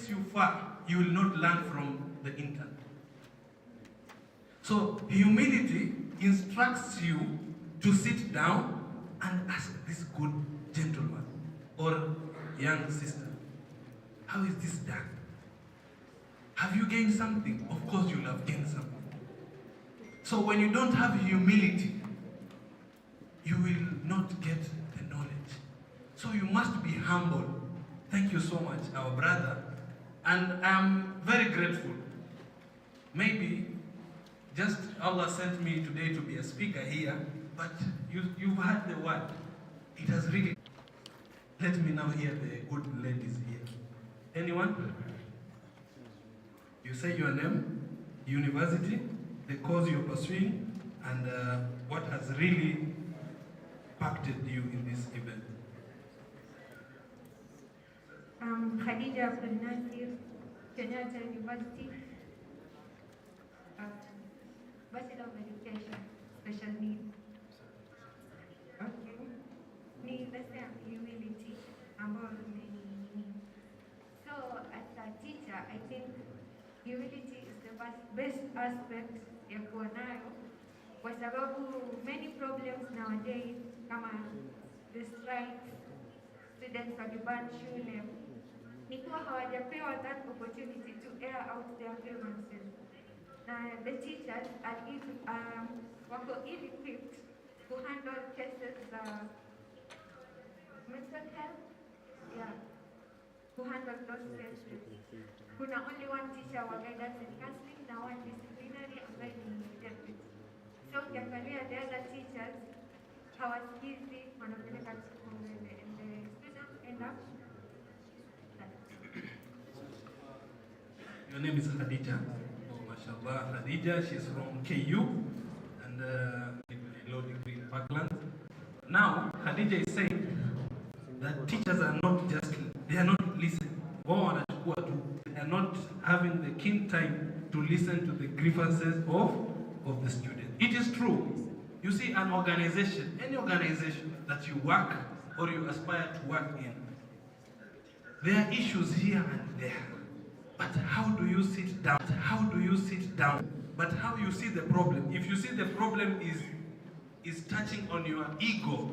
takes you far, you will not learn from the intern. So humility instructs you to sit down and ask this good gentleman or young sister, how is this done? Have you gained something? Of course you'll have gained something. So when you don't have humility, you will not get the knowledge. So you must be humble. Thank you so much, our brother. And I'm very grateful. Maybe just Allah sent me today to be a speaker here, but you've heard the word. It has really... Let me now hear the good ladies here. Anyone? You say your name, university, the course you're pursuing, and what has really impacted you in this event. Hhrd Kenyatta University, Bachelor of Education, Special Needs. Okay. Need the same humility about many. So as a teacher, I think humility is the best aspect ya kuwa nayo, kwa sababu many problems nowadays kama the strikes, students wakiban shule, ni kuwa hawajapewa that opportunity to air out their grievances. The teachers are wako ill-equipped to handle cases mental health, to handle those cases. Kuna only one teacher wa guidance and counseling na one disciplinary ambaye ni deputy. So ukiangalia the other teachers hawasikizi, wanapeleka mbele and the students end up. Your name is Hhrd. Oh, mashallah, Hhrd. She's from KU and law degree in Parkland. Now, Hhrd is saying that teachers are not just, they are not listening. They are not having the keen time to listen to the grievances of the student. It is true. You see, an organization, any organization that you work or you aspire to work in, there are issues here and there. But how do you sit down? How do you sit down? But how you see the problem? If you see the problem is touching on your ego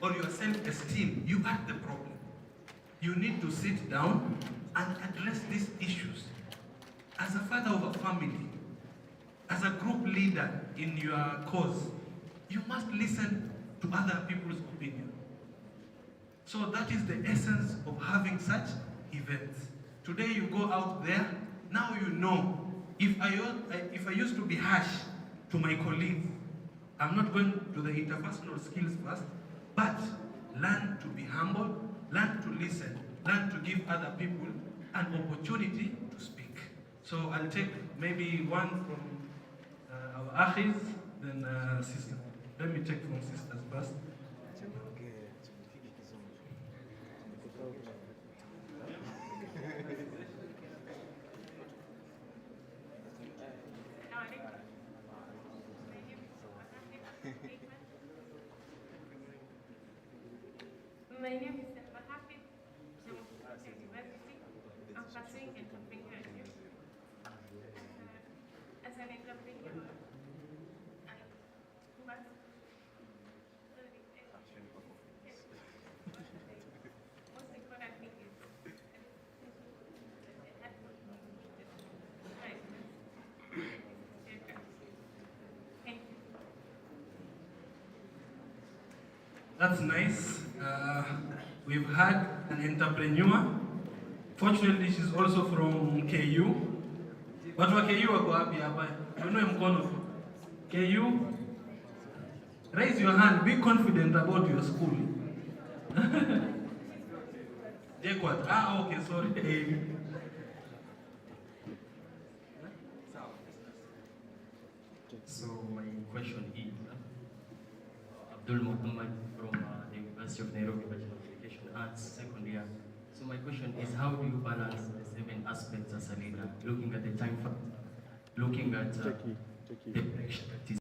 or your self-esteem, you are the problem. You need to sit down and address these issues. As a father of a family, as a group leader in your cause, you must listen to other people's opinion. So that is the essence of having such events. Today you go out there, now you know, if I used to be harsh to my colleagues, I'm not going to the interpersonal skills first, but learn to be humble, learn to listen, learn to give other people an opportunity to speak. So I'll take maybe one from our Ahis, then sister. Let me take from sisters first. My name is Hhrd. University. I'm pursuing entrepreneurship. As an entrepreneur, most important thing is thank you. That's nice. We've had an entrepreneur. Fortunately, she's also from KU. Watu wa KU wako wapi hapa? Tuinue mkono tu. KU, raise your hand. Be confident about your school. Jekwat. Okay, sorry. So my question is, Abdul Muhammad from the University of Nairobi, Bachelor of Education Arts, second year. So my question is, how do you balance the 7 aspects as a leader, looking at the time factor, looking at the direction that is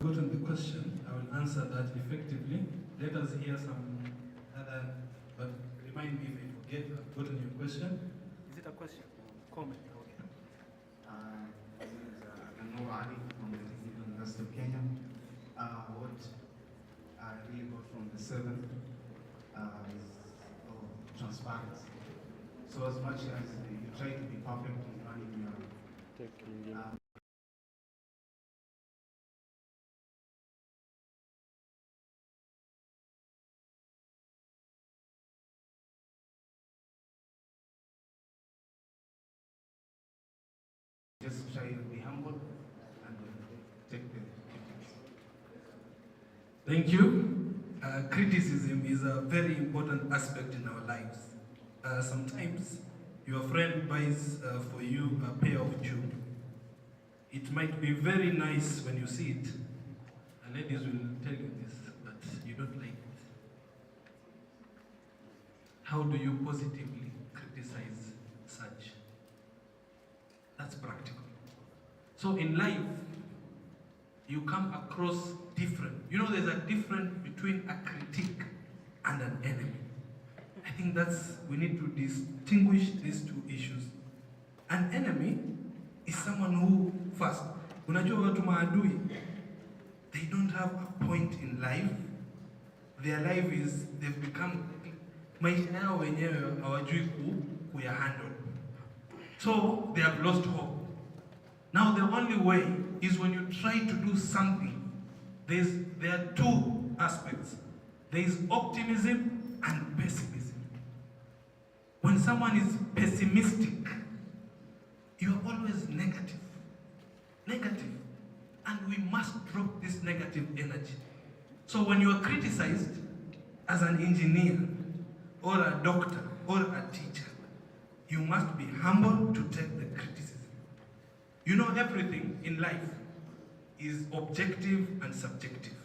gotten the question, I will answer that effectively. Let us hear some other, but remind me if I forget, I've gotten your question. Is it a question? Comment. Okay. My name is Ali from the Technical University of Kenya. What I really got from the seventh is transparency. So as much as you try to be perfect in running your just try to be humble and take the critics. Thank you. Criticism is a very important aspect in our lives. Sometimes your friend buys for you a pair of shoes. It might be very nice when you see it. Ladies will tell you this, but you don't like it. How do you positively criticize such? That's practical. So in life, you come across different. You know, there's a difference between a critique and an enemy. I think we need to distinguish these two issues. An enemy is someone who, first, unajua watu maadui, they don't have a point in life. Their life is, they've become, maisha yao wenyewe hawajui kuyahandle. So they have lost hope. Now the only way is when you try to do something, there are two aspects. There is optimism and pessimism. When someone is pessimistic, you are always negative. Negative. And we must drop this negative energy. So when you are criticized as an engineer, or a doctor, or a teacher, you must be humble to take the criticism. You know, everything in life is objective and subjective.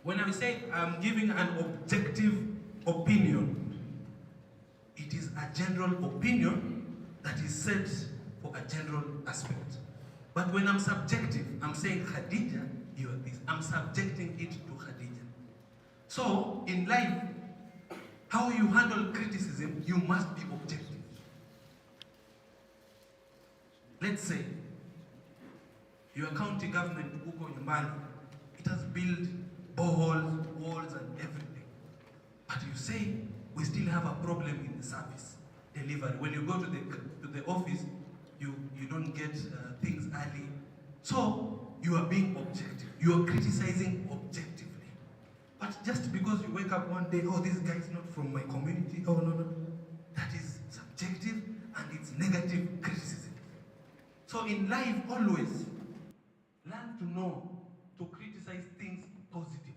When I say I'm giving an objective opinion, it is a general opinion that is set for a general aspect. But when I'm subjective, I'm saying, Khadija, you are this. I'm subjecting it to Khadija. So, in life, how you handle criticism, you must be objective. Let's say, your county government, Uko Nyumbani, it has built boreholes, walls, and everything. But you say, we still have a problem in the service delivery. When you go to the office, you don't get things early. So, you are being objective. You are criticizing objectively. But just because you wake up one day, oh, this guy is not from my community, oh, no. That is subjective and it's negative criticism. So in life, always, learn to know to criticize things positively.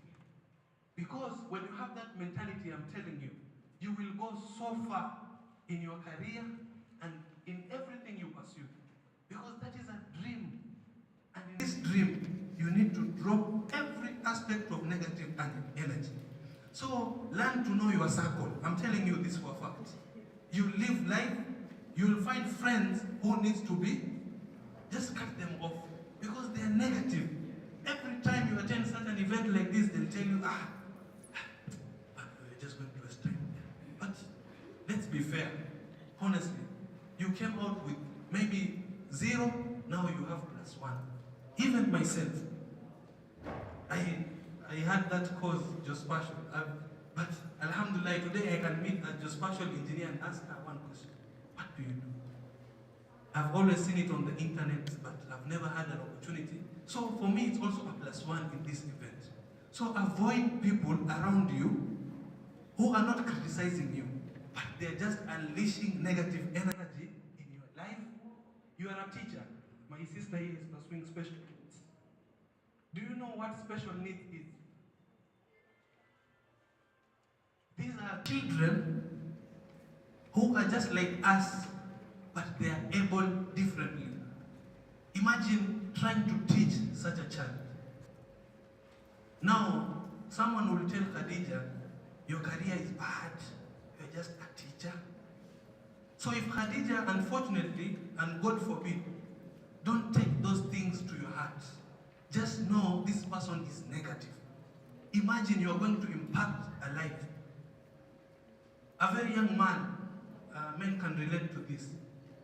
Because when you have that mentality, I'm telling you, you will go so far in your career and in everything you pursue. Because that is a dream. And in this dream, you need to drop every aspect of negative energy. So learn to know your circle. I'm telling you this for a fact. You live life, you'll find friends who needs to be, just cut them off. Because they are negative. Every time you attend such an event like this, they'll tell you, but we're just going to waste time. But let's be fair. Honestly, you came out with maybe 0, now you have +1. Even myself, I had that course, geospatial, but alhamdulillah, today I can meet a geospatial engineer and ask her one question. What do you do? I've always seen it on the internet, but I've never had an opportunity. So for me, it's also a +1 in this event. So avoid people around you who are not criticizing you, but they're just unleashing negative energy in your life. You are a teacher. My sister here is pursuing special needs. Do you know what special needs is? These are children who are just like us, but they are able differently. Imagine trying to teach such a child. Now, someone will tell Khadija, your career is bad, you're just a teacher. So if Khadija, unfortunately, and God forbid, don't take those things to your heart. just know this person is negative. Imagine you're going to impact a life. A very young man, men can relate to this,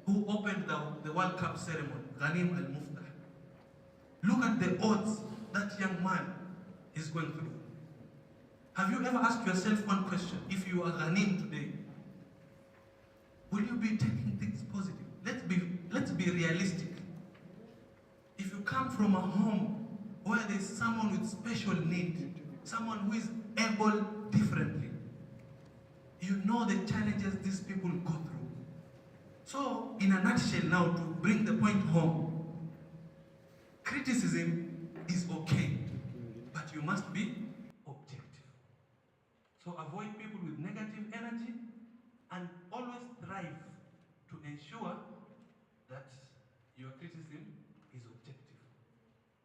who opened the World Cup ceremony, Ghanim Al-Muftah. Look at the odds that young man is going through. Have you ever asked yourself one question? If you are Ghanim today, will you be taking things positive? Let's be realistic. If you come from a home where there's someone with special need, someone who is able differently, you know the challenges these people go through. So, in a nutshell now, to bring the point home, criticism is okay, but you must be objective. So avoid people with negative energy and always strive to ensure that your criticism is objective.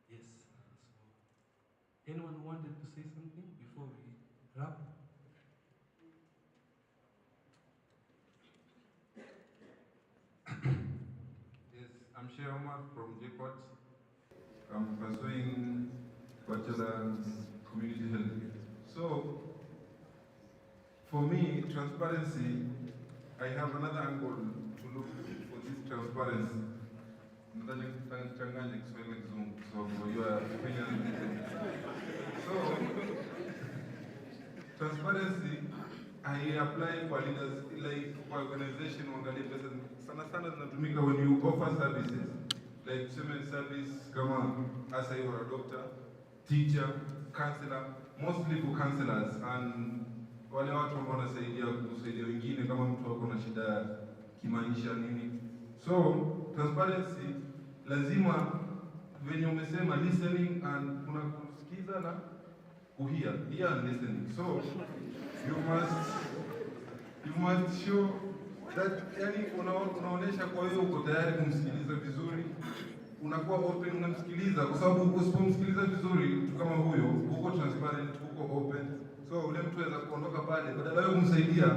Yes. So, anyone who wanted to say something before we wrap? Yes, I'm Sheikh Omar from JPOT. I'm pursuing bachelor's community health. So, for me, transparency, I have another angle to look for this transparency. So, for your opinion. So, transparency, I apply for leaders, like for organization, sana zinatumika when you offer services, like semen service, kama as you are a doctor, teacher, counselor, mostly for counselors, and wale watu ambao wanasaidia kusaidia wengine kama mtu wako na shida kimaisha nini. So transparency lazima venye umesema listening and kuna kusikiza na kuhear, hear and listening. So you must show that, yani unaonesha kwa hiyo uko tayari kumsikiliza vizuri, unakuwa open, unamsikiliza, kwa sababu usipomsikiliza vizuri mtu kama huyo, uko transparent, uko open, so ule mtu anaweza kuondoka pale, badala ya kumsaidia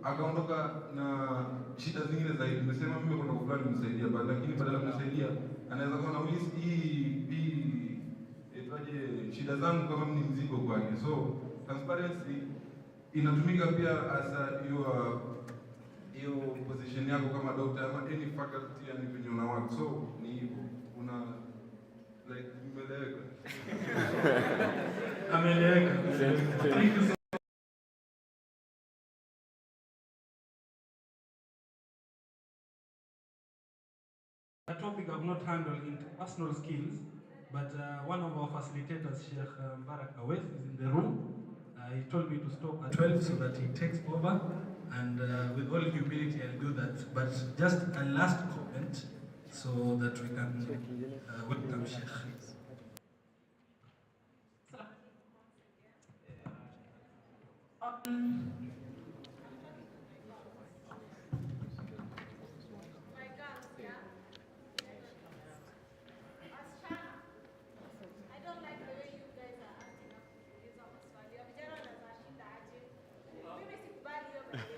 akaondoka na shida zingine zaidi. Nimesema mimi kuna fulani kumsaidia, lakini badala ya kumsaidia anaweza kuwa na shida zangu kama ni mzigo kwake. So transparency inatumika pia as hiyo position yako kama doctor ama any faculty, yani venye una work. So ni hivyo, una like umeeleweka. Ameeleweka. Thank you so a topic I've not handled interpersonal skills, but one of our facilitators, Sheikh Barak Awes, is in the room. He told me to stop at 12 so that he takes over, and with all humility I'll do that. But just a last comment so that we can welcome Sheikh.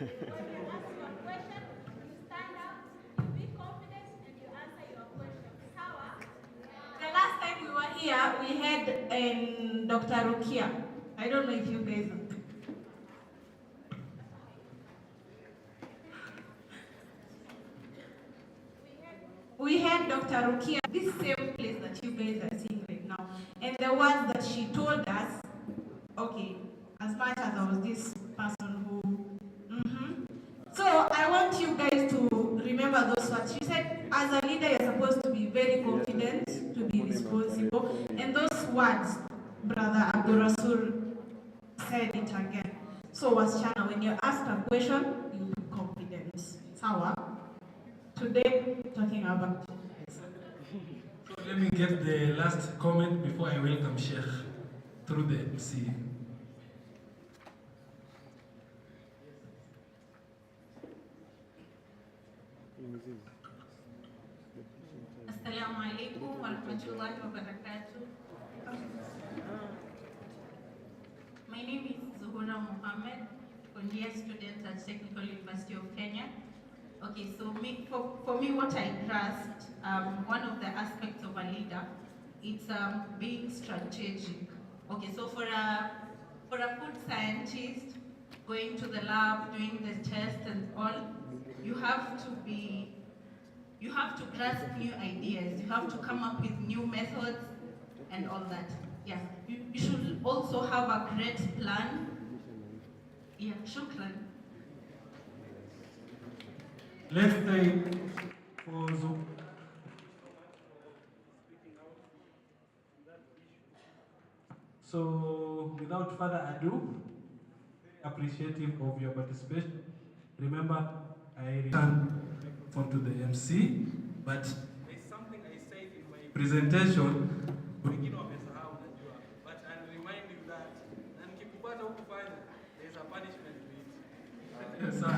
When you ask your question, you stand up, you be confident, and you answer your question. The last time we were here, we had Dr. Rukia. I don't know if you guys know. We had Dr. Rukia, this same place that you guys are seeing right now. And the words that she told us, okay, as much as I was this person who So I want you guys to remember those words. She said, as a leader, you're supposed to be very confident, to be responsible. And those words, Brother Abdul Rasul said it again. So wasichana, when you're asked a question, you be confident. Sawa? Today, talking about. So let me get the last comment before I welcome Sheikh through the MC. Assalamu alaikum wa rahmatullahi wa barakatuh. My name is Zuhura Mohammed, one-year student at Technical University of Kenya. Okay, so for me, what I grasped, one of the aspects of a leader it's being strategic. Okay, so for a food scientist, going to the lab, doing the tests and all, you have to grasp new ideas. You have to come up with new methods and all that. Yeah, you should also have a great plan. Yeah, shukran. Let's take for Zoom. So, without further ado, appreciative of your participation. Remember, I return phone to the MC, but there's something I said in my presentation. But I'll remind you that there's a punishment to it. Yes, sir.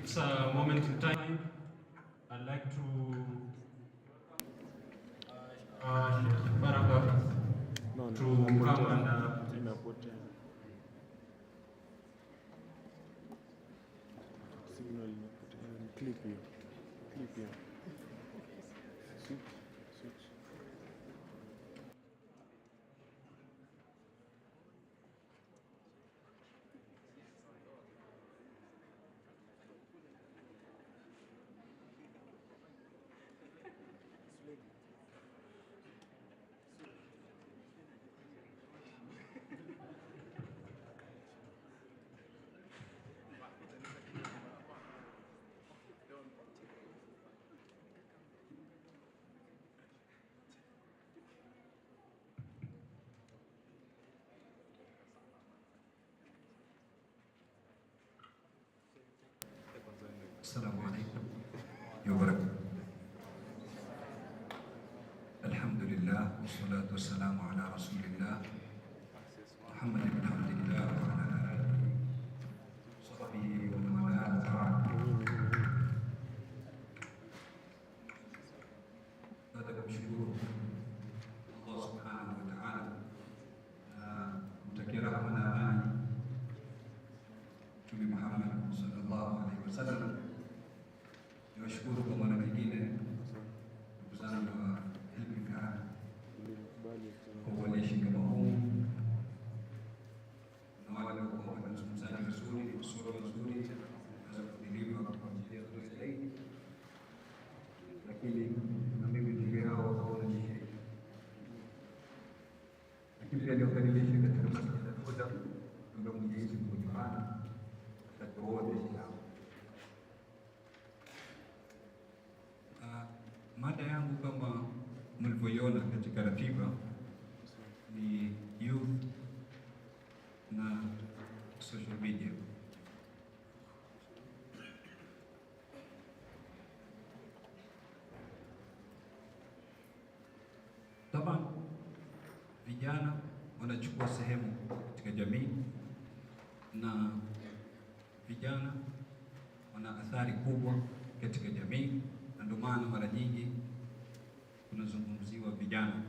It's a moment in time. I'd like to Baraka to come and clip here. Switch. السلام عليكم وبركاته. الحمد لله والصلاة والسلام على رسول الله محمد بن عبد الله وعلى آله وصحبه ومن والاه. Baada ya kumshukuru Allah subhanahu wa ta'ala na kumtakia rahma na amani Mtume Muhammad sallallahu alaihi wasallam, niwashukuru kwa mara nyingine ndugu zangu wa Hhrd kwa uandishi kama huu na wale kwa wazungumzaji wazuri, wasoro wazuri naweza kudiliwa kwa njia nzuri zaidi, lakini na mimi ndio hao wakaona ni heri, lakini pia niwakaribishe katika msikiti wa Hhrd ndio Mwenyezi Mungu Subhanahu katika wote Islam. Mada yangu kama mlivyoiona katika ratiba ni youth na social media. Taban, vijana wanachukua sehemu katika jamii na vijana wana athari kubwa katika jamii, na ndio maana mara nyingi kunazungumziwa vijana.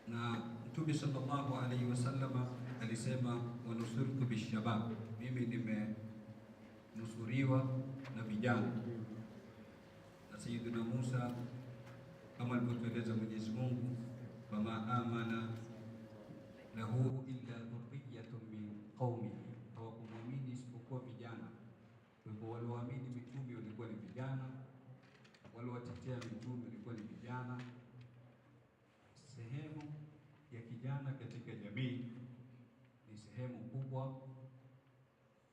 Na Mtume sallallahu alaihi wasallam alisema, wanusurtu bishabab, mimi nimenusuriwa na vijana. Na Sayyidina Musa kama alivyoeleza Mwenyezi Mungu, fama amana lahu illa dhurriyyatun min qaumihi, hawakumwamini isipokuwa vijana. Kwa hivyo walioamini mitume walikuwa ni vijana, waliowatetea mitume walikuwa ni vijana. Sehemu ya kijana katika jamii ni sehemu kubwa,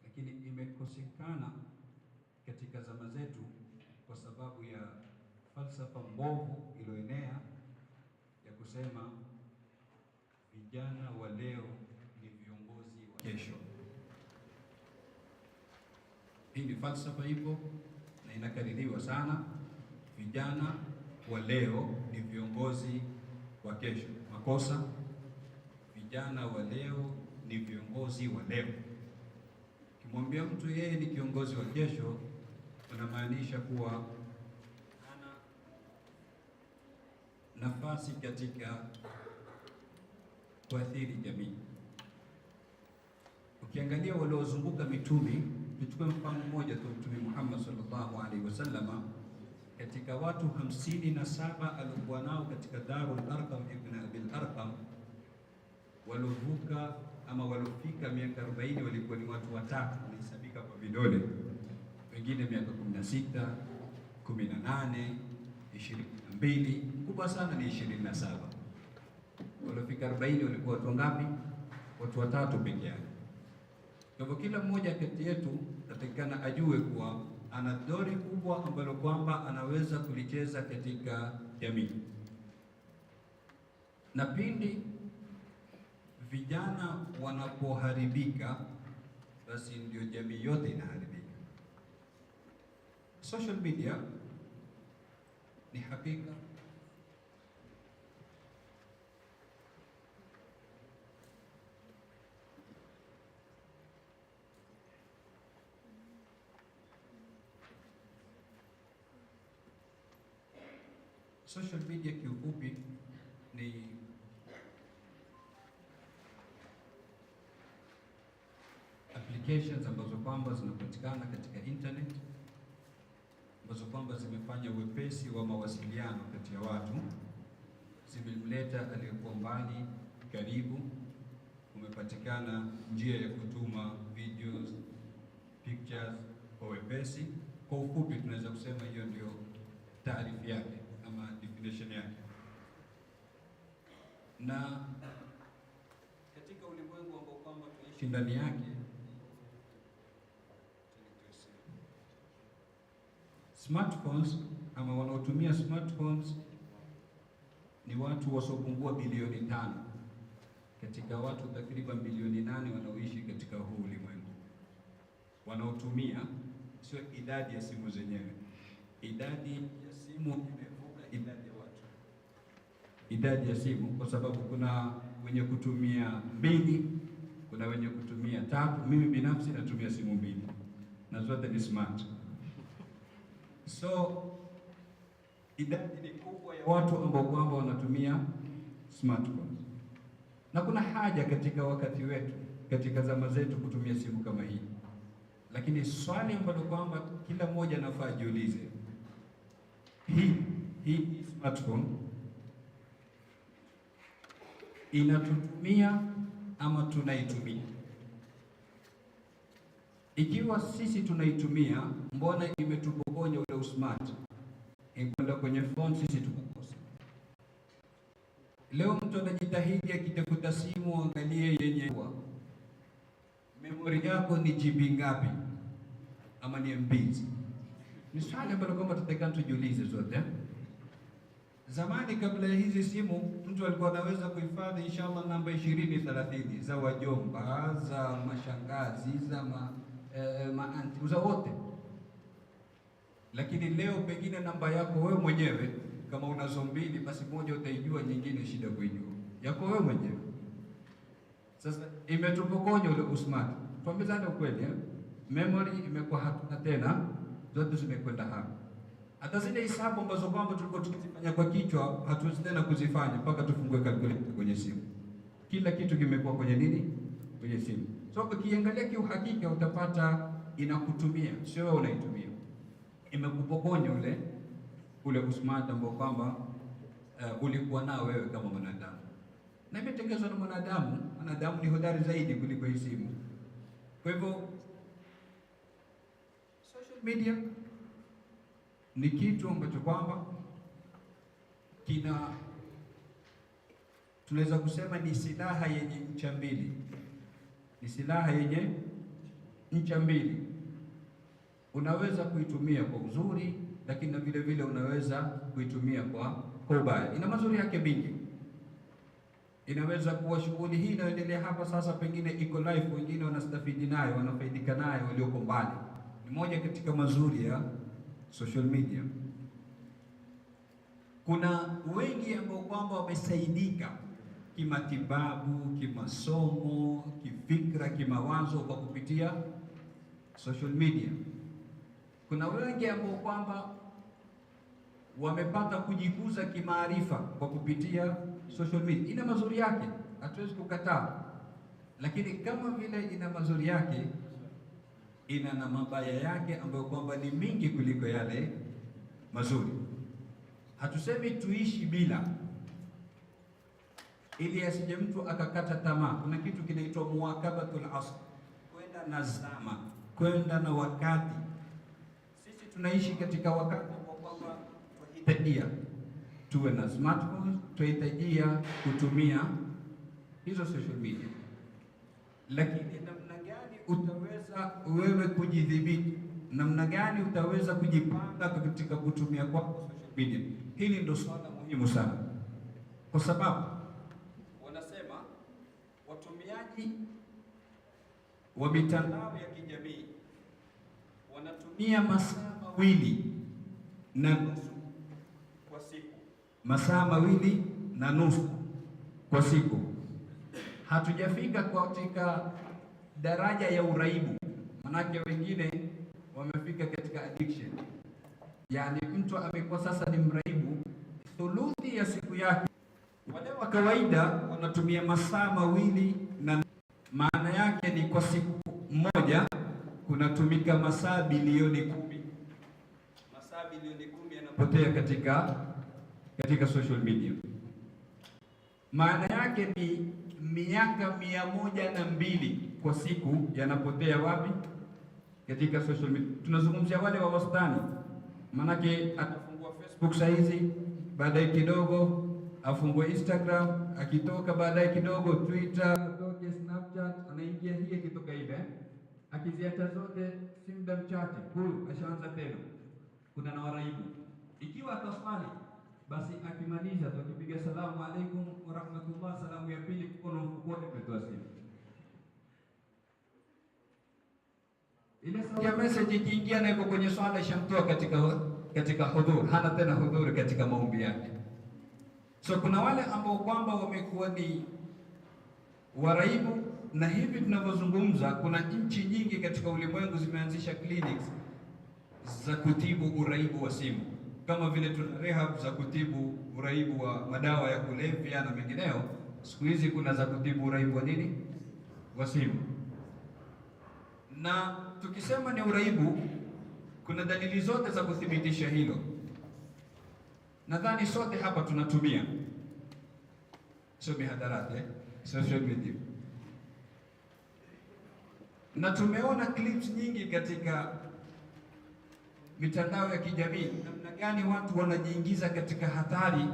lakini imekosekana katika zama zetu kwa sababu ya falsafa mbovu iliyoenea ya kusema vijana wa leo ni viongozi wa kesho. Hii ni falsafa ipo na inakaririwa sana. Vijana wa leo ni viongozi wa kesho. Makosa. Vijana wa leo ni viongozi wa leo. Ukimwambia mtu yeye ni kiongozi wa kesho, unamaanisha kuwa nafasi katika kuathiri jamii. Ukiangalia waliozunguka mitume, tuchukue mfano mmoja tu, Mtume Muhammad sallallahu alaihi wasallama, katika watu 57 alikuwa nao katika Darul Arqam ibn Abil Arqam, walovuka ama walofika miaka 40 walikuwa ni watu watatu, wanahesabika kwa vidole, wengine miaka 16, 18, 22, kubwa sana ni 27. Walofika 40 walikuwa watu ngapi? Watu watatu peke yake. Kwa hivyo kila mmoja kati yetu atakikana ajue kuwa ana dori kubwa ambalo kwamba anaweza kulicheza katika jamii, na pindi vijana wanapoharibika, basi ndio jamii yote inaharibika. Social media ni hakika social media kiufupi ni applications ambazo kwamba zinapatikana katika internet, ambazo kwamba zimefanya wepesi wa mawasiliano kati ya watu, zimemleta aliyekuwa mbali karibu. Umepatikana njia ya kutuma videos, pictures kwa wepesi. Kwa ufupi tunaweza kusema hiyo ndio taarifu yake ama definition yake. Na katika ulimwengu ambao kwamba tunaishi ndani yake, smartphones ama wanaotumia smartphones ni watu wasiopungua bilioni 5 katika watu takriban bilioni 8 wanaoishi katika huu ulimwengu. Wanaotumia, sio idadi ya simu zenyewe. Idadi ya simu imevuka idadi ya watu. Idadi ya simu, kwa sababu kuna wenye kutumia 2, kuna wenye kutumia 3. Mimi binafsi natumia simu 2 na zote ni smart. So idadi ni kubwa ya watu ambao kwamba wanatumia smartphones, na kuna haja katika wakati wetu, katika zama zetu, kutumia simu kama hii. Lakini swali ambalo kwamba kila mmoja anafaa ajiulize, hii smartphone inatutumia ama tunaitumia? Ikiwa sisi tunaitumia, mbona imetupokonya ule usmart? Ikwenda kwenye phone, sisi tukukosa. Leo mtu anajitahidi akitafuta simu, angalie yenye memory yako ni GB ngapi ama ni MB. Ni swali ambalo kwamba tutakana tujiulize zote. Zamani kabla ya hizi simu, mtu alikuwa anaweza kuhifadhi inshallah namba 20 30 za wajomba, za mashangazi, za maanti, za wote. Lakini leo pengine namba yako wewe mwenyewe, kama unazo 2 basi moja utaijua, nyingine shida kuijua yako wewe mwenyewe. Sasa imetupokonya ule usmart. Tuambizane ukweli, memory imekuwa hatuna tena, zote zimekwenda hapo. Hata zile hesabu ambazo kwamba tulikuwa tukizifanya kwa kichwa hatuwezi tena kuzifanya, mpaka tufungue calculator kwenye simu. Kila kitu kimekuwa kwenye nini? Kwenye simu. So ukiangalia kiuhakika utapata inakutumia, sio wewe unaitumia. Imekupokonya ule usmart ambao kwamba ulikuwa nao wewe kama mwanadamu. Na imetengenezwa na mwanadamu. Mwanadamu ni hodari zaidi kuliko hii simu. Kwa hivyo social media ni kitu ambacho kwamba tunaweza kusema ni silaha yenye ncha mbili. Ni silaha yenye ncha mbili. Unaweza kuitumia kwa uzuri, lakini na vile vile unaweza kuitumia kwa ubaya. Ina mazuri yake mingi. Inaweza kuwa shughuli hii inayoendelea hapa sasa pengine iko live, wengine wanastafidi nayo, wanafaidika nayo walioko mbali. Ni moja katika mazuri ya social media. Kuna wengi ambao kwamba wamesaidika kimatibabu, kimasomo, kifikra, kimawazo kwa kupitia social media. Kuna wengi ambao kwamba wamepata kujikuza kimaarifa kwa kupitia social media. Ina mazuri yake, hatuwezi kukataa, lakini kama vile ina mazuri yake, ina na mabaya yake ambayo kwamba ni mingi kuliko yale mazuri. Hatusemi tuishi bila, ili asije mtu akakata tamaa. Kuna kitu kinaitwa muwakabatul asr, kwenda na zama, kwenda na wakati. Sisi tunaishi katika wakati ambao kwamba tunahitajia tuwe na smartphones, tunahitajia kutumia hizo social media, lakini namna gani utaweza wewe kujidhibiti, namna gani utaweza kujipanga katika kutumia kwako social media? Hili ndio swala muhimu sana, kwa sababu wanasema watumiaji wa mitandao ya kijamii wanatumia masaa 2.5 kwa siku, masaa 2.5 kwa siku. Hatujafika katika daraja ya uraibu, manake wengine wamefika katika addiction. Yani mtu amekuwa sasa ni mraibu, thuluthi ya siku yake. Wale wa kawaida wanatumia masaa 2.5, maana yake ni kwa siku moja kunatumika masaa bilioni 10. Masaa bilioni 10 yanapotea katika social media. Maana yake ni miaka 102 kwa siku yanapotea wapi? Katika social media. Tunazungumzia wale wa wastani, manake atafungua Facebook saa hizi, baadaye kidogo afungue Instagram, akitoka baadaye kidogo Twitter, toke Snapchat, anaingia hii, akitoka ile, akiziacha zote si muda mchache huyu ashaanza tena. Kuna na waraibu, ikiwa ataswali basi akimaliza tukipiga salamu alaikum wa rahmatullah, salamu ya pili mkono mfukoni umetoa simu. Ile sauti ya message ikiingia na iko kwenye swala ishamtoa katika hudhur, hana tena hudhur katika maombi yake. So kuna wale ambao kwamba wamekuwa ni waraibu, na hivi tunavyozungumza kuna nchi nyingi katika ulimwengu zimeanzisha clinics za kutibu uraibu wa simu, kama vile tuna rehab za kutibu uraibu wa madawa ya kulevya na mengineo. Siku hizi kuna za kutibu uraibu wa nini? Wa simu. Na tukisema ni uraibu, kuna dalili zote za kuthibitisha hilo. Nadhani sote hapa tunatumia mihadarati, social media, na tumeona clips nyingi katika mitandao ya kijamii, namna gani watu wanajiingiza katika hatari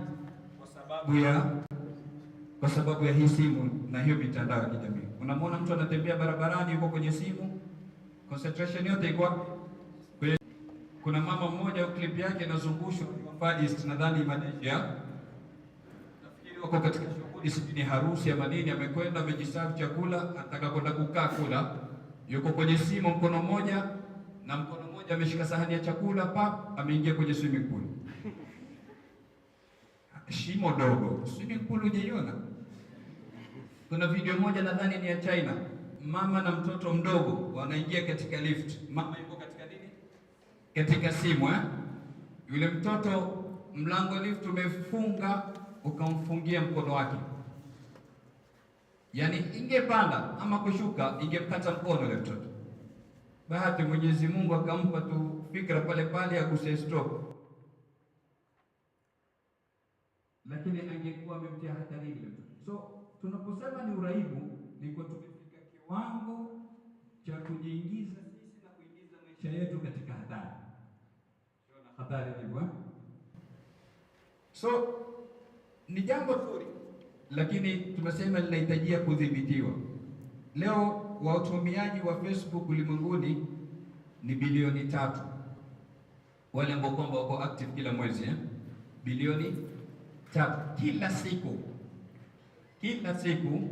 kwa sababu ya hii simu na hiyo mitandao ya kijamii. Unamwona mtu anatembea barabarani, yuko kwenye simu, concentration yote iko kwenye. Kuna mama mmoja clip yake inazungushwa Far East, nadhani Malaysia, nafikiri wako katika shughuli sijui harusi ama nini, amekwenda amejiserve chakula, anataka kwenda kukaa kula, yuko kwenye simu mkono mmoja, na mkono mmoja ameshika sahani ya chakula, ameingia kwenye swimming pool. Shimo dogo, swimming pool hujaiona? Kuna video moja nadhani ni ya China, mama na mtoto mdogo wanaingia katika lift, mama yuko katika nini? Katika simu Yule mtoto mlango lift umefunga, ukamfungia mkono wake, yaani ingepanda ama kushuka ingemkata mkono yule mtoto. Bahati Mwenyezi Mungu akampa tu fikra pale pale ya kusay stop, lakini angekuwa amemtia hatari ile mtoto. So tunaposema ni uraibu, ni kwa tumefika kiwango cha kujiingiza sisi na kuingiza maisha yetu katika hatari. Hatari hivyo. So ni jambo zuri, lakini tumesema linahitajia kudhibitiwa. Leo watumiaji wa Facebook ulimwenguni ni bilioni 3, wale ambao kwamba wako active kila mwezi bilioni 3 kila siku. Kila siku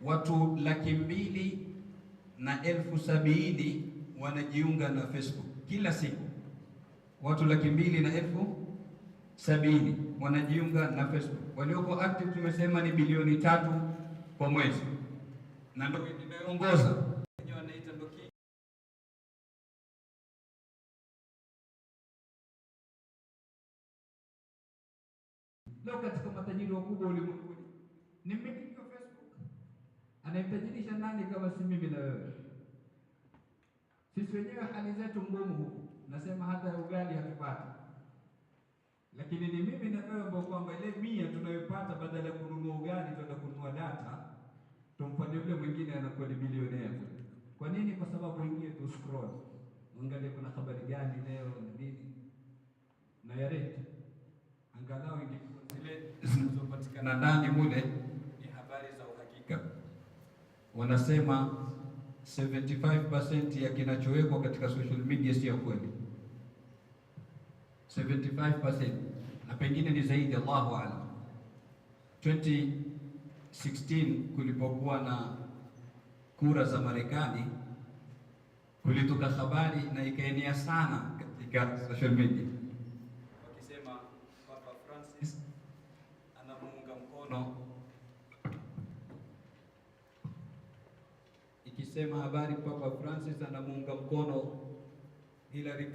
watu 270,000 wanajiunga na Facebook kila siku. Watu 270,000 wanajiunga na Facebook. Walioko active tumesema ni bilioni 3 kwa mwezi, na ndio imeongoza Leo katika matajiri wakubwa ulimwenguni ni mmiliki wa Facebook. Anayemtajirisha nani kama si mimi na wewe? Sisi wenyewe hali zetu ngumu huku, nasema hata ugali hatupati, lakini ni mimi na wewe ambao kwamba ile 100 tunayopata badala ya kununua ugali tuenda kununua data, tumfanye yule mwingine anakuwa ni bilionea. Kwa nini? Kwa sababu ingie tu scroll, angalia kuna habari gani leo na nini, na yareti angalau ingekuwa zile zinazopatikana ndani mule ni habari za uhakika. Wanasema 75% ya kinachowekwa katika social media si ya kweli. 75% na pengine ni zaidi, Allahu a'lam. 2016 kulipokuwa na kura za Marekani, kulitoka habari na ikaenea sana katika social media wakisema Papa Francis anamuunga mkono, ikisema habari Papa Francis anamuunga mkono Hillary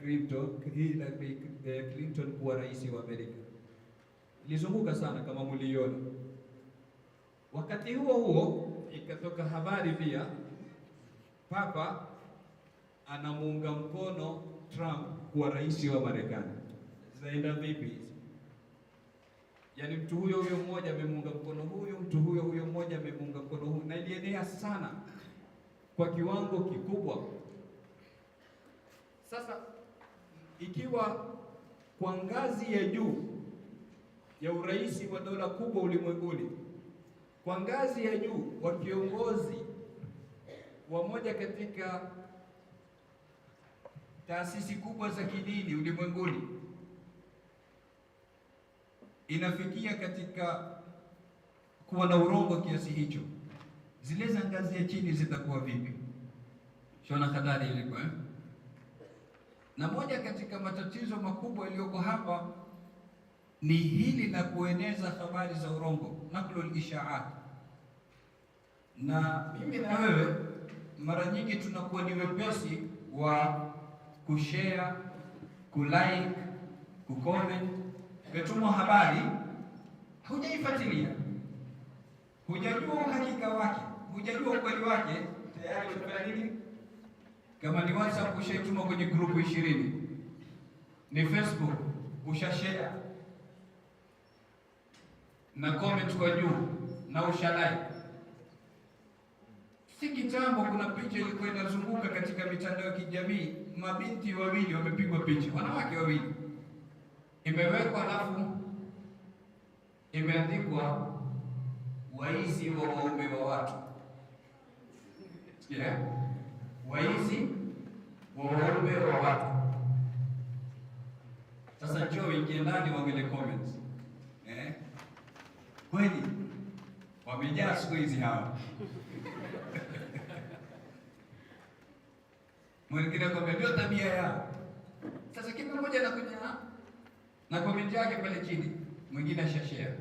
Clinton kuwa rais wa Amerika. Ilizunguka sana kama mliona. Wakati huo huo ikatoka habari pia Papa anamuunga mkono Trump kuwa rais wa Marekani. Zaenda vipi hizi? Yaani mtu huyo huyo mmoja amemuunga mkono huyo, mtu huyo huyo mmoja amemuunga mkono huyo, na ilienea sana kwa kiwango kikubwa. Sasa ikiwa kwa ngazi ya juu ya urais wa dola kubwa ulimwenguni, kwa ngazi ya juu wa kiongozi wa moja katika taasisi kubwa za kidini ulimwenguni, inafikia katika kuwa na urongo kiasi hicho, zile za ngazi ya chini zitakuwa vipi? Shona kadari ilikuwa Na moja katika matatizo makubwa yaliyoko hapa ni hili la kueneza habari za urongo, naklul ishaat. Na mimi na wewe mara nyingi tunakuwa ni wepesi wa kushare, kulike, kucomment. Umetumwa habari, hujaifuatilia, hujajua uhakika wake, hujajua ukweli wake, tayari utafanya nini? Kama ni WhatsApp ushaituma kwenye grupu 20, ni Facebook ushashare na comment kwa juu na ushalike. Si kitambo kuna picha ilikuwa inazunguka katika mitandao ya kijamii, mabinti wawili wamepigwa picha, wanawake wawili, imewekwa alafu imeandikwa waizi wa waume wa watu. Yeah. Waizi wa waume wa watu. Sasa njoo ingie ndani waangalie comments. Kweli wamejaa siku hizi hawa. Mwingine kwa ndio tabia yao. Sasa kila mmoja anakuja na comment yake pale chini, mwingine ashashare.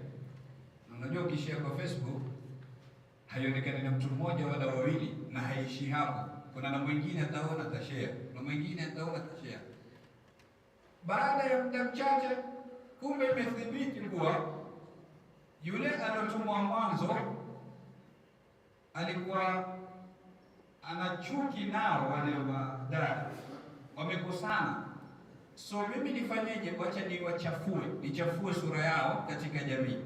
Na unajua ukishare kwa Facebook haionekani na mtu mmoja wala wawili, na haishi hapo. Kuna na mwingine ataona atashare, na mwingine ataona atashare. Baada ya muda mchache, kumbe imethibiti kuwa yule aliyotumwa mwanzo alikuwa ana chuki nao wale wadada, wamekosana. So mimi nifanyeje? Wacha nichafue sura yao katika jamii,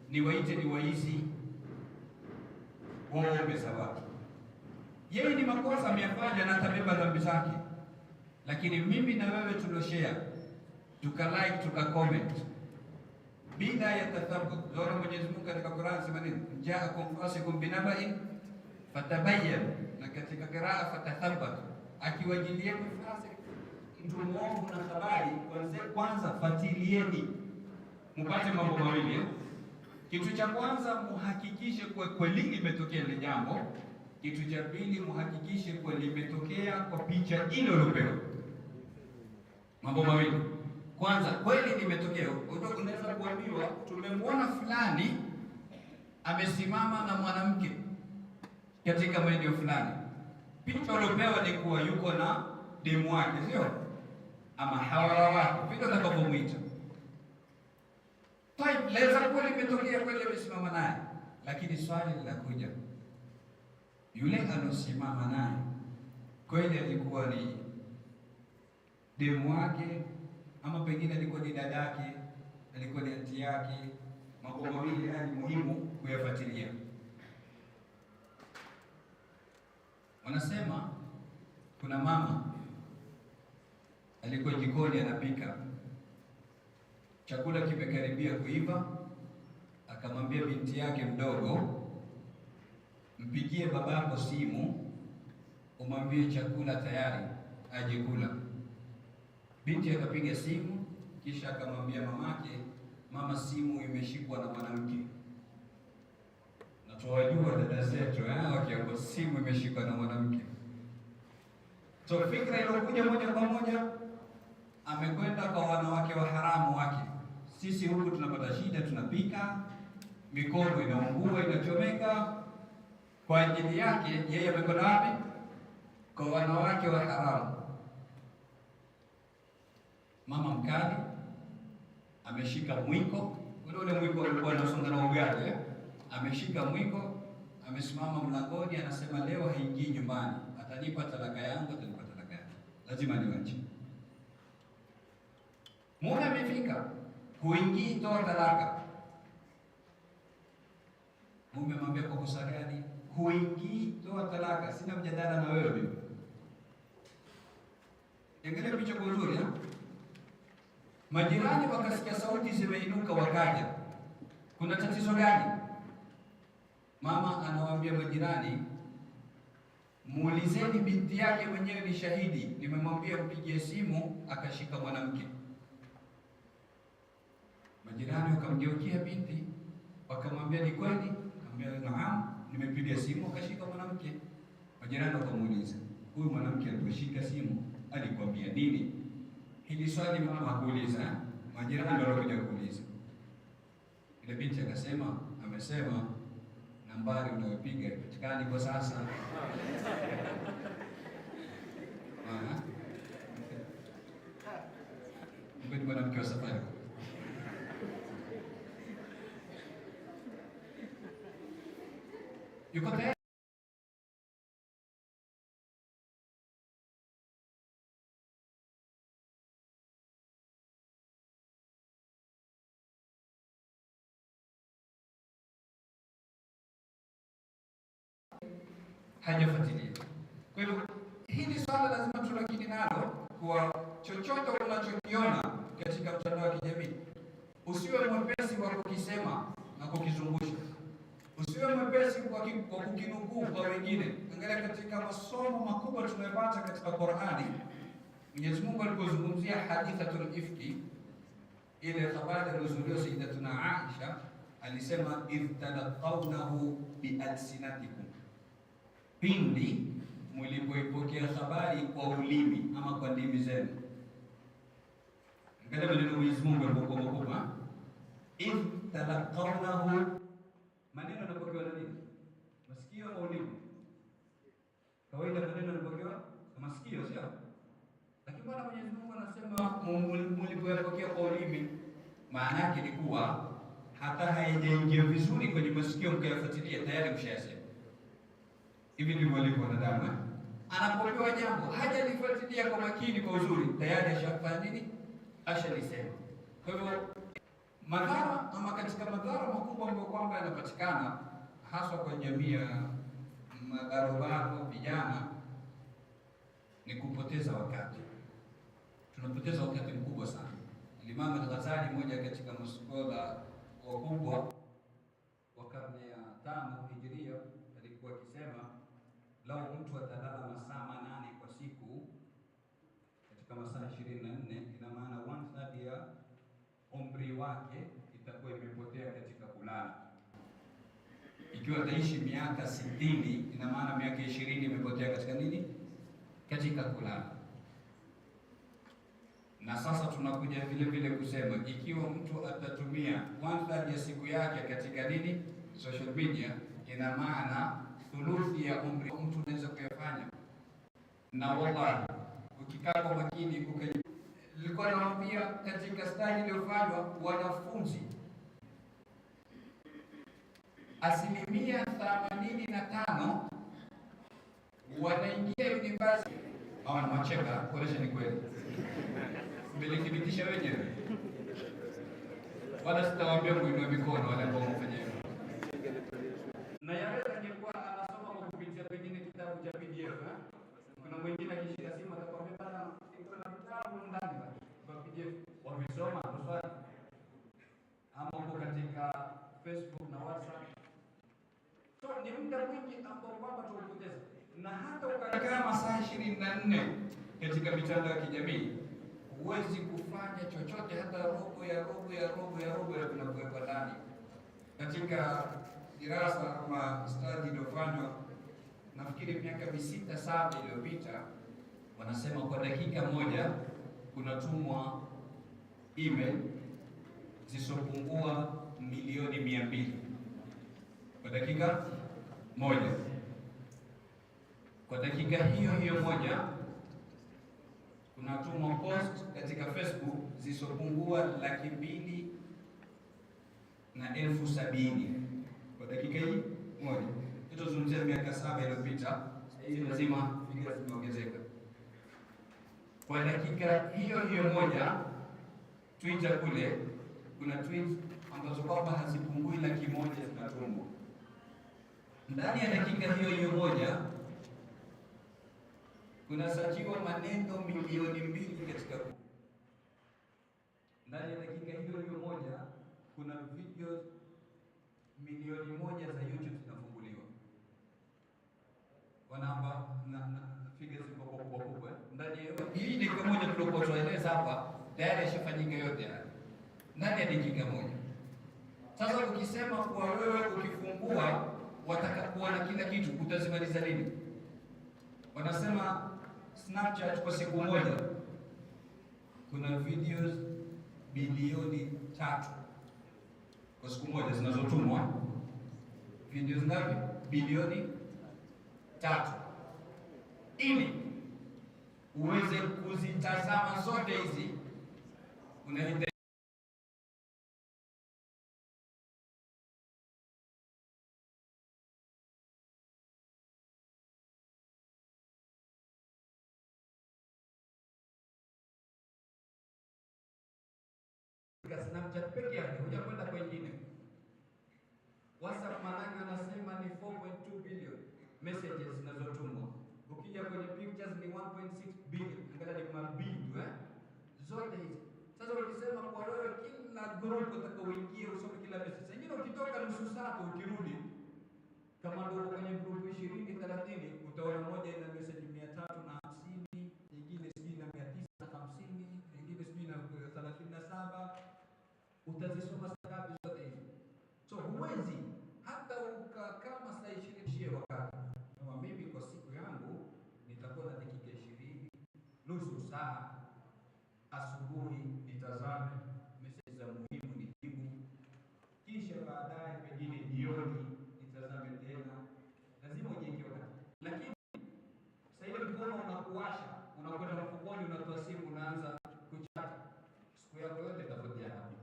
niwaite ni waizi waume za watu. Yeye ni makosa ameyafanya na atabeba dhambi zake, lakini mimi na wewe tulioshare, tukalike, tukacomment bila ya tathabbut. Ndio Mwenyezi Mungu katika Qur'an sema nini? Ja'akum fasiqun binaba'in fatabayyan, na katika qiraa fatathabbat, akiwajilia fasik mtu mwovu na habari, kwanza fatilieni mpate mambo mawili. Kitu cha kwanza muhakikishe kwa kweli limetokea ile jambo. Kitu cha pili muhakikishe kwa limetokea kwa picha ile uliyopewa. Mambo mawili. Kwanza kweli limetokea. Unaweza kuambiwa tumemwona fulani amesimama na mwanamke katika maeneo fulani. Picha uliyopewa ni kuwa yuko na demu wake, sio? Ama hawala wake, vile utakavyomuita. Laweza kuwa limetokea kweli amesimama naye, lakini swali linakuja, yule alosimama naye kweli alikuwa ni demu wake, ama pengine alikuwa ni dadake, alikuwa ni anti yake? Mambo mawili haya ni muhimu kuyafuatilia. Wanasema kuna mama alikuwa jikoni anapika, chakula kimekaribia kuiva, akamwambia binti yake mdogo, mpigie babako simu umwambie chakula tayari aje kula. Binti akapiga simu, kisha akamwambia mamake, mama, simu imeshikwa na mwanamke. Na tuwajua dada zetu wakiambiwa simu imeshikwa na mwanamke, so fikra iliyokuja moja kwa moja, amekwenda kwa wanawake wa haramu wake. Sisi huku tunapata shida, tunapika, mikono inaungua, inachomeka. Kwa ajili yake yeye amekwenda wapi? Kwa wanawake wa haramu. Mama mkali ameshika mwiko, ule mwiko ulikuwa unasonga na ugali, ameshika mwiko, amesimama mlangoni, anasema leo haingii nyumbani, atanipa talaka yangu, atanipa talaka yangu, lazima niwache. Mume amefika, huingii, toa talaka. Mume amwambia kwa kosa gani? Huingii, toa talaka, sina mjadala na wewe. Angalia picha kwa uzuri. Majirani wakasikia sauti zimeinuka, wakaja. Kuna tatizo gani? Mama anawaambia majirani, muulizeni binti yake, mwenyewe ni shahidi, nimemwambia mpigie simu akashika mwanamke. Majirani wakamgeukia binti, wakamwambia ni kweli? Akamwambia naam, nimepiga simu akashika mwanamke. Majirani wakamuuliza, huyu mwanamke aliposhika simu alikwambia nini? Hili swali mama hakuuliza, majirani ndio walikuja kuuliza. Ile binti akasema, amesema nambari unayopiga ipatikani kwa sasa. Mbona mwanamke wa safari? Yuko tayari? Hajafuatilia. Kwa hivyo hili swala lazima tulakini nalo, kwa chochote unachokiona katika mtandao wa kijamii usiwe mwepesi wa kukisema na kukizungusha, usiwe mwepesi kwa kukinukuu kwa wengine. Angalia katika masomo makubwa tunayopata katika Qur'ani, Mwenyezi Mungu alipozungumzia hadithatul ifki, ile habari aliyozuliwa Sayyidatuna Aisha, alisema idh talaqawnahu bialsinatikum, pindi mlipoipokea habari kwa ulimi ama kwa ndimi zenu. Angalia maneno Mwenyezi Mungu alipokuwa makubwa, idh talaqawnahu, maneno yanapokewa na nini? Masikio au ulimi? Kawaida maneno yanapokewa na masikio, sio? Lakini bwana Mwenyezi Mungu anasema mlipoyapokea kwa ulimi, maana yake ni kuwa hata haijaingia vizuri kwenye masikio mkayafuatilia, tayari mshayasema. Hivi ndivyo walivyo wanadamu. Anapopewa jambo hajalifuatilia kwa makini, kwa uzuri, tayari ashafanya nini? Ashalisema. Kwa hivyo madhara, ama katika madhara makubwa ambayo kwamba yanapatikana hasa kwa jamii ya mabarobaro, vijana, ni kupoteza wakati. Tunapoteza wakati mkubwa sana. Imam al-Ghazali, mmoja katika maskola wakubwa wa karne ya 5 Hijria, alikuwa akisema lau mtu atalala masaa 8 kwa siku katika masaa 24, ina maana 1/3 ya umri wake itakuwa imepotea katika kulala. Ikiwa ataishi miaka 60, ina maana miaka 20 imepotea katika nini? Katika kulala. Na sasa tunakuja vile vile kusema, ikiwa mtu atatumia 1/3 ya siku yake katika nini? Social media, ina maana thuluthi ya umri mtu anaweza kuyafanya. Na wallahi ukikaa kwa makini, nilikuwa nawaambia katika stage iliyofanywa, wanafunzi 85% wanaingia university. Macheka, kuonesha ni kweli. Mmelithibitisha wenyewe. Wala sitawaambia kuinua mikono wale ambao wamefanya hivyo. Na yaweza angekuwa anasoma kwa kupitia pengine kitabu cha PDF. Kuna mwingine akishika simu atakwambia bana iko na kitabu ndani kwa PDF. Wamesoma swali. Ama uko katika Facebook na WhatsApp. So ni muda mwingi ambao kwamba tuupoteza. Na hata ukakaa masaa 24 katika mitandao ya kijamii, huwezi kufanya chochote, hata robo ya vinavyowekwa ndani. Katika dirasa ama study iliyofanywa nafikiri miaka 6-7 iliyopita, wanasema kwa dakika moja kunatumwa email zisopungua milioni 200 kwa dakika moja. Kwa dakika hiyo moja kunatumwa post katika Facebook zisopungua 270,000 kwa dakika hii moja. Tutazungumzia miaka 7 iliyopita, hizi lazima figures zimeongezeka. Kwa dakika hiyo moja Twitter kule kuna tweets ambazo kwamba hazipungui 100,000 zinatumwa. Ndani ya dakika hiyo moja kunasachiwa maneno milioni 2 katika. Ndani ya dakika hiyo moja kuna video milioni 1 za YouTube zinafunguliwa. Wanamba na figures ziko kubwa. Ndani ya hii dakika moja tulipoeleza hapa tayari yashafanyika yote haya. Ndani ya dakika moja. Sasa ukisema kwa wewe ukifungua watakapokuwa na kila kitu utazimaliza lini? Wanasema Snapchat kwa siku moja kuna videos bilioni 3 kwa siku moja zinazotumwa. Videos ngapi? Bilioni 3. Ili uweze kuzitazama zote hizi unahitaji Snapchat peke yake, hujakwenda kwingine. WhatsApp manake wanasema ni 4.2 billion messages zinazotumwa. Ukija kwenye pictures ni 1.6 billion, angalia ni mabili tu zote hizi. Sasa ukisema kwa wewe kila group utakaoingia usome kila message. Sasa ukitoka nusu saa ukirudi kama ndio kwenye group 20-30 utaona moja ina message 350, nyingine sijui na 950, nyingine sijui na 37. Utazisoma sababu zote hizi. So huwezi hata ukakaa masaa 20 wakati. Kama mimi kwa siku yangu nitakuwa na dakika 20, nusu saa asubuhi nitazame message za muhimu nijibu. Kisha baadaye pengine jioni nitazame tena. Lazima ujiweke wakati. Lakini sasa ile mkono unakuwasha, unakwenda mfukoni, unatoa simu, unaanza kuchat. Siku yako yote itapotea hapo.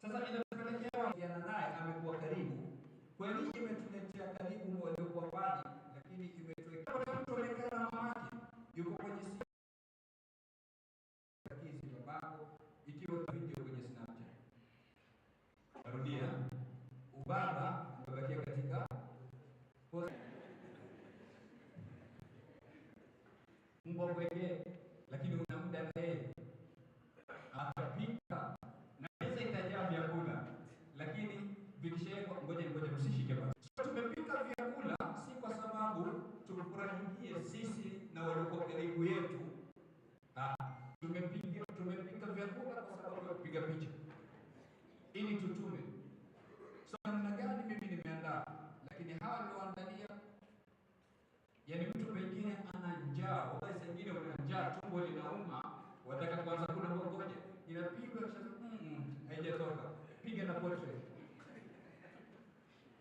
Sasa inapelekea kijana naye amekuwa karibu. Kweli imetuletea karibu waliokuwa mbali, lakini imetuweka mtu amekaa na mamake yuko kwenye simu babako, ikiwa video kwenye Snapchat. Narudia, ubaba umebakia katika post mbwa pekee, lakini una muda na yeye atapika na pesa itajaa vyakula, lakini vikishawekwa ngoja msishike basi. Tumepika vyakula si kwa sababu tukufurahie sisi na waliokuwa karibu yetu. Tumepika vyakula kwa sababu ya kupiga picha ili tutume. So namna gani mimi nimeandaa, lakini hawa walioandalia, yani mtu pengine ana njaa, wala sengine una njaa, tumbo linauma, wataka kuanza kula ngoja inapigwa haijatoka, piga na portrait.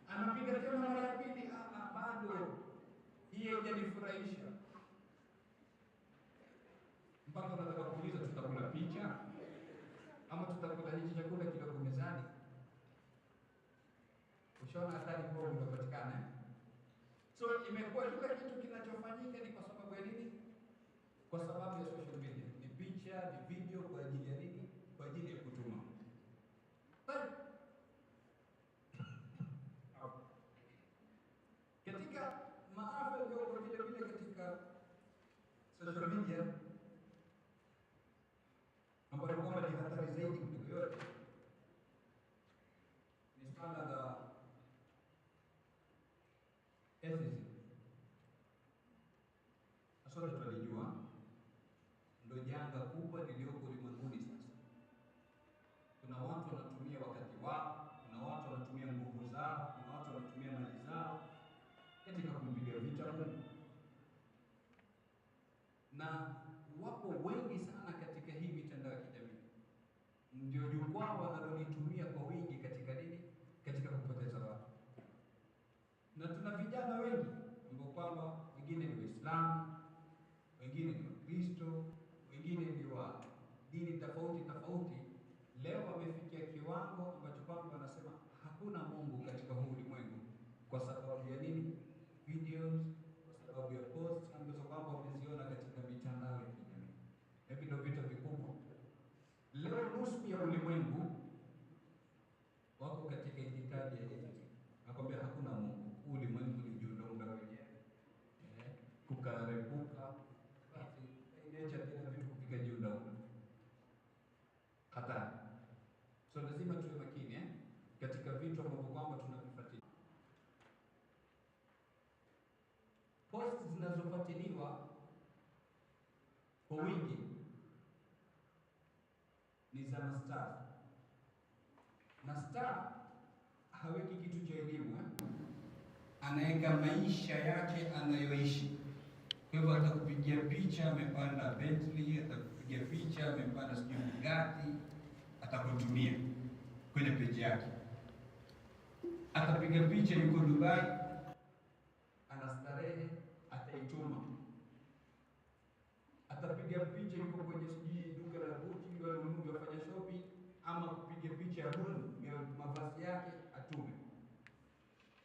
Anapiga tena mara ya pili, bado hii haijanifurahisha. Mpaka unataka kuuliza tutakula picha ama tutakula hichi chakula kidogo mezani. Ushaona athari kubwa inayopatikana. So imekuwa kila kitu kinachofanyika ni kwa sababu ya nini? Kwa sababu ya social media. Ni picha, ni video kwa ajili ya nini? Kwa ajili ya kutuma. Katika maafa yaliyoko vile vile katika social media ambayo kwamba ni hatari zaidi kuliko yote ni swala la atheism. Sote tunalijua ndio janga kubwa lilioko ulimwenguni sasa. Kuna watu wanatumia wakati wao, kuna watu wanatumia nguvu zao, kuna watu wanatumia mali zao katika kumpiga vita Mungu. Na wapo wengi sana katika hii mitandao ya kijamii. Ndio jukwaa wanalolitumia kwa wingi katika nini? Katika kupoteza watu. Na tuna vijana wengi ambao kwamba wengine ni Waislamu, wengine ni Wakristo, wengine ni wa dini tofauti tofauti. Leo wamefikia kiwango ambacho kwamba wanasema hakuna Mungu katika huu ulimwengu kwa sababu ya nini? Videos, kwa sababu ya posts ambazo kwamba wameziona katika mitandao ya kijamii. Hivi ndio vitu vikubwa. Leo nusu ya ulimwengu wako katika itikadi ya atheism. Nakwambia hakuna Mungu. Huu ulimwengu ni jiundonga wenyewe. Kukarepuka. Basi inacha tena vitu kupika jiundonga. Hatari. So lazima tuwe makini katika vitu ambavyo kwamba tunavifuatilia. Posts zinazofuatiliwa kwa wingi ni za mastaa. Na star haweki kitu cha elimu, anaweka maisha yake anayoishi. Kwa hivyo atakupigia picha amepanda Bentley, atakupigia picha amepanda sijui Bugatti, atakutumia kwenye page yake. Atapiga picha yuko Dubai, anastarehe, ataituma. Atapiga picha yuko kwenye sijui duka la Gucci, wale wafanya shopping, ama kupiga picha ya mavazi yake atume.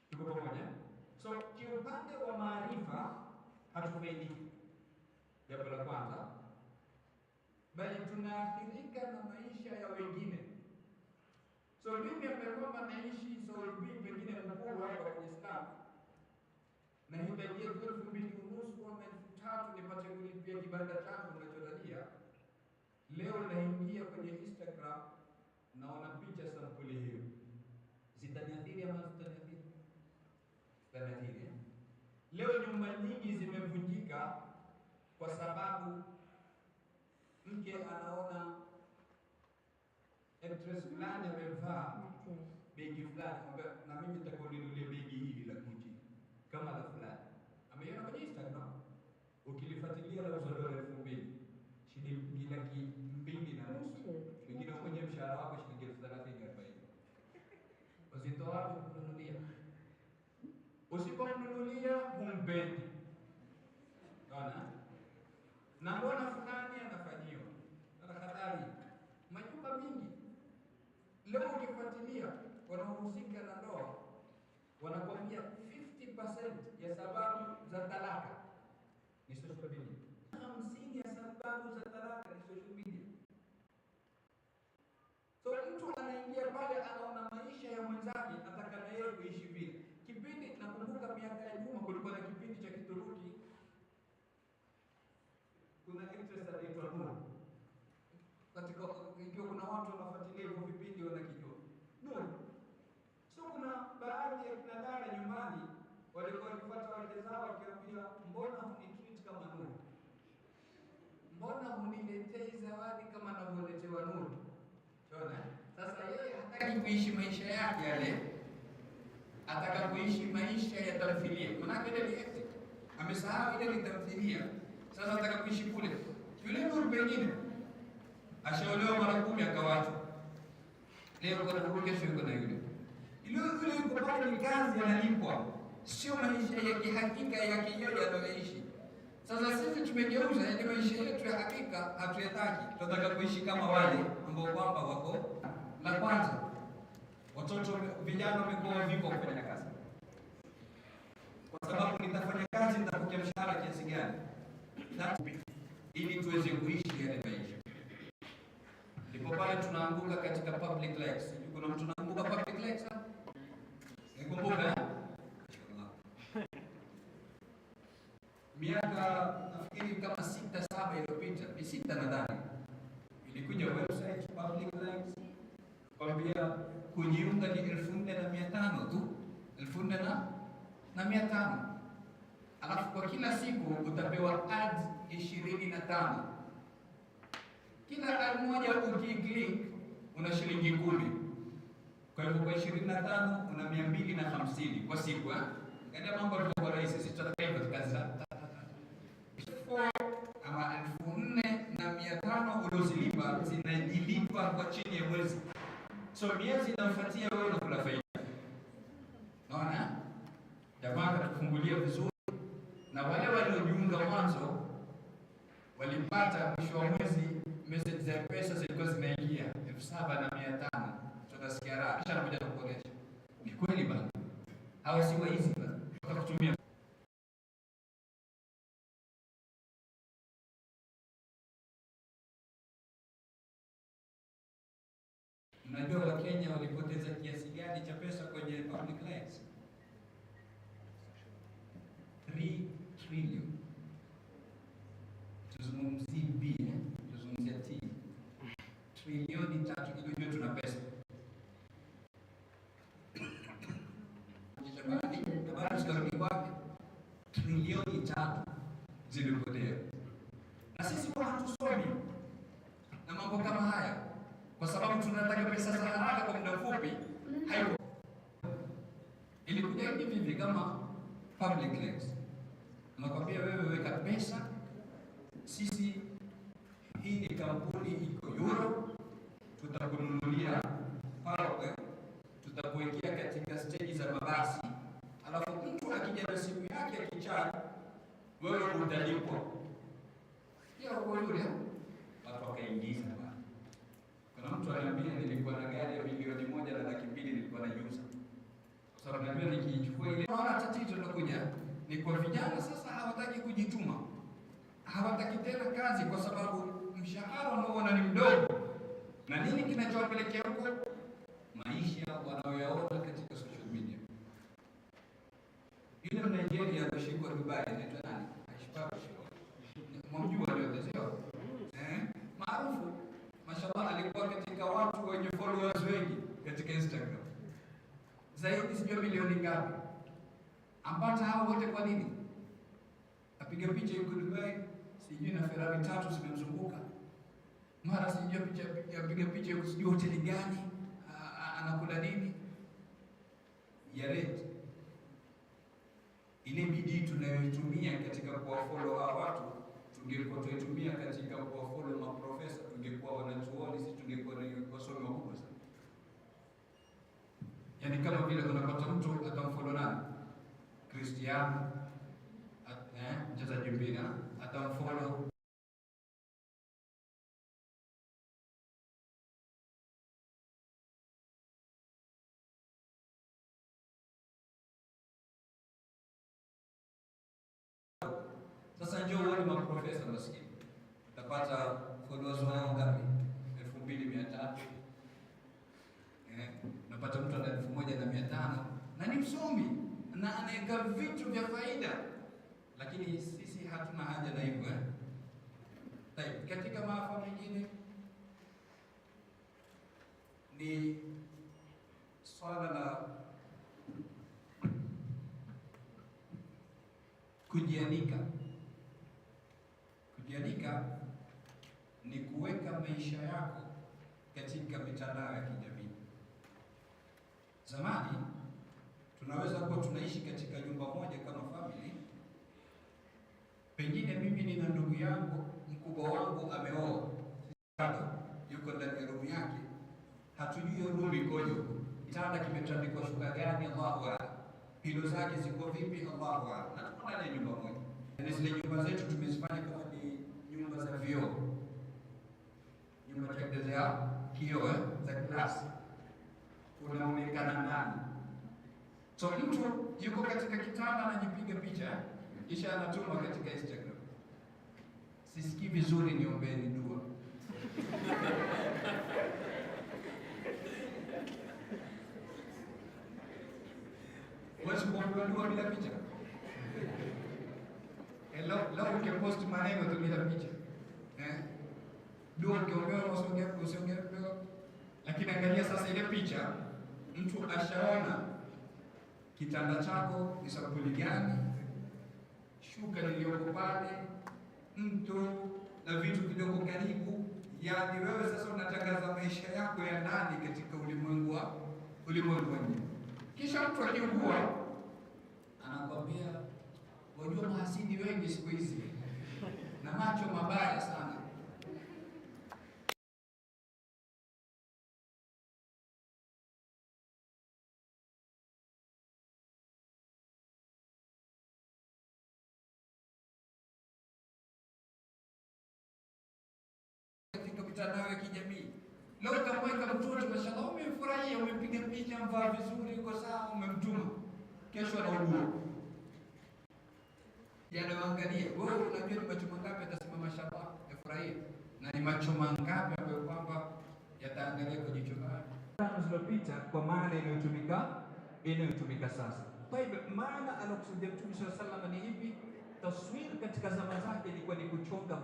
Tuko pamoja? So kiupande wa maarifa hatufaidiki. Jambo la kwanza, bali tunaathirika na maisha ya wengine. So mimi amekuwa naishi Saudi pengine mkuu hapa kwenye Islam. Na hitajia 2,500 ama 3,000 nipate kulipia kibanda changu ninachotalia. Leo naingia kwenye Instagram naona picha sampuli hiyo. Zitaniathiri ama zitaniathiri? Zitaniathiri. Leo nyumba nyingi zimevunjika kwa sababu mke anaona actress fulani amevaa begi fulani, na mimi nitakununulia begi hili la Gucci kama la fulani. Ameiona kwenye Instagram. Ukilifuatilia la uzo dola 2,000. Shilingi 2,500. Wengine kwenye mshahara wako shilingi 30,000-40,000. Usitoa wapi kununulia? Usiponunulia humpendi. Unaona? Na mbona fulani anafanyiwa? Ana hatari. Majumba mingi. Leo ukifuatilia wanaohusika na ndoa wanakuambia 50% ya sababu za talaka ni social media. 50 ya sababu za talaka ni social media. So mtu anaingia pale anaona maisha ya mwenzake, ataka na yeye kuishi vile. Kipindi nakumbuka miaka ya nyuma kulikuwa na kipindi cha Kituruki. Kuna actress anaitwa Nur. Katika ikiwa kuna watu wanafuatilia hivyo vipindi wanakijua. Nur. So kuna baadhi ya kina dada nyumbani walikuwa wakifuata wake zao wakiambia, mbona hunitreat kama Nur? Mbona huniletei zawadi kama anavyoletewa Nur? Unaona? Sasa yeye hataki kuishi maisha yake yale. Ataka kuishi maisha ya tamthilia. Maana ile ni acting. Amesahau ile ni tamthilia. Sasa ataka kuishi kule. Yule Nur pengine ashaolewa mara 10 akawacha. Leo kuna Nur, kesho yuko na yule. Yule yuko pale ni kazi analipwa. Sio maisha ya kihakika ya kiyoyo anayoishi. Sasa sisi tumegeuza yani maisha yetu ya hakika hatuyataki. Tunataka kuishi kama wale ambao kwamba wako la kwanza. Watoto watoto vijana wamekuwa vipo kufanya kazi, kwa sababu nitafanya kazi, nitapokea mshahara kiasi gani, ili tuweze kuishi yale maisha. Ndipo pale tunaanguka katika public lives. Kuna mtu anaanguka public lives hapa? Nikumbuka miaka nafikiri kama 6-7 iliyopita, ni 6 nadhani, ilikuja website public lives kwambia kujiunga ni 4,500 tu, 4,500. Alafu kwa kila siku utapewa ads 25. Kila ad moja ukiklik una shilingi 10. Kwa hivyo kwa 25 una 250 kwa siku. Katika mambo yalikuwa rahisi, sisi tunataka hivyo tukaza. Ama 4,500 ulizolipa zinajilipa kwa chini ya mwezi. So miezi inafuatia wewe unakula faida. Naona? Jamaa katufungulia vizuri, na wale waliojiunga mwanzo walipata mwisho wa mwezi message za pesa zilikuwa zinaingia 7,500. Tunasikia raha. Kisha anakuja kukuonesha. Ni kweli bana. Hawa si waizi bana. Watakutumia. Unajua Wakenya walipoteza kiasi gani cha pesa kwenye public lives? 3 trillion. Tuzungumzie B, tuzungumzie T. Trilioni 3, ili tuna pesa. Habari zikarudi wapi? Trilioni 3 zilipotea. Na sisi kwa hatusomi na mambo kama haya, kwa sababu tunataka pesa za haraka kwa muda mfupi. Hayo ilikuja hivi kama public lives. Nakwambia wewe weka pesa, sisi hii ni kampuni iko Euro, tutakununulia power, tutakuwekea katika stage za mabasi, alafu mtu akija na simu yake akichaji, wewe utalipwa. Hiyo kwa yule watu wakaingiza bwana. Kuna mtu ananiambia nilikuwa na gari ya milioni 1.2 nilikuwa naiuza. Kwa sababu naambia nikichukua ile, naona tatizo linakuja ni kwa vijana sasa hawataki kujituma. Hawataki tena kazi kwa sababu mshahara unaoona ni mdogo. Na nini kinachowapelekea huko? Maisha wanayoyaona katika social media. Yule Nigeria alishikwa Dubai, anaitwa nani? Ashpaku. Mumjua leo sio? Maarufu. Mashallah, alikuwa katika watu wenye followers wengi katika Instagram. Zaidi sijui milioni ngapi. Ampata hao wote kwa nini? Apiga picha yuko Dubai, sijui na Ferrari 3 zimemzunguka. Mara sijui apiga picha yuko sijui hoteli gani, anakula nini? Yale ile bidii tunayoitumia katika kuwafollow hawa watu, tungekuwa tuitumia katika kuwafollow maprofesa, tungekuwa wanachuoni, sisi tungekuwa wasomi wakubwa sana. Yaani kama vile unapata mtu atamfollow nani? Cristiano, mchezaji mpira, atamfollow sasa. Njoo wale maprofesa maskini, utapata followers wao ngapi? 2,300. Unapata mtu ana 1,500 na ni msomi na anaweka vitu vya faida, lakini sisi hatuna haja na hivyo. Katika maafa mengine ni swala la kujianika. Kujianika ni kuweka maisha yako katika mitandao ya kijamii. Zamani tunaweza kuwa tunaishi katika nyumba moja kama family. Pengine mimi nina ndugu yangu, mkubwa wangu ameoa, yuko ndani ya room yake, hatujui room ikoje, kitanda kimetandikwa shuka gani, Allahu a'lam, pilo zake ziko vipi, Allahu a'lam, na tuko ndani ya nyumba moja. Na zile nyumba zetu tumezifanya kama ni nyumba za vioo, nyumba za kioo za glasi, unaonekana So mtu yuko katika kitanda anajipiga picha kisha anatuma katika Instagram. Sisikii vizuri, niombeni dua. Huwezi kuomba dua bila picha. Leo ukipost maneno tu bila picha. Dua ukiombewa usiongea. Lakini angalia sasa ile picha, mtu ashaona kitanda chako ni sampuli gani, shuka liliyoko pale, mto na vitu vidogo karibu. Yaani wewe sasa unatangaza maisha yako ya ndani katika ulimwengu wa nje. Kisha mtu akiugua anakwambia, wajua mahasidi wengi siku hizi na macho mabaya sana. Katika mitandao ya kijamii leo utamweka mtoto, mashallah, umemfurahia, umempiga picha, mvaa vizuri, uko sawa, umemtuma, kesho anaugua. Yanaangalia wewe, unajua ni macho mangapi atasema mashallah, yafurahia, na ni macho mangapi ambayo kwamba yataangalia kwa jicho lake tano zilizopita, kwa maana inayotumika sasa. Kwa hivyo maana alokusudia Mtume sallallahu alaihi wasallam ni hivi, taswir katika zama zake ilikuwa ni kuchonga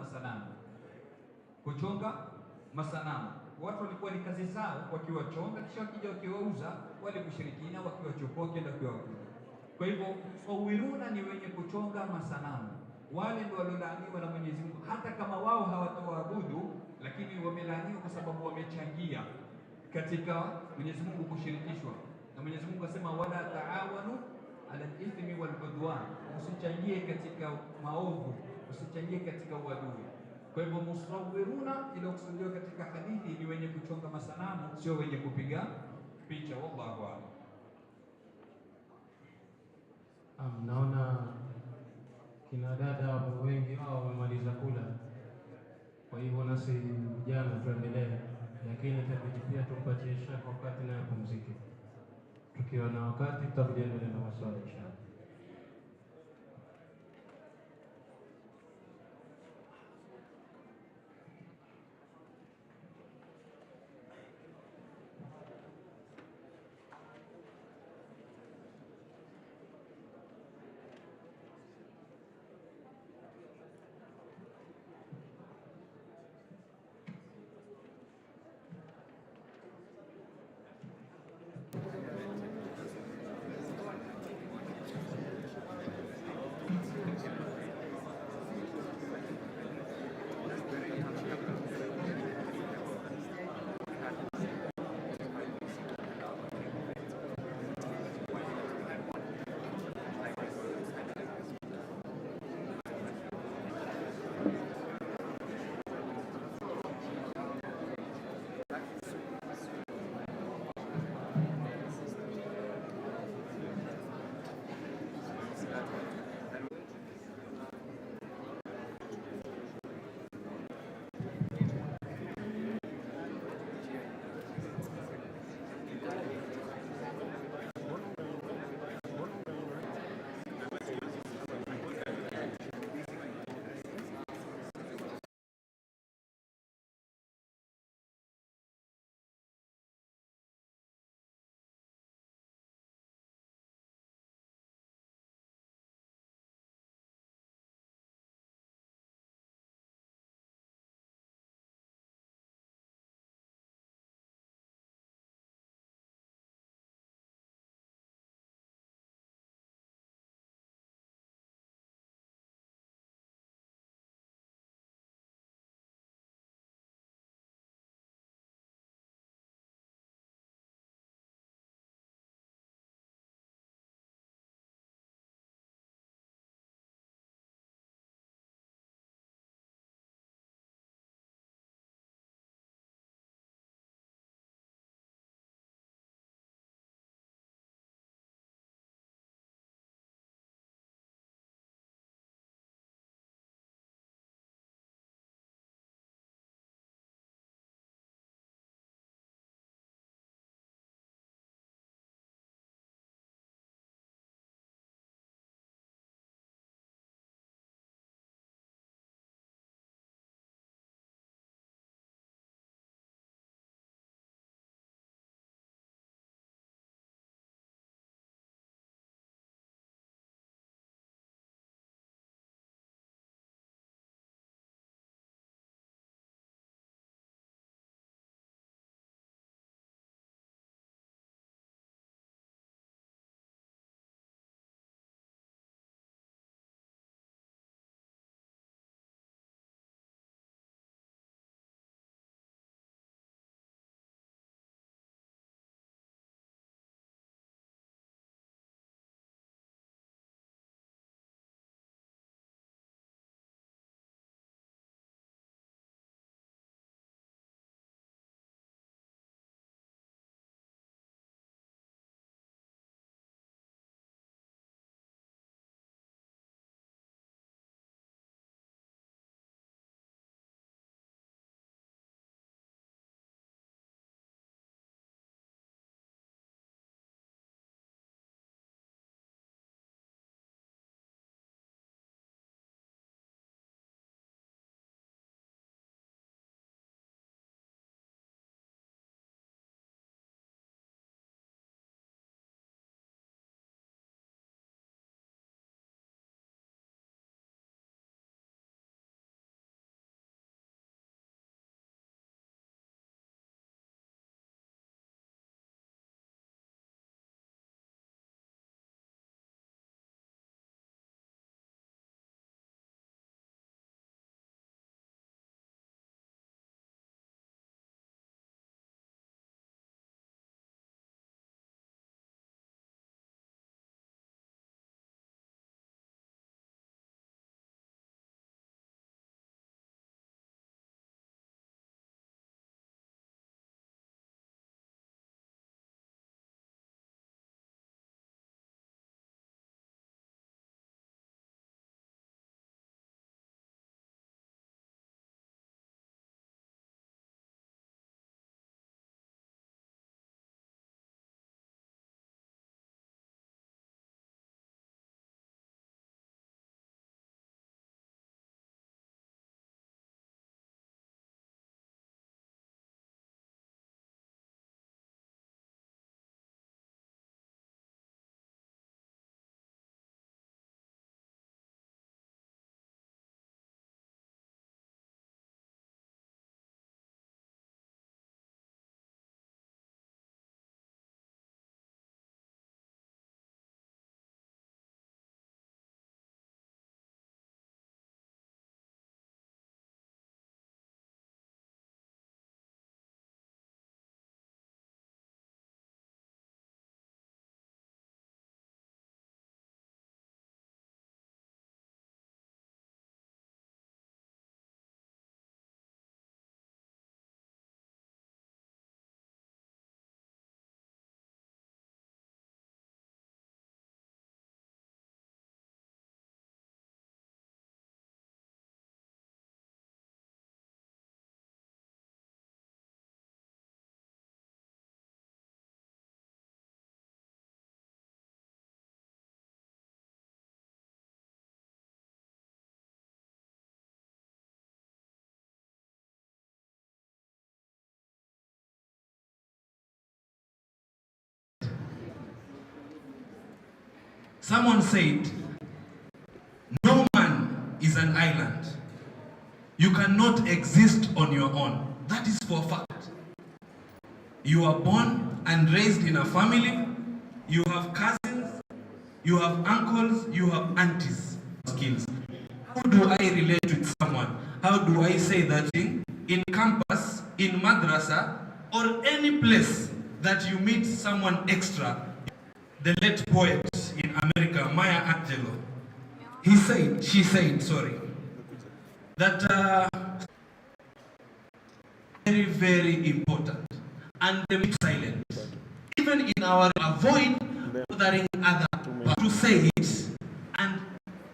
masanamu. Watu walikuwa ni kazi zao, wakiwachonga kisha wakija wakiwauza, wale mushirikina wakiwachukua kenda kuwakula. Kwa hivyo musawiruna ni wenye kuchonga masanamu, wale ndio waliolaaniwa na Mwenyezi Mungu, hata kama wao hawataabudu, lakini wamelaaniwa kwa sababu wamechangia katika Mwenyezi Mungu kushirikishwa. Na Mwenyezi Mungu asema, wala taawanu ala al-ithmi wal udwan, usichangie katika maovu, usichangie katika uadui. Kwa hivyo musawiruna iliyokusudiwa katika hadithi ni wenye kuchonga masanamu, sio wenye kupiga picha. Wallahu a'lam. Naona kina dada hapo wengi hao wamemaliza kula, kwa hivyo nasi vijana tuendelee, lakini itabidi pia tumpatie shekhe wakati naye apumzike. Tukiwa na wakati tutakuja endelea na maswali inshallah. Someone said, no man is an island. You cannot exist on your own. That is for a fact. You are born and raised in a family. You have cousins, you have uncles, you have aunties. Skills. How do I relate with someone? How do I say that thing? In campus, in madrasa, or any place that you meet someone extra. The late poet in America, Maya Angelou, she said, that very, very important. And they be silent. Even in our avoid bothering other to say it. And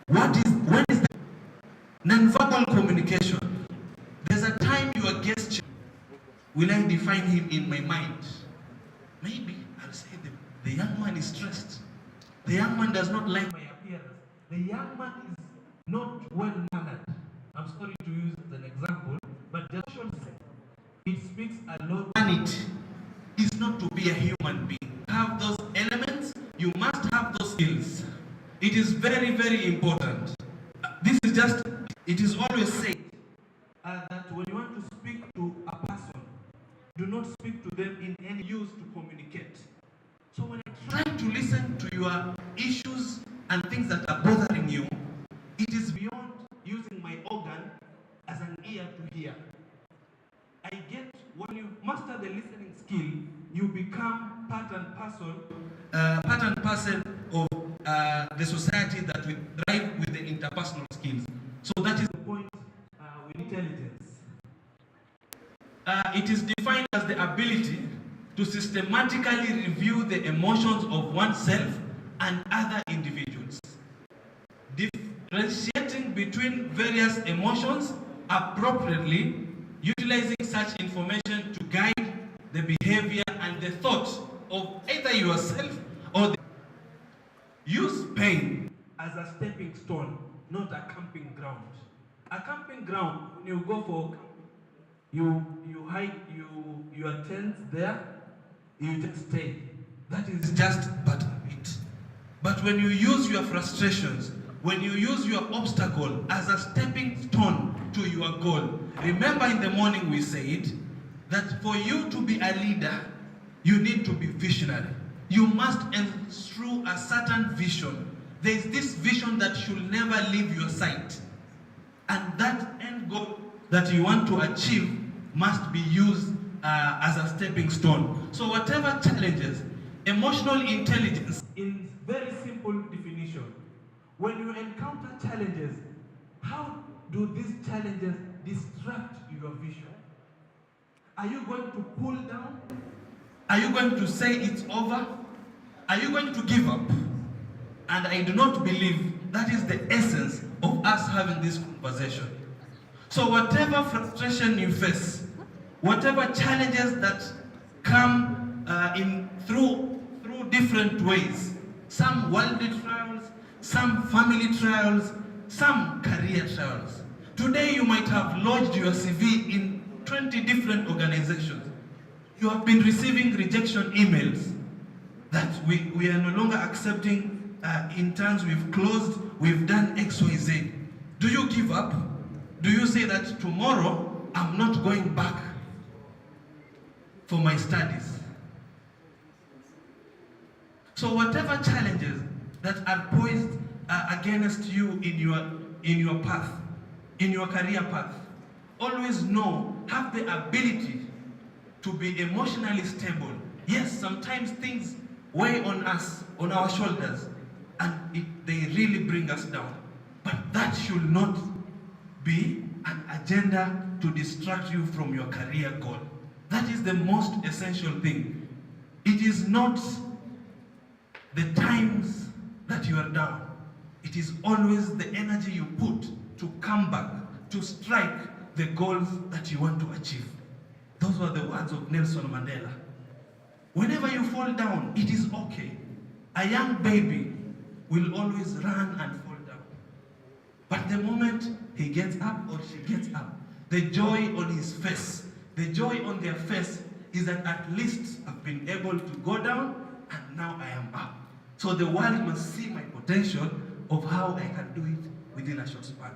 when is that? Non-verbal communication. There's a time your gesture, will I define him in my mind? Maybe I'll say the young man is stressed. The young man does not like my appearance. The young man is not well-mannered. I'm sorry to use an example, but just it speaks a lot. Humanity is not to be a human being. Have those elements, you must have those skills. It is very, very important. This is just, it is always said that when you want to speak to a person, do not speak to them in any use to communicate. So when I try to listen to your issues and things that are bothering you, it is beyond using my organ as an ear to hear. I get, when you master the listening skill, you become part and parcel of the society that will thrive with the interpersonal skills. So that is the point with intelligence. It is defined as the ability to systematically review the emotions of oneself and other individuals, differentiating between various emotions appropriately, utilizing such information to guide the behavior and the thought of either yourself or the. Use pain as a stepping stone, not a camping ground. A camping ground, when you go for, you hide your tent there, you just stay. That is just part of it. But when you use your frustrations, when you use your obstacle as a stepping stone to your goal, remember in the morning we said that for you to be a leader, you need to be visionary. You must ensure a certain vision. There is this vision that should never leave your sight. And that end goal that you want to achieve must be used as a stepping stone. So whatever challenges, emotional intelligence, in very simple definition, when you encounter challenges, how do these challenges distract your vision? Are you going to pull down? Are you going to say it's over? Are you going to give up? And I do not believe that is the essence of us having this conversation. So whatever frustration you face, whatever challenges that come through different ways, some worldly trials, some family trials, some career trials. Today you might have lodged your CV in 20 different organizations. You have been receiving rejection emails that we are no longer accepting interns, we've closed, we've done X, Y, Z. Do you give up? Do you say that tomorrow I'm not going back for my studies? So whatever challenges that are poised against you in your path, in your career path, always know, have the ability to be emotionally stable. Yes, sometimes things weigh on us, on our shoulders, and they really bring us down. But that should not be an agenda to distract you from your career goal. That is the most essential thing. It is not the times that you are down. It is always the energy you put to come back, to strike the goals that you want to achieve. Those were the words of Nelson Mandela. Whenever you fall down, it is okay. A young baby will always run and fall down. But the moment he gets up or she gets up, the joy on his face, the joy on their face is that at least I've been able to go down and now I am up. So the world must see my potential. potential of how I can do it within a short span.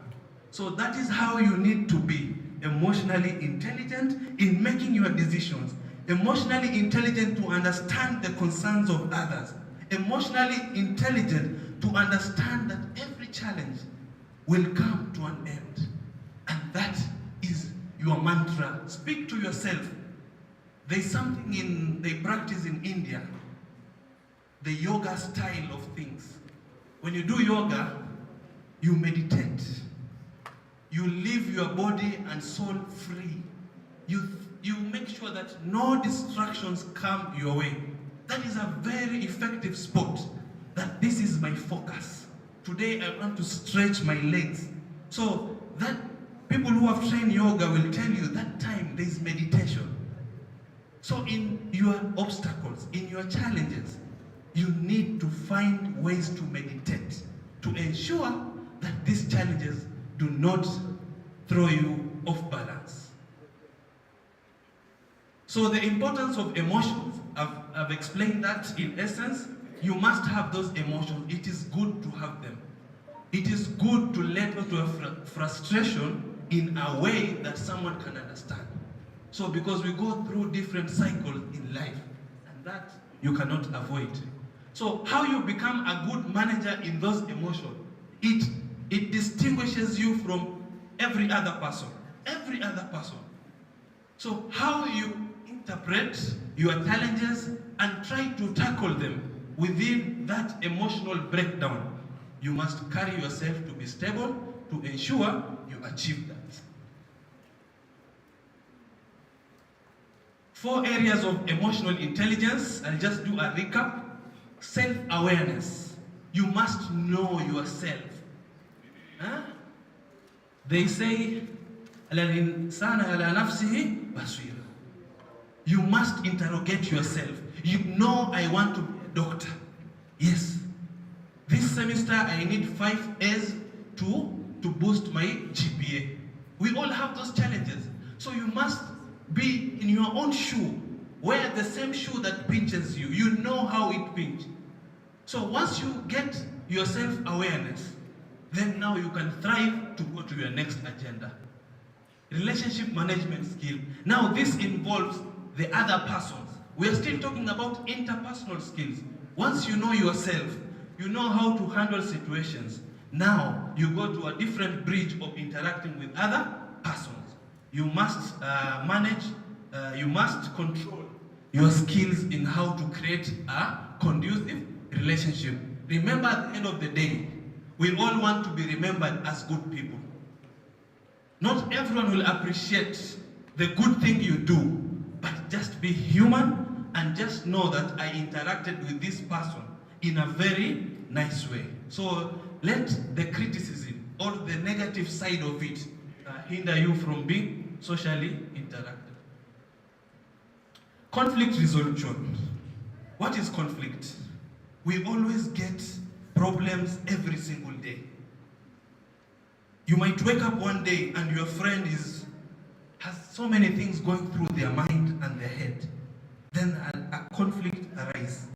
So that is how you need to be emotionally intelligent in making your decisions, emotionally intelligent to understand the concerns of others, emotionally intelligent to understand that every challenge will come to an end. And that is your mantra. Speak to yourself. There's something they practice in India, the yoga style of things. When you do yoga, you meditate. You leave your body and soul free. You make sure that no distractions come your way. That is a very effective spot. That this is my focus. Today I want to stretch my legs. So that people who have trained yoga will tell you that time there is meditation. So in your obstacles, in your challenges, you need to find ways to meditate to ensure that these challenges do not throw you off balance. So the importance of emotions, I've explained that in essence. You must have those emotions. It is good to have them. It is good to let go to a frustration in a way that someone can understand. So because we go through different cycles in life, and that you cannot avoid. So how you become a good manager in those emotions, it distinguishes you from every other person. Every other person. So how you interpret your challenges and try to tackle them within that emotional breakdown, you must carry yourself to be stable to ensure you achieve that. 4 areas of emotional intelligence. I'll just do a recap. Self-awareness. You must know yourself. Huh? They say, الإنسان على نفسه بصير. You must interrogate yourself. You know, I want to be a doctor. Yes. This semester I need 5 A's to boost my GPA. We all have those challenges. So you must be in your own shoe. Wear the same shoe that pinches you. You know how it pinches. So once you get your self-awareness, then now you can thrive to go to your next agenda. Relationship management skill. Now this involves the other persons. We are still talking about interpersonal skills. Once you know yourself, you know how to handle situations. Now you go to a different bridge of interacting with other persons. You must you must control your skills in how to create a conducive relationship. Remember, at the end of the day, we all want to be remembered as good people. Not everyone will appreciate the good thing you do, but just be human and just know that I interacted with this person in a very nice way. So let the criticism or the negative side of it hinder you from being socially interactive. Conflict resolution. What is conflict? We always get problems every single day. You might wake up one day and your friend has so many things going through their mind and their head. Then a conflict arises.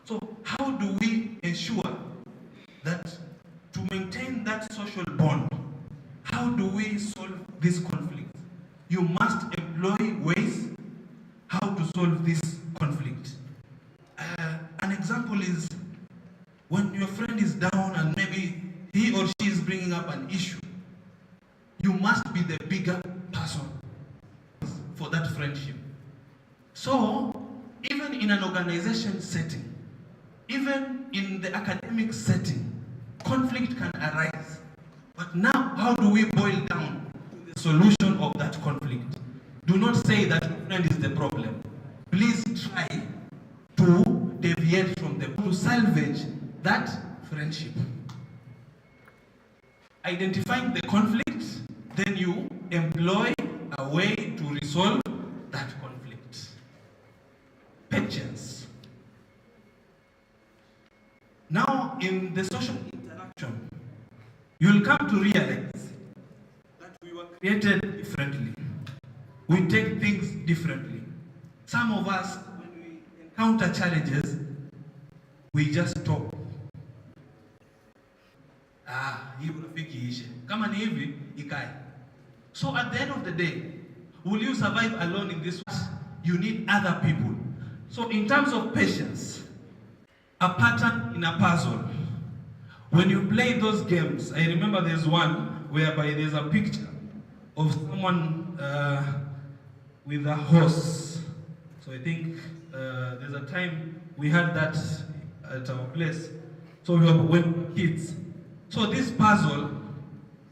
So how do we ensure that to maintain that social bond, how do we solve this conflict? You must employ ways how to solve this conflict. An example is when your friend is down and maybe he or she is bringing up an issue, you must be the bigger person for that friendship. So, even in an organization setting, even in the academic setting, conflict can arise. But now, how do we boil down to the solution of that conflict? Do not say that your friend is the problem. Please try to deviate from them, to salvage that friendship. Identifying the conflict, then you employ a way to resolve that conflict. Patience. Now, in the social interaction, you'll come to realize that we were created differently. We take things differently. Some of us, when we encounter challenges, we just stop. fulani hivi ikae. So at the end of the day, will you survive alone in this world? You need other people. So in terms of patience, a pattern in a puzzle. When you play those games, I remember there's one whereby there's a picture of someone with a horse. So I think there's a time we had that at our place. So we were kids. So this puzzle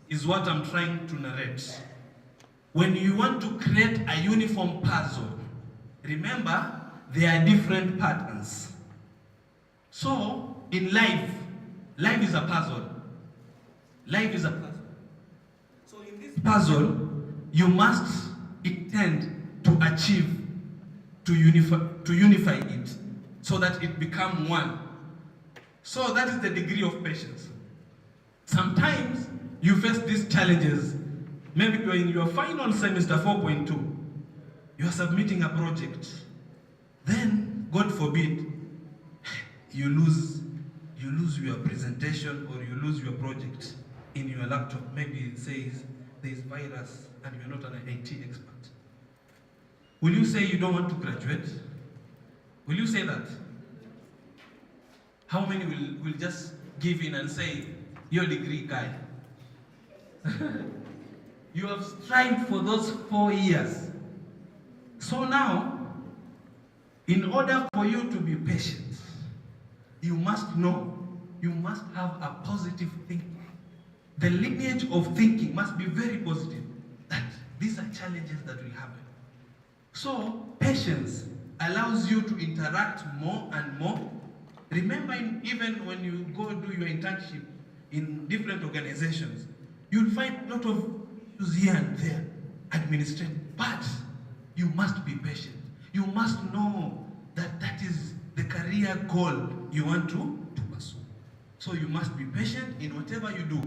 is what I'm trying to narrate. When you want to create a uniform puzzle, remember there are different patterns. So in life is a puzzle. Life is a puzzle. So in this puzzle, you must intend to achieve, to unify it, so that it becomes one. So that is the degree of patience. Sometimes you face these challenges. Maybe you are in your final semester 4.2. You are submitting a project. Then, God forbid, you lose your presentation or you lose your project in your laptop. Maybe it says there is virus and you are not an IT expert. Will you say you don't want to graduate? Will you say that? How many will just give in and say, your degree guy? You have strived for those 4 years. So now, in order for you to be patient, you must know, you must have a positive thinking. The lineage of thinking must be very positive, that these are challenges that will happen. So, patience allows you to interact more and more. Remember, even when you go do your internship in different organizations, you'll find a lot of issues here and there, administrative, but you must be patient. You must know that that is the career goal you want to pursue. So you must be patient in whatever you do.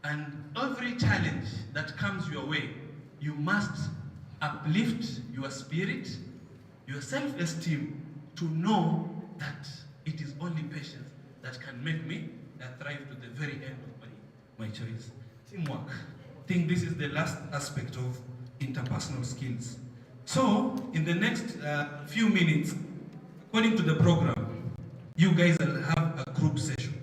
And every challenge that comes your way, you must uplift your spirit, your self-esteem, to know that it is only patience that can make me thrive to the very end of my choice. Teamwork. I think this is the last aspect of interpersonal skills. So, in the next few minutes, according to the program, you guys will have a group session.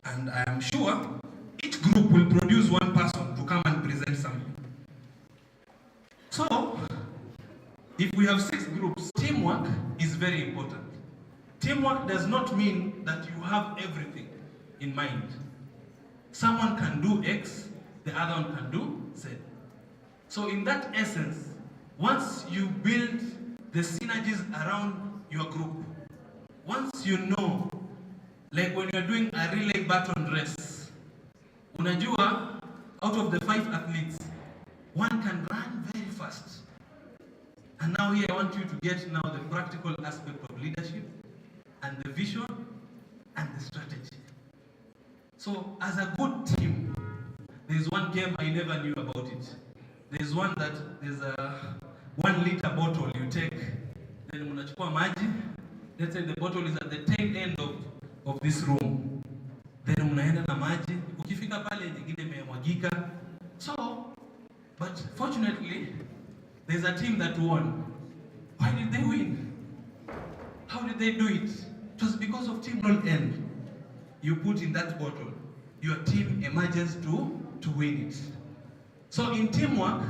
And I am sure each group will produce one person to come and present something. So, if we have 6 groups, teamwork is very important. Teamwork does not mean that you have everything in mind. Someone can do X, the other one can do Z. So in that essence, once you build the synergies around your group, once you know, like when you're doing a relay baton race, unajua, out of the 5 athletes, one can run very fast. And now here I want you to get now the practical aspect of leadership, and the vision, and the strategy. So as a good team, there's one game I never knew about it. There's one that there's a 1 liter bottle you take, then unachukua maji, let's say the bottle is at the tail end of this room. Then unaenda na maji, ukifika pale nyingine imemwagika. So, but fortunately, there's a team that won. Why did they win? How did they do it? It was because of team roll end. You put in that bottle, your team emerges to win it. So in teamwork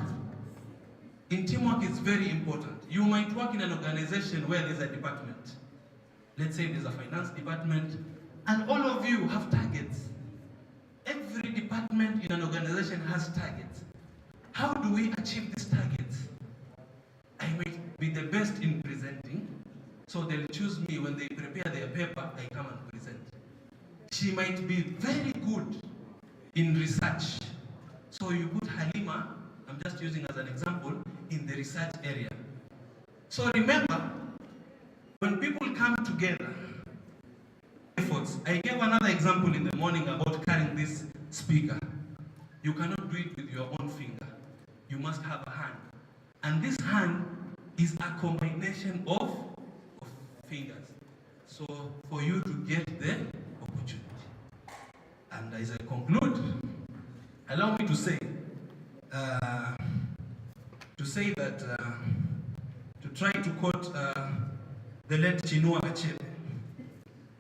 is very important. You might work in an organization where there's a department. Let's say there's a finance department, and all of you have targets. Every department in an organization has targets. How do we achieve these targets? I might be the best in presenting, so they'll choose me when they prepare their paper, I come and present. She might be very good in research. So you put Halima, I'm just using as an example, in the research area. So remember, when people come together, efforts. I gave another example in the morning about carrying this speaker. You cannot do it with your own finger. You must have a hand. And this hand is a combination of fingers. So for you to get the opportunity. And as I conclude, I to try to quote the late Chinua Achebe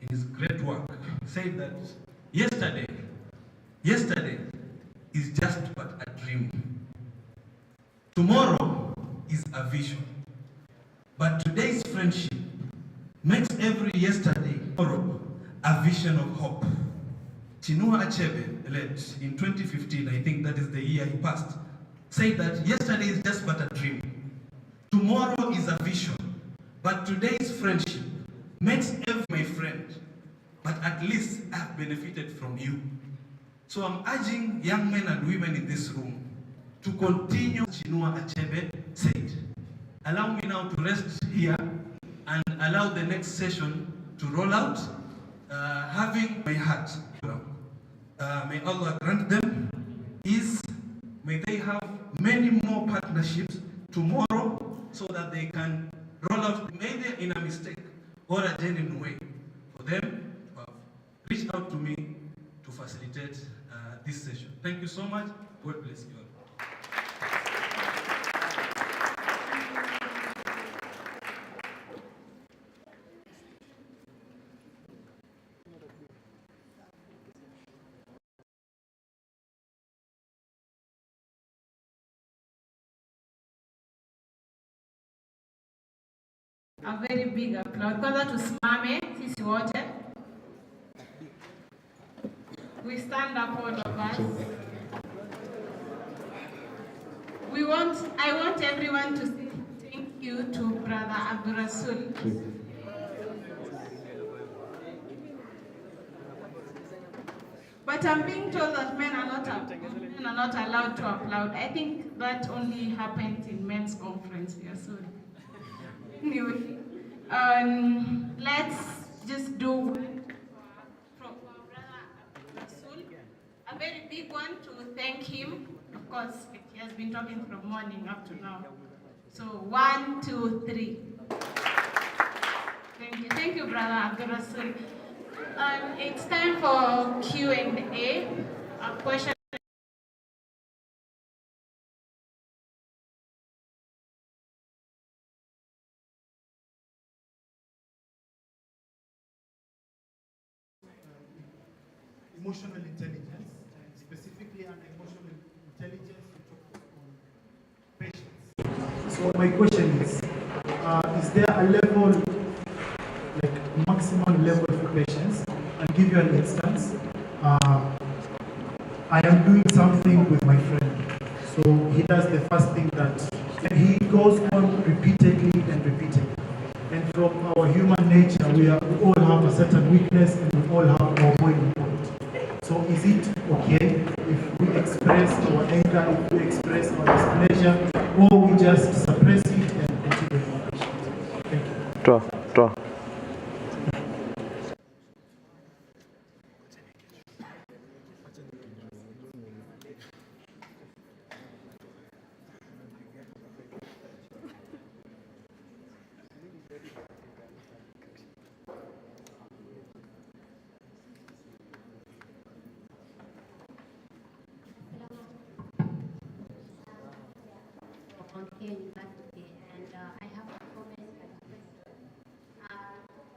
in his great work, said that yesterday is just but a dream. Tomorrow is a vision. But today's friendship makes every yesterday tomorrow a vision of hope. Chinua Achebe, late in 2015, I think that is the year he passed, said that yesterday is just but a dream. Tomorrow is a vision. But today's friendship makes every my friend. But at least I have benefited from you. So I'm urging young men and women in this room to continue Chinua Achebe said. Allow me now to rest here and allow the next session to roll out, having my heart. May Allah grant them ease. May they have many more partnerships tomorrow so that they can roll out, maybe in a mistake or a genuine way, for them to have reached out to me to facilitate this session. Thank you so much. God bless you all. A very big applause. Kwanza tusimame sisi wote. We stand up, all of us. I want everyone to say thank you to Brother Abdul Rasul. But I'm being told that men are not allowed to applaud. I think that only happens in men's conference here soon. Anyway, let's just do one from our brother Rasul. A very big one to thank him. Of course, he has been talking from morning up to now. So 1, 2, 3. Thank you, brother Abdul Rasul. It's time for Q&A. A question. Emotional intelligence, and specifically under emotional intelligence, we focus on patience. So my question is there a level, like maximum level for patience? I'll give you an instance. I am doing something with my friend. So he does the first thing and he goes on repeatedly and repeatedly. And from our human nature, we all have a certain weakness and we all have our boiling point. So is it okay if we express our anger, if we express our displeasure, or we just suppress it and continue to be patient? Thank you. Draw. University, and I have a comment and a question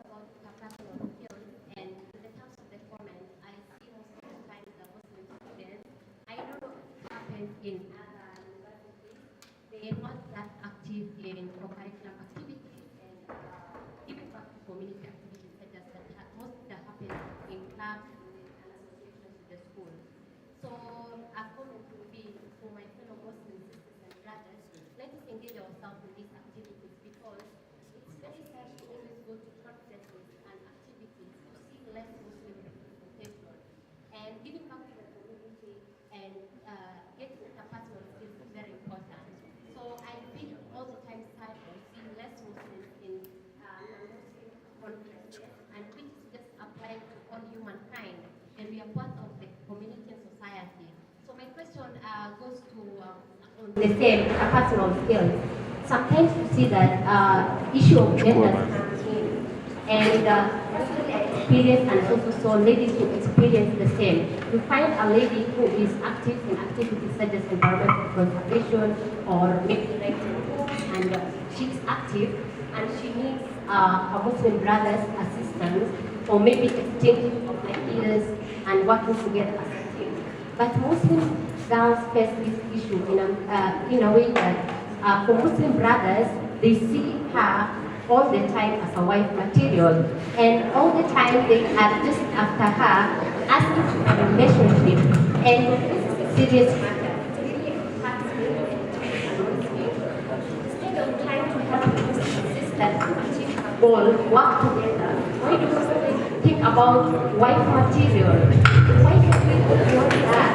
about interpersonal skills. And in the terms of the comment, I see most of the time the Muslim students, I don't know what happens in other universities, they are not that active in co-curriculum activities and even back to community activities such as that most that happen in clubs and associations with the school. So a comment would be for my fellow Muslim sisters and brothers, let us engage ourselves in these activities because it's very sad to always go to conferences and activities to see less Muslim representation. And giving back to the community and getting interpersonal skills is very important. So I feel all the time sad to see less Muslims in non-Muslim conferences, and which is just applying to all humankind, and we are part of the community and society. So my question goes to the same personal skills. Sometimes you see that issue of gender comes in, and experience and also saw ladies who experience the same. You find a lady who is active in activities such as environmental conservation or maybe erecting homes, and she is active and she needs her Muslim brothers' assistance or maybe exchanging of ideas and working together as a team. But Muslim girls face this issue in a way that for Muslim brothers, they see her all the time as a wife material, and all the time they are just after her, asking for a relationship, and this is a serious matter. It really impacts me instead of trying to help the Muslim sister to achieve her goal, work together. Why do we think about wife material? Why do we want that?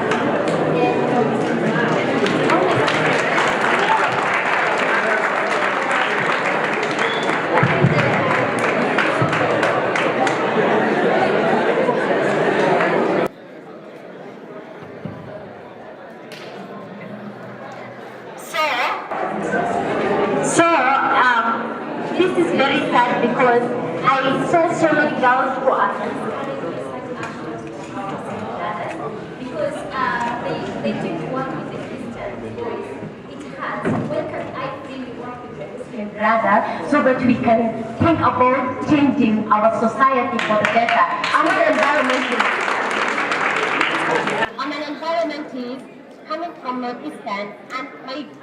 This is very sad because I saw so many girls who are because they didn't work with the Christians. It hurts. When can I really work with the Muslim brother so that we can think about changing our society for the better? I'm an environmentalist coming from Northeastern, and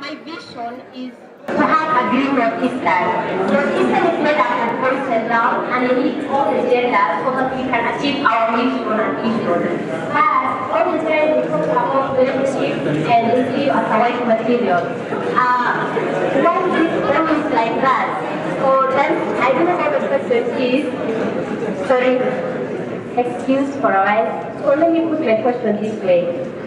my vision is to have a green Northeastern. Northeastern is made up of boys and girls, and we need all the gender so that we can achieve our mission and vision. But all the time we talk about leadership and we see as a white material. Why is it always like that? So then I don't know what the question is. Sorry, excuse for a while. So let me put my question this way.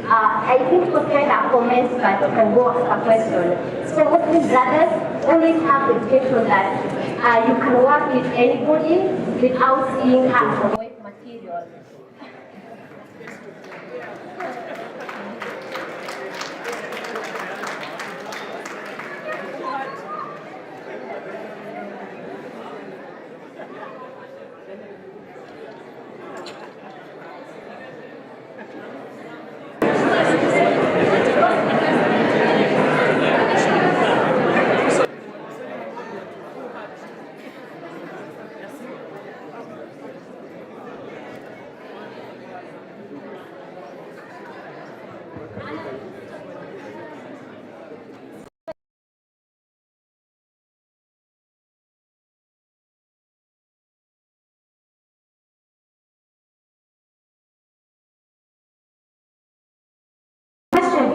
I think what kind of comments that can go as a question. So Muslim brothers always have the intention that you can work with anybody without seeing her as a wife material.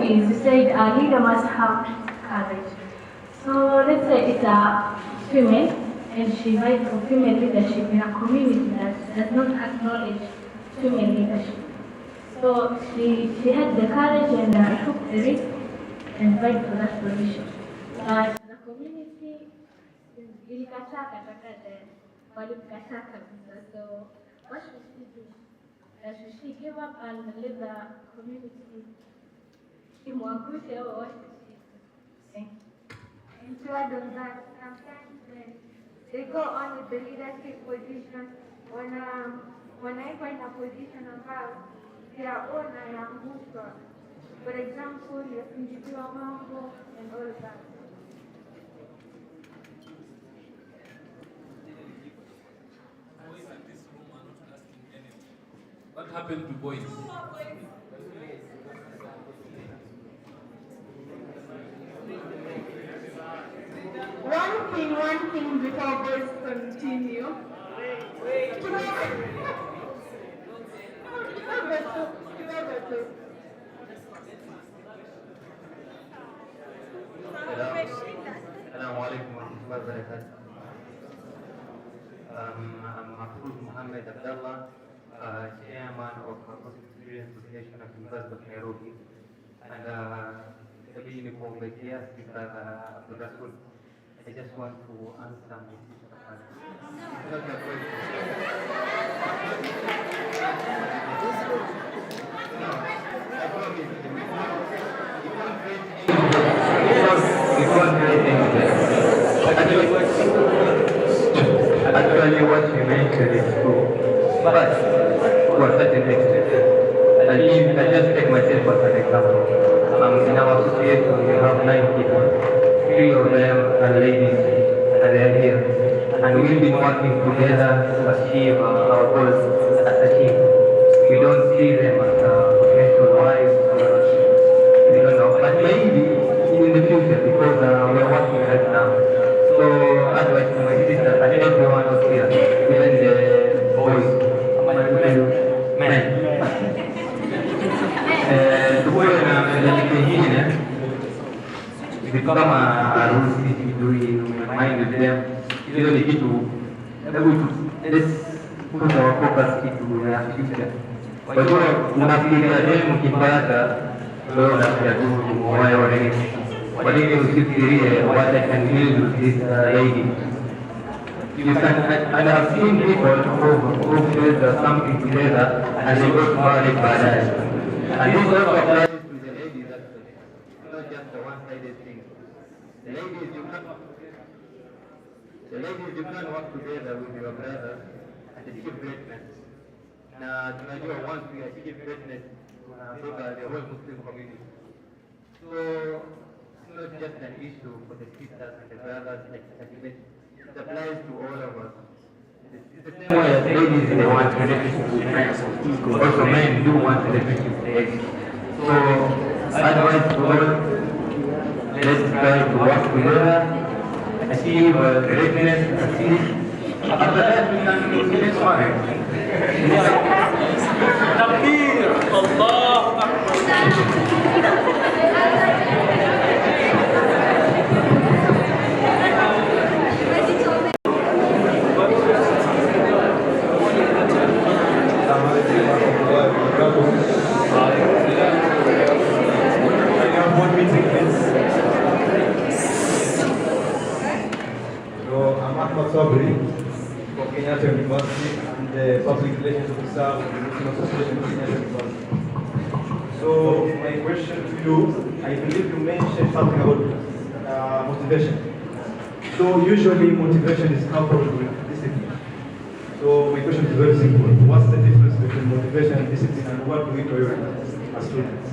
Is you said a leader must have courage. So let's say it's a female and she fights for female leadership in a community that does not acknowledge female leadership. So she had the courage and took the risk and fight for that position. But the community ilikataa katakata walimkataa kabisa. So what should she do? Should she give up and let the community and to add on that, sometimes when they go on with the leadership position, wanaekwa in a position ambayo yaona yaangushwa. For example, yasingiziwa mambo and all that. What happened to boys? One thing before boys continue. Assalamu alaikum wa rahmatullahi wa barakatuh. I'm Hhrd Mohammed Abdullah, chairman of Muslim Student Association of University of Nairobi, and the being of the year, Abdul Rasul. I just want to answer my sister. Not my question. No, I promise. You can't create anything. Actually, what you mentioned is true. but to a certain extent. I just take myself as an example. In our association, we have 9 people. 3 of them are ladies, and they are here. And we've been working together to achieve our goals as a team. We don't see them as potential wives, we don't know, but maybe in the future, because we are working right now. So, advice to my sister and everyone else here, even the boys, men. Tukuwe na pengine vitu kama harusi, sijui mind with them, hiyo ni kitu, let's put our focus kitu ya future. Kwa hiyo unafikiria demu kipata, leo unafikiria tu moyo wa nini? Kwa nini usifikirie what I can build with this lady? You can, and I've seen people who build something together and they got married by that. And this also applies to the ladies actually. It's not just a one-sided thing. The ladies, you can work together with your brothers and achieve greatness. Na tunajua once we achieve greatness, tunabeba the whole Muslim community. So it's not just an issue for the sisters and the brothers, like it applies to all of us. It's the same way as ladies, they want relationships with men. Also men do want relationships with ladies. So advice to all, let's try to work together, achieve greatness, achieve. After that, we can get married. Takbir! Allahu Akbar! University and the Public Relations Officer of the Muslim Association of Kenyatta University. So my question to you, I believe you mentioned something about motivation. So usually motivation is coupled with discipline. So my question is very simple. What's the difference between motivation and discipline, and what do we prioritize as students?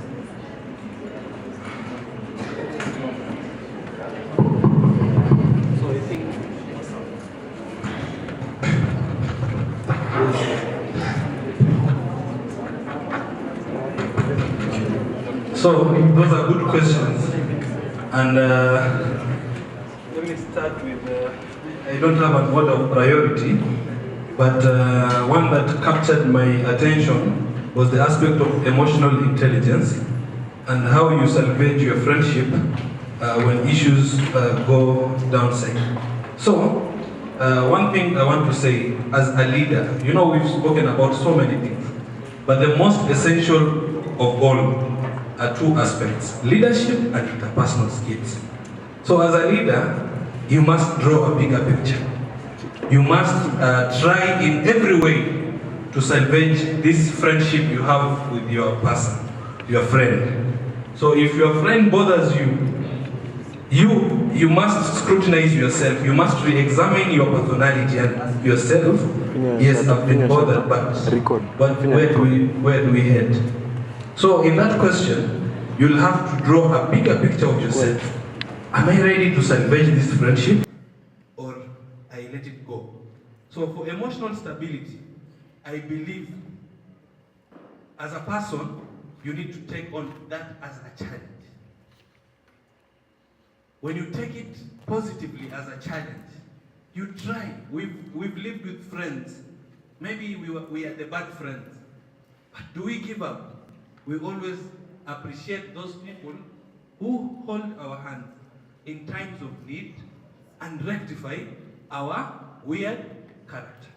So those are good questions, and let me start with, I don't have an order of priority, but one that captured my attention was the aspect of emotional intelligence and how you salvage your friendship when issues go downside. So one thing I want to say as a leader, you know, we've spoken about so many things, but the most essential of all are 2 aspects: leadership and interpersonal skills. So as a leader, you must draw a bigger picture. You must try in every way to salvage this friendship you have with your person, your friend. So if your friend bothers you must scrutinize yourself. You must re-examine your personality and yourself. Yes, I've been bothered, but where do we head? So in that question, you'll have to draw a bigger picture of yourself. Am I ready to salvage this friendship, or I let it go? So for emotional stability, I believe as a person, you need to take on that as a challenge. When you take it positively as a challenge, you try. We've lived with friends. Maybe we are the bad friends, but do we give up? We always appreciate those people who hold our hand in times of need and rectify our weird character.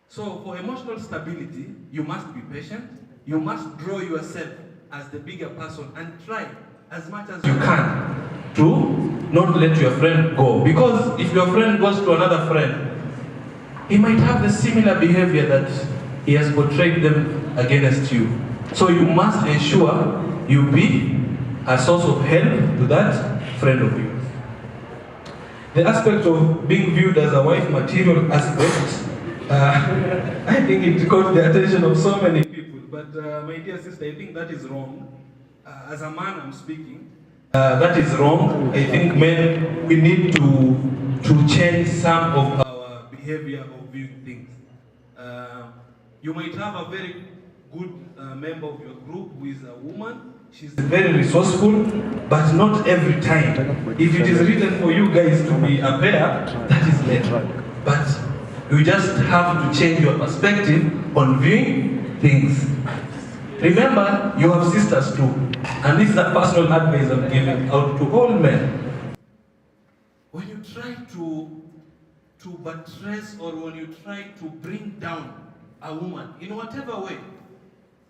So for emotional stability, you must be patient. You must draw yourself as the bigger person and try as much as you can to not let your friend go. Because if your friend goes to another friend, he might have the similar behavior that he has portrayed them against you. So you must ensure you be a source of help to that friend of yours. The aspect of being viewed as a wife material aspect I think it caught the attention of so many people. But my dear sister, I think that is wrong. As a man, I'm speaking. That is wrong. I think men, we need to change some of our behavior of viewing things. You might have a very good member of your group who is a woman. She's very resourceful, but not every time. If it is written for you guys to be a pair, that is later. But you just have to change your perspective on viewing things. Remember, you have sisters too. And this is a personal advice I'm giving out to all men. When you try to buttress or when you try to bring down a woman in whatever way,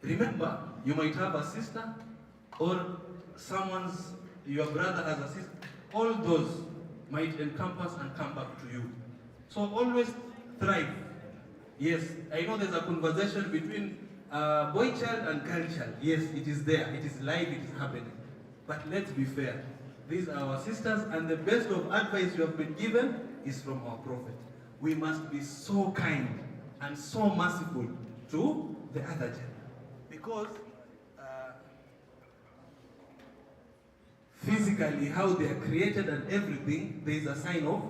remember, you might have a sister or your brother has a sister. All those might encompass and come back to you. So always thrive. Yes, I know there's a conversation between boy child and girl child. Yes, it is there. It is live, it is happening. But let's be fair. These are our sisters, and the best of advice you have been given is from our Prophet. We must be so kind and so merciful to the other gender. Because physically, how they are created and everything, there is a sign of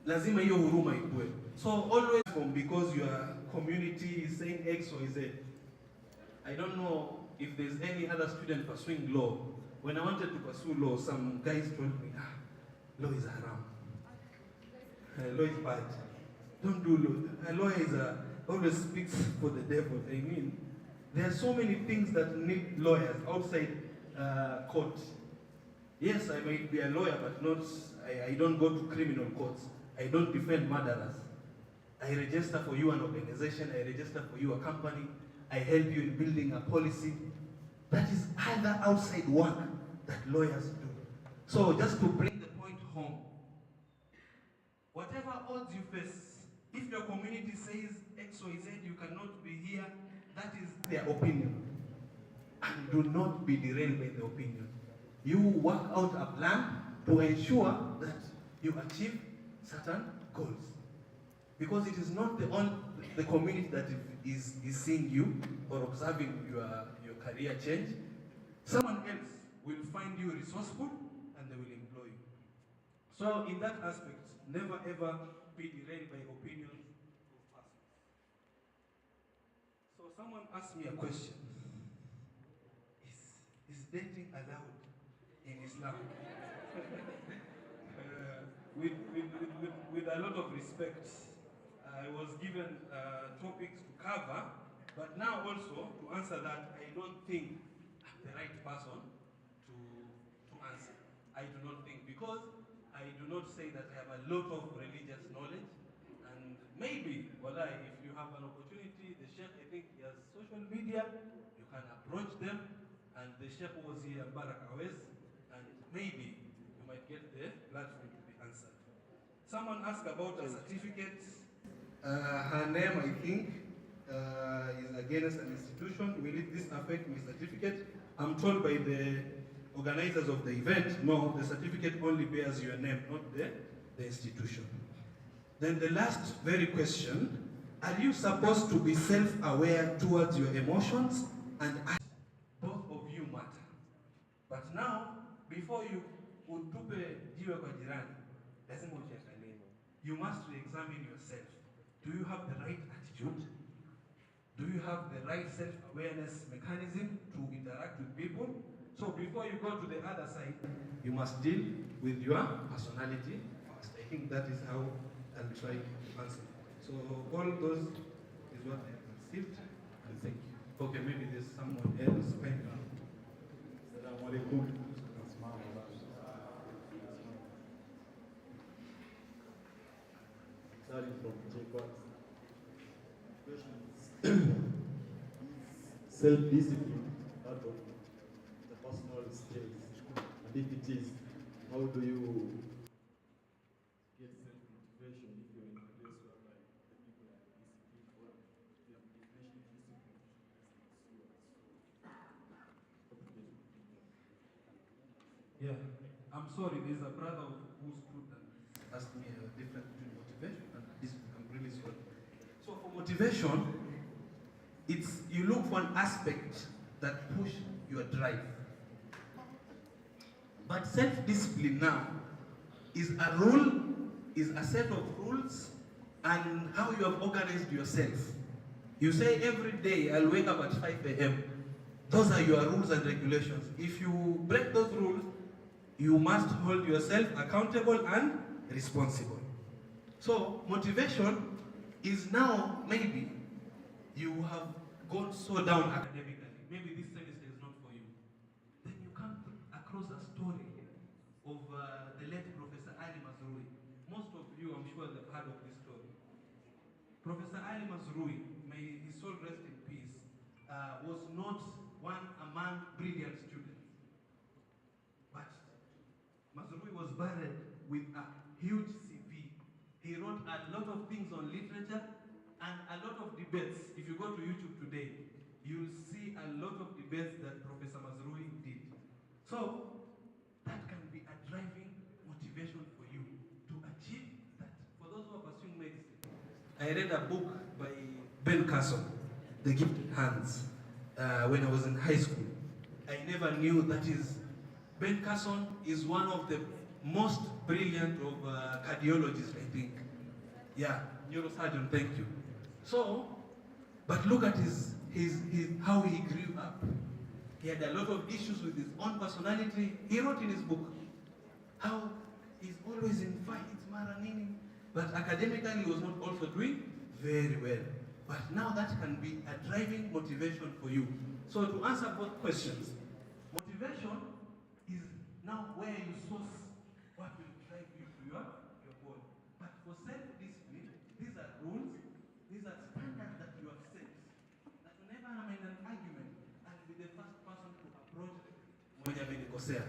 lazima hiyo huruma ikue. So always, because your community is saying X or Z. I don't know if there's any other student pursuing law. When I wanted to pursue law, some guys told me, law is haram. Law is bad. Don't do law. A lawyer always speaks for the devil. I mean, there are so many things that need lawyers outside court. Yes, I might be a lawyer, but not. I don't go to criminal courts. I don't defend murderers. I register for you an organization. I register for you a company. I help you in building a policy. That is other outside work that lawyers do. So just to bring the point home, whatever odds you face, if your community says X or Z, you cannot be here, that is their opinion. And do not be derailed by the opinion. You work out a plan to ensure that you achieve certain goals. Because it is not the community that is seeing you or observing your career change. Someone else will find you resourceful and they will employ you. So in that aspect, never ever be derailed by opinions of persons. So someone asked me a question. Is dating allowed in Islam? With a lot of respect, I was given topics to cover, but now also to answer that, I don't think I'm the right person to answer. I do not think, because I do not say that I have a lot of religious knowledge, and maybe, if you have an opportunity, the Sheikh, I think he has social media, you can approach them, and the Sheikh was here, Barak Awes, and maybe you might get the platform to be answered. Someone asked about a certificate. Her name, I think, is against an institution. Will this affect my certificate? I'm told by the organizers of the event, no, the certificate only bears your name, not the institution. Then the last very question, are you supposed to be self-aware towards your emotions and act? Both of you matter. But now, before you utupe jiwe kwa jirani, lazima ujiangalie. You must re-examine yourself. Do you have the right attitude? Do you have the right self-awareness mechanism to interact with people? So before you go to the other side, you must deal with your personality first. I think that is how I'll try to answer. So all those is what I have received, and thank you. Okay, maybe there's someone else. Assalamu alaikum. Starting from Jacob. Self-discipline out of the personal skills, and if it is, how do you get self-motivation if you're in a place where the people are disciplined, or you have mentioned discipline? Yeah, I'm sorry, there's a brother whose student asked me a difference between motivation and discipline. I'm really sorry. So motivation, it's you look for an aspect that push your drive. But self-discipline now is a rule, is a set of rules, and how you have organized yourself. You say every day I'll wake up at 5 a.m. Those are your rules and regulations. If you break those rules, you must hold yourself accountable and responsible. So motivation is now maybe you have gone so down academically. Maybe this semester is not for you. Then you come across a story of the late Professor Ali Mazrui. Most of you, I'm sure, have heard of this story. Professor Ali Mazrui, may his soul rest in peace, was not one among brilliant students. But Mazrui was buried with a huge CV. He wrote a lot of things on literature and a lot of debates. If you go to YouTube today, you'll see a lot of debates that Professor Mazrui did. So that can be a driving motivation for you to achieve that. For those who are pursuing medicine, I read a book by Ben Carson, The Gifted Hands, when I was in high school. I never knew that is Ben Carson is one of the most brilliant of cardiologists, I think. Yeah, neurosurgeon, thank you. So, but look at his how he grew up. He had a lot of issues with his own personality. He wrote in his book how he's always in fights, maranini, but academically he was not also doing very well. But now that can be a driving motivation for you. So to answer both questions, motivation is now where you source what will drive you to your goal. But for self-discipline, these are rules, these are standards that you have set. That whenever I'm in an argument, I'll be the first person to approach mwenye amenikosea.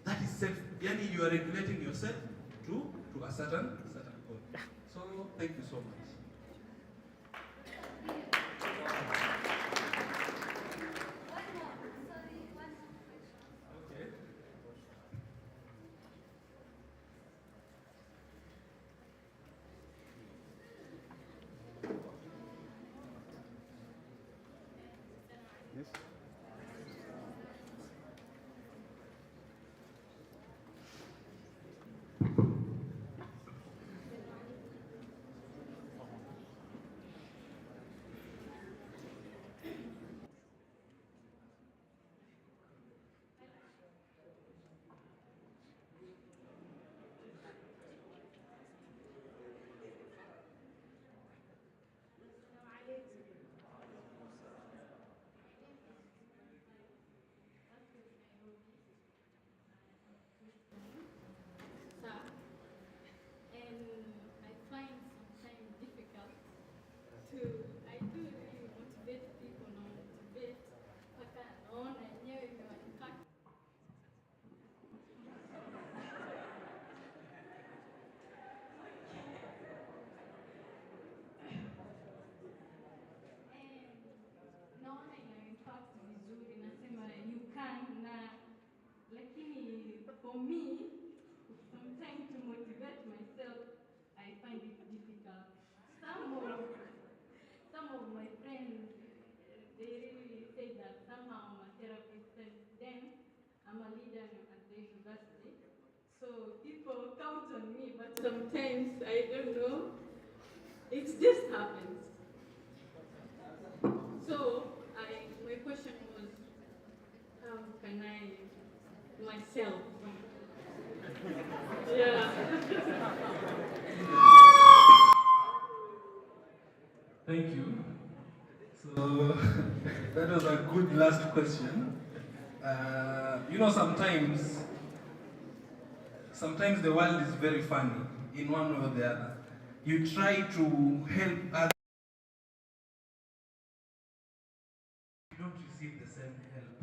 That is self, yani you are regulating yourself to a certain goal. So thank you so much. For me, sometimes to motivate myself, I find it difficult. Some of my friends, they really say that somehow I'm a therapist, and then I'm a leader at the university. So people count on me, but sometimes I don't know. It just happens. So my question was, how can I myself? Yeah. Thank you. So that was a good last question. You know, sometimes the world is very funny in one way or the other. You try to help others, you don't receive the same help.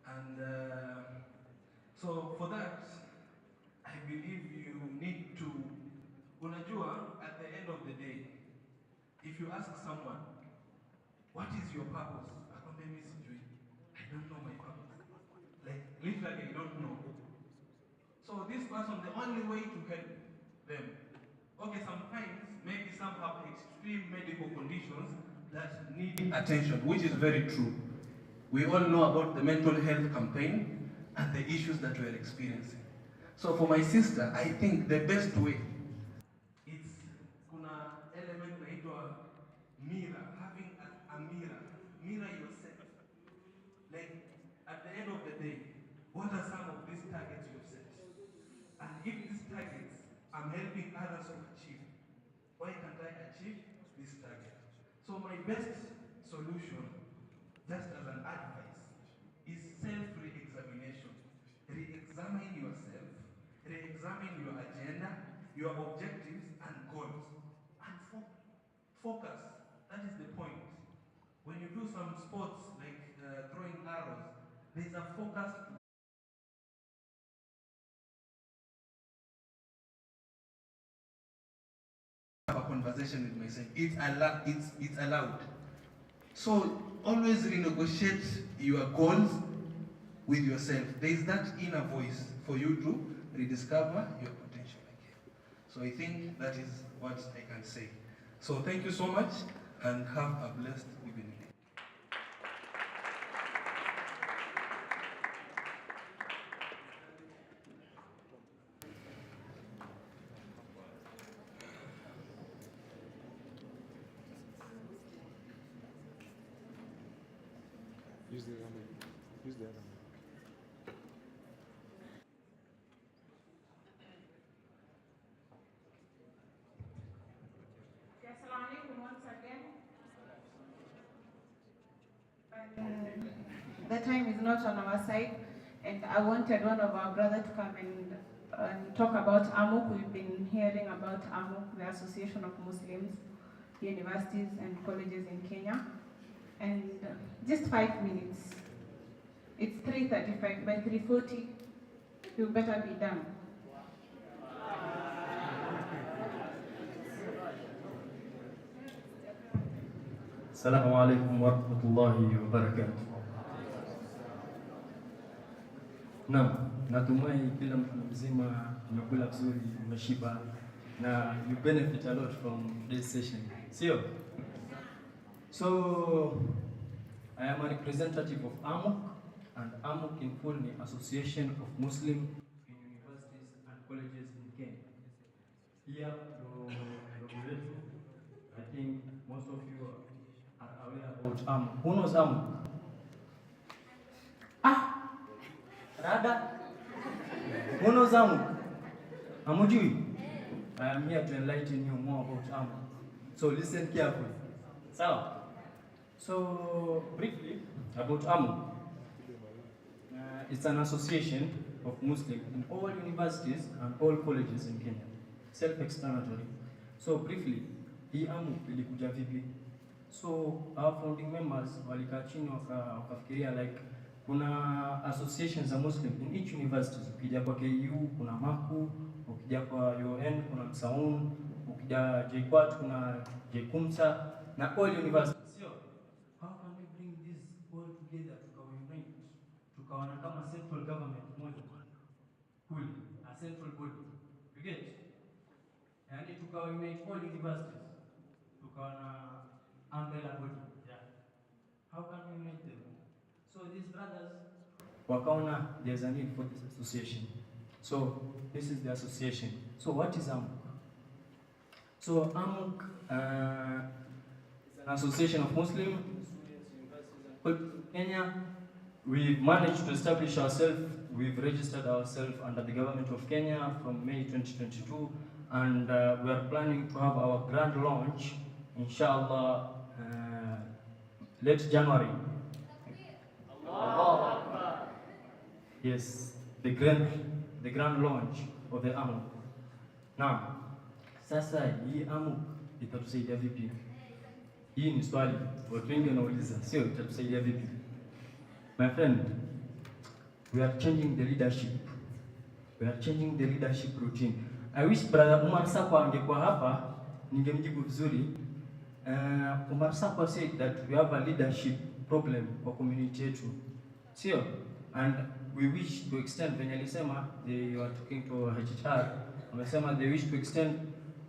And so for that, I believe you need to, unajua, at the end of the day, if you ask someone, what is your purpose? I don't know my purpose. Like, literally, I don't know. So this person, the only way to help them, Okay, sometimes maybe some have extreme medical conditions that need attention, which is very true. We all know about the mental health campaign and the issues that we're experiencing. So for my sister, I think the best way is kuna element naitwa mirror, having a mirror yourself. Like at the end of the day, what are some of these targets you've set? And if these targets I'm helping others to achieve, why can't I achieve this target? So my best solution, just as an advice, is self-re-examination. Re-examine yourself, re-examine your agenda, your objectives and goals, and focus. That is the point. When you do some sports like throwing arrows, there's a focus to have a conversation with myself. It's allowed. So always renegotiate your goals with yourself. There is that inner voice for you to rediscover your potential again. So I think that is what I can say. So thank you so much and have a blessed evening. Use the other one. Use the other one. Assalamu alaikum once again. The time is not on our side, and I wanted one of our brothers to come and talk about AMUK. We've been hearing about AMUK, the Association of Muslims, Universities and Colleges in Kenya. And just 5 minutes. It's 3:35. By 3:40, you better be done. Assalamu alaikum warahmatullahi wabarakatuh. Naam, natumai kila mtu mzima umekula vizuri, umeshiba na you benefit a lot from this session. Sio? So I am a representative of AMUK, and AMUK in full ni Association of Muslim Universities and Colleges in Kenya. Here, I think most of you are aware about AMUK. Who knows AMUK? Rada? Who knows AMUK? Amujui? I am here to enlighten you more about AMUK. So listen carefully. So briefly about AMUK. It's an association of Muslims in all universities and all colleges in Kenya. Self-explanatory. So briefly, hii AMUK ilikuja vipi? So our founding members walikaa chini wakafikiria like kuna associations za Muslim in each university. Ukija kwa KU kuna MAKU, ukija kwa UN kuna MSAUN, ukija JKUAT kuna JKUMSA na all universities. How can we bring this all together tukaunite, tukaona kama central government moja kule, a central body, you get? Yani tukaunite all universities, tukaona umbrella body, yeah. How can we unite them? So these brothers wakaona there's a need for this association. So this is the association. So what is AMUK? So AMUK is an association of Muslim Kenya. We've managed to establish ourselves. We've registered ourselves under the government of Kenya from May 2022, and we are planning to have our grand launch, inshallah, late January. Yes, the grand launch of the AMUK. Now, sasa hii AMUK itatusaidia vipi? Hii ni swali watu wengi wanauliza, sio itatusaidia vipi? My friend, we are changing the leadership. We are changing the leadership routine. I wish brother Umar Sakwa angekuwa hapa ningemjibu vizuri. Umar Sakwa said that we have a leadership problem kwa community yetu. Sio? And we wish to extend, when alisema they were talking to Hhrd, wamesema they wish to extend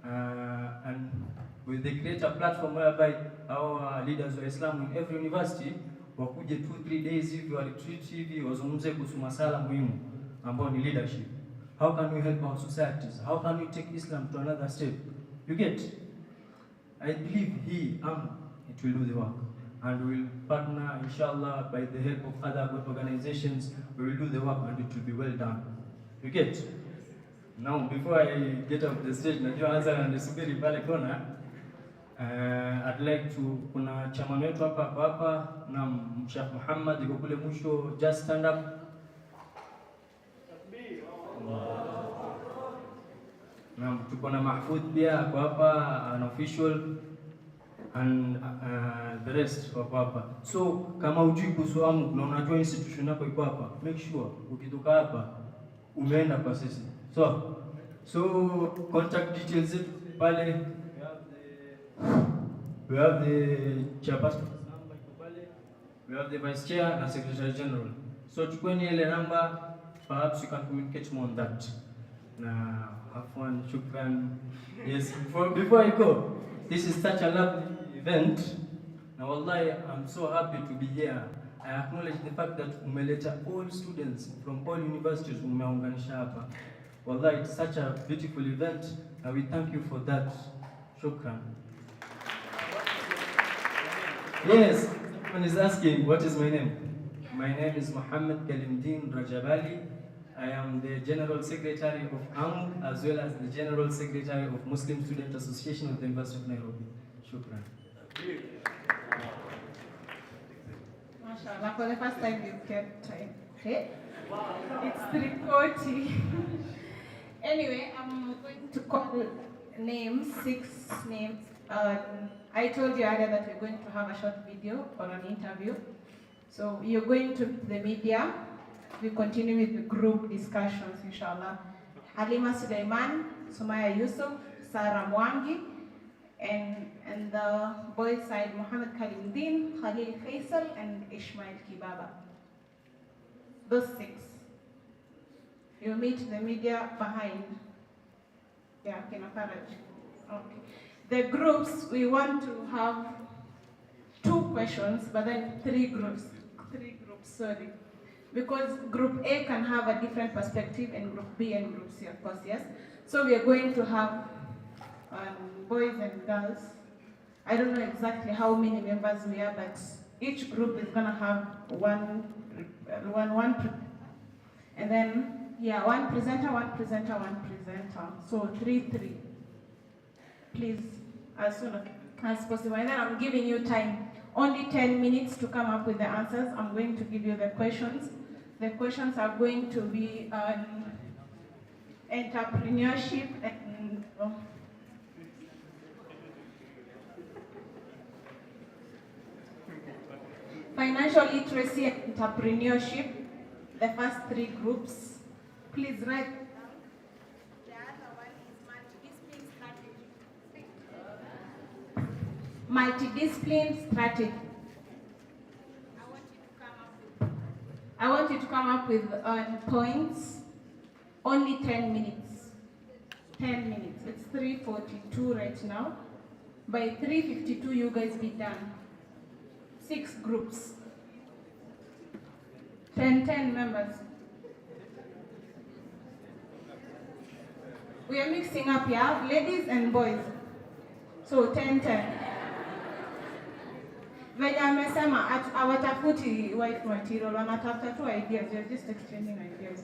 and will they create a platform whereby our leaders wa Islam in every university wakuje 2-3 days hivi wa retreat hivi wazungumze kuhusu masala muhimu ambao ni leadership. How can we help our societies? How can we take Islam to another step? You get? I believe it will do the work. And we will partner, inshallah, by the help of other good organizations, we will do the work and it will be well done. You get? Now, before I get off the stage, najua anza na nisubiri pale kona. I'd like to, kuna chairman wetu hapa na Sheikh Muhammad yuko kule mwisho, just stand up. Na tuko na Mahfoud pia hapo hapa, an official, and the rest wako hapa. So kama hujui kuhusu AMU na unajua institution yako iko hapa, make sure ukitoka hapa umeenda kwa sisi. So contact details zetu pale. We have the chairperson number iko pale. We have the vice chair na secretary general. So chukueni ile number, perhaps you can communicate more on that. Na afwan, shukran. Yes, before I go, this is such a lovely event. Now wallahi, I'm so happy to be here. I acknowledge the fact that umeleta all students from all universities umeunganisha hapa. Wallahi, it's such a beautiful event and we thank you for that. Shukran. Yes, someone is asking what is my name. My name is Muhammad Kalimdin Rajabali. I am the General Secretary of AMU as well as the General Secretary of Muslim Student Association of the University of Nairobi. Shukran. MashaAllah, for the first time you kept time. Okay? It's 3:40. Anyway, I'm going to call names, 6 names. I told you earlier that we're going to have a short video or an interview. So you're going to the media. We continue with the group discussions, inshallah. Halima Suleiman, Sumaya Yusuf, Sarah Mwangi, and the boys' side, Muhammad Kalimdin, Khalil Faisal, and Ishmael Kibaba. Those 6. You meet the media behind. Yeah, Kina Faraj. Okay. The groups, we want to have 2 questions, but then 3 groups. 3 groups, sorry. Because group A can have a different perspective and group B and group C, of course, yes. So we are going to have boys and girls. I don't know exactly how many members we are, but each group is gonna have one, and then, yeah, one presenter. So 3. Please, as soon as possible. And then I'm giving you time, only 10 minutes to come up with the answers. I'm going to give you the questions. The questions are going to be on entrepreneurship and financial literacy and entrepreneurship, the first 3 groups. Please write them down. The other one is multidiscipline strategy. I want you to come up with points. Only 10 minutes. 10 minutes. It's 3:42 right now. By 3:52, you guys be done. 6 groups. 10 members. We are mixing up, yeah, ladies and boys. So 10. Venye amesema hawatafuti wife material, wanatafuta tu ideas. You're just exchanging ideas.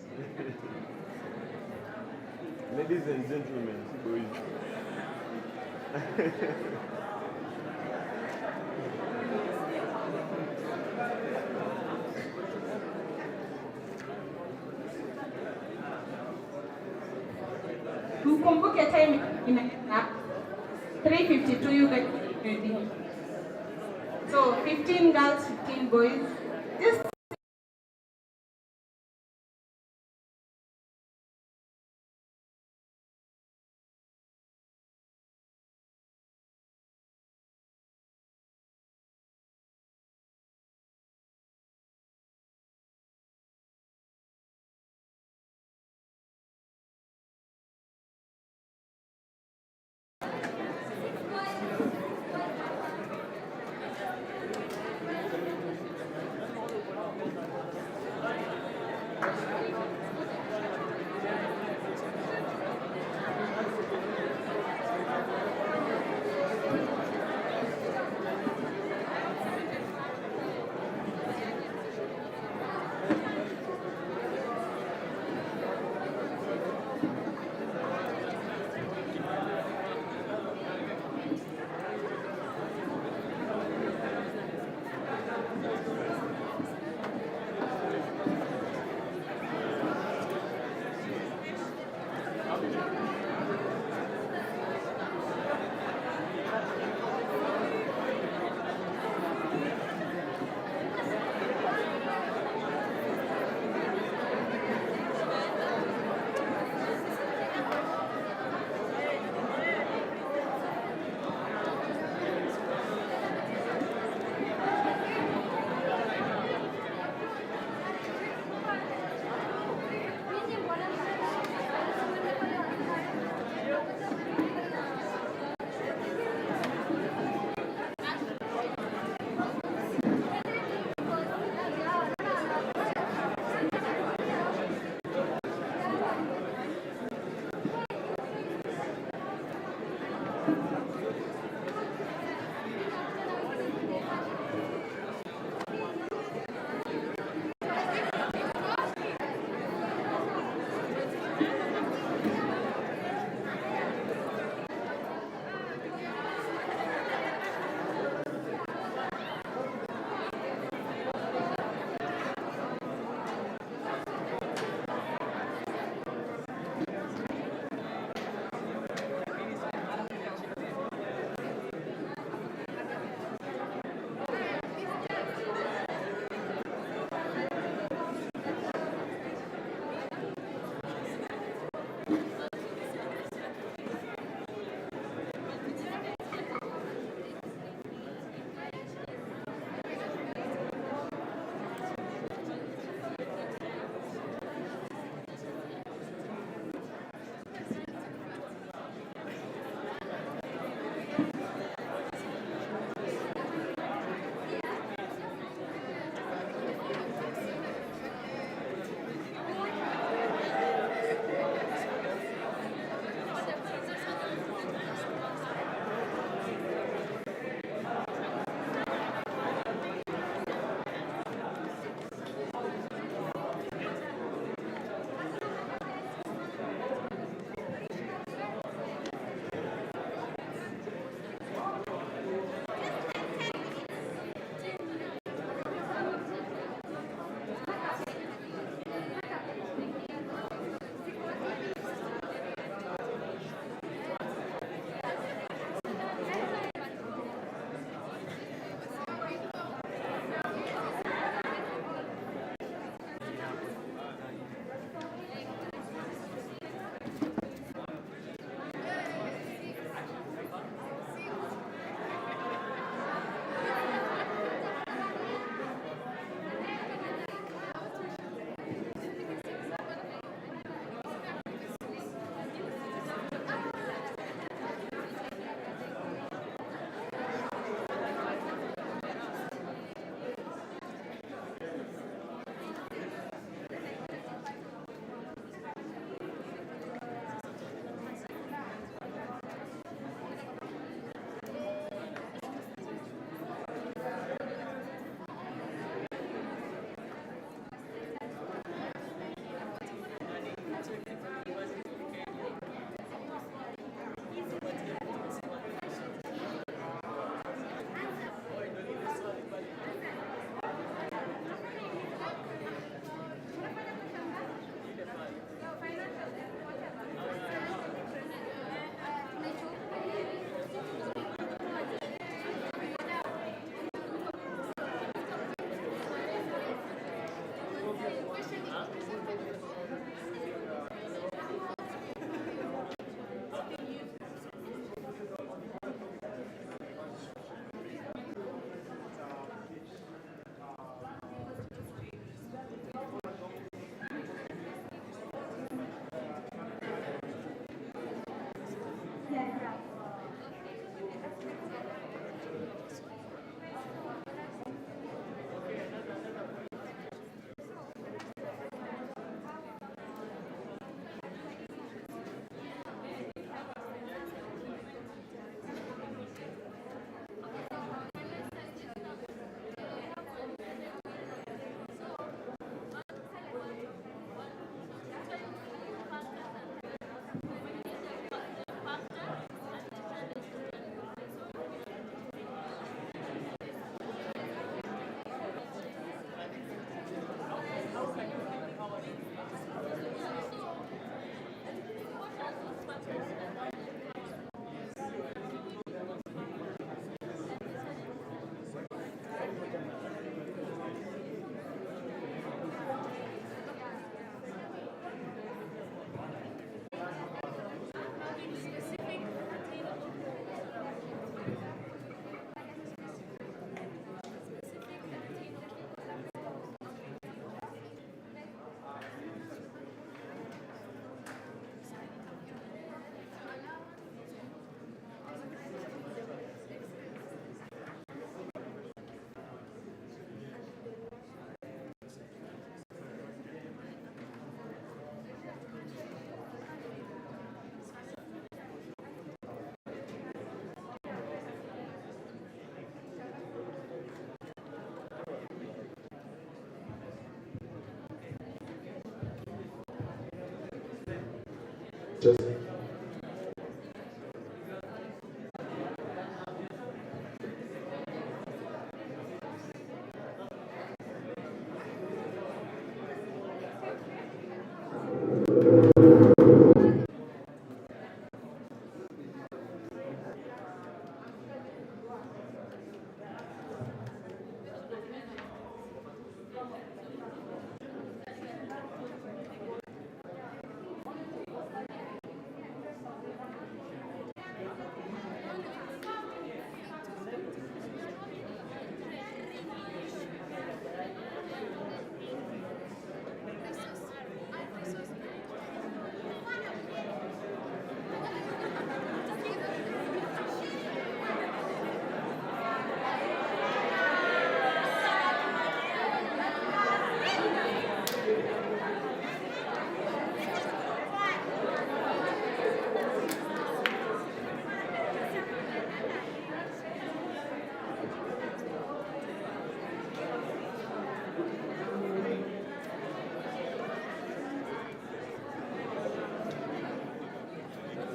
Ladies and gentlemen, boys. Mkumbuke time inaenda 3:52, you get ready. So 15 girls, 15 boys. Just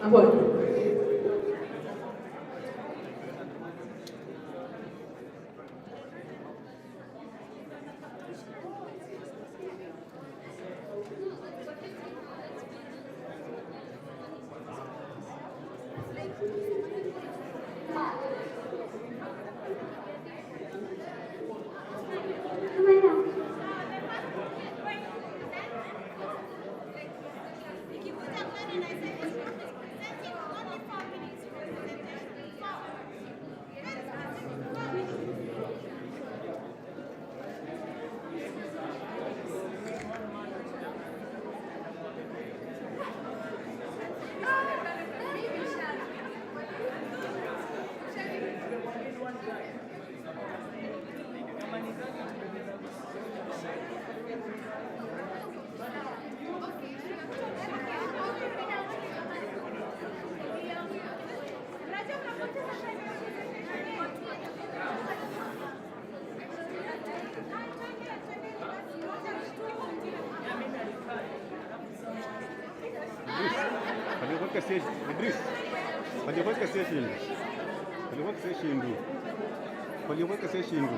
Amboni. Idris, paliweka session. Paliweka session. Paliweka session.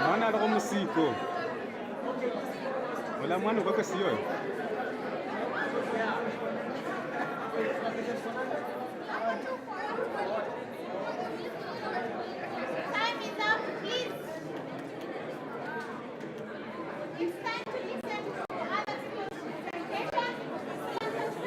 Mwana alikuwa musiko. Wala mwana kwa kasiyo. Time is up, please. It's time to listen to other people's presentation.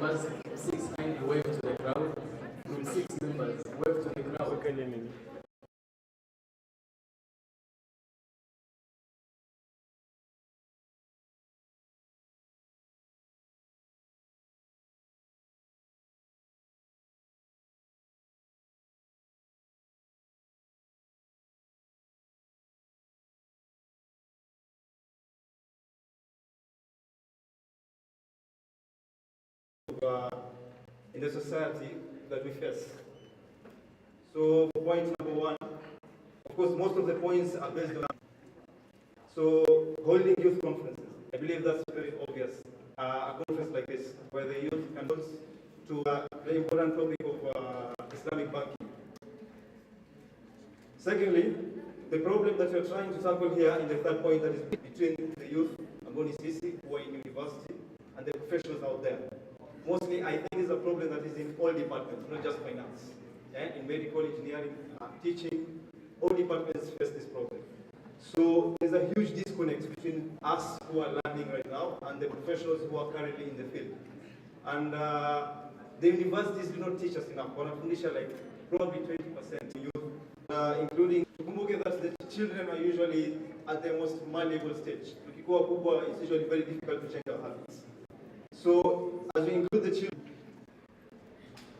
us 6 kindly wave to the crowd. Group 6 members, wave to the crowd. In the society that we face. So point number one, of course, most of the points are based on. So holding youth conferences, I believe that's very obvious. A conference like this, where the youth can talk to the important topic of Islamic banking. Secondly, the problem that you're trying to tackle here in the third point, that is between the youth, Angoni Sisi, who are in university, and the professionals out there. Mostly, I think it's a problem that is in all departments, not just finance. Yeah? In medical, engineering, teaching, all departments face this problem. So there's a huge disconnect between us who are learning right now and the professionals who are currently in the field. And the universities do not teach us enough. Wanafundisha like probably 20% youth, including that the children are usually at the most malleable stage. Tukikuwa kubwa, it's usually very difficult to change our habits. So as we include the children,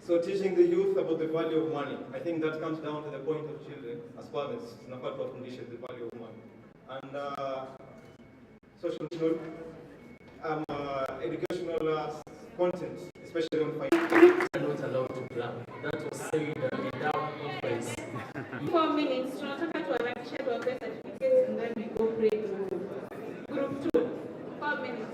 so teaching the youth about the value of money, I think that comes down to the point of children as parents, in a part of condition, the value of money. And social educational content, especially on finance. Not allowed to plan. That was said in our conference. 4 minutes, tunataka tuharakishe tuwape certificates and then we go pray to group 2. 4 minutes.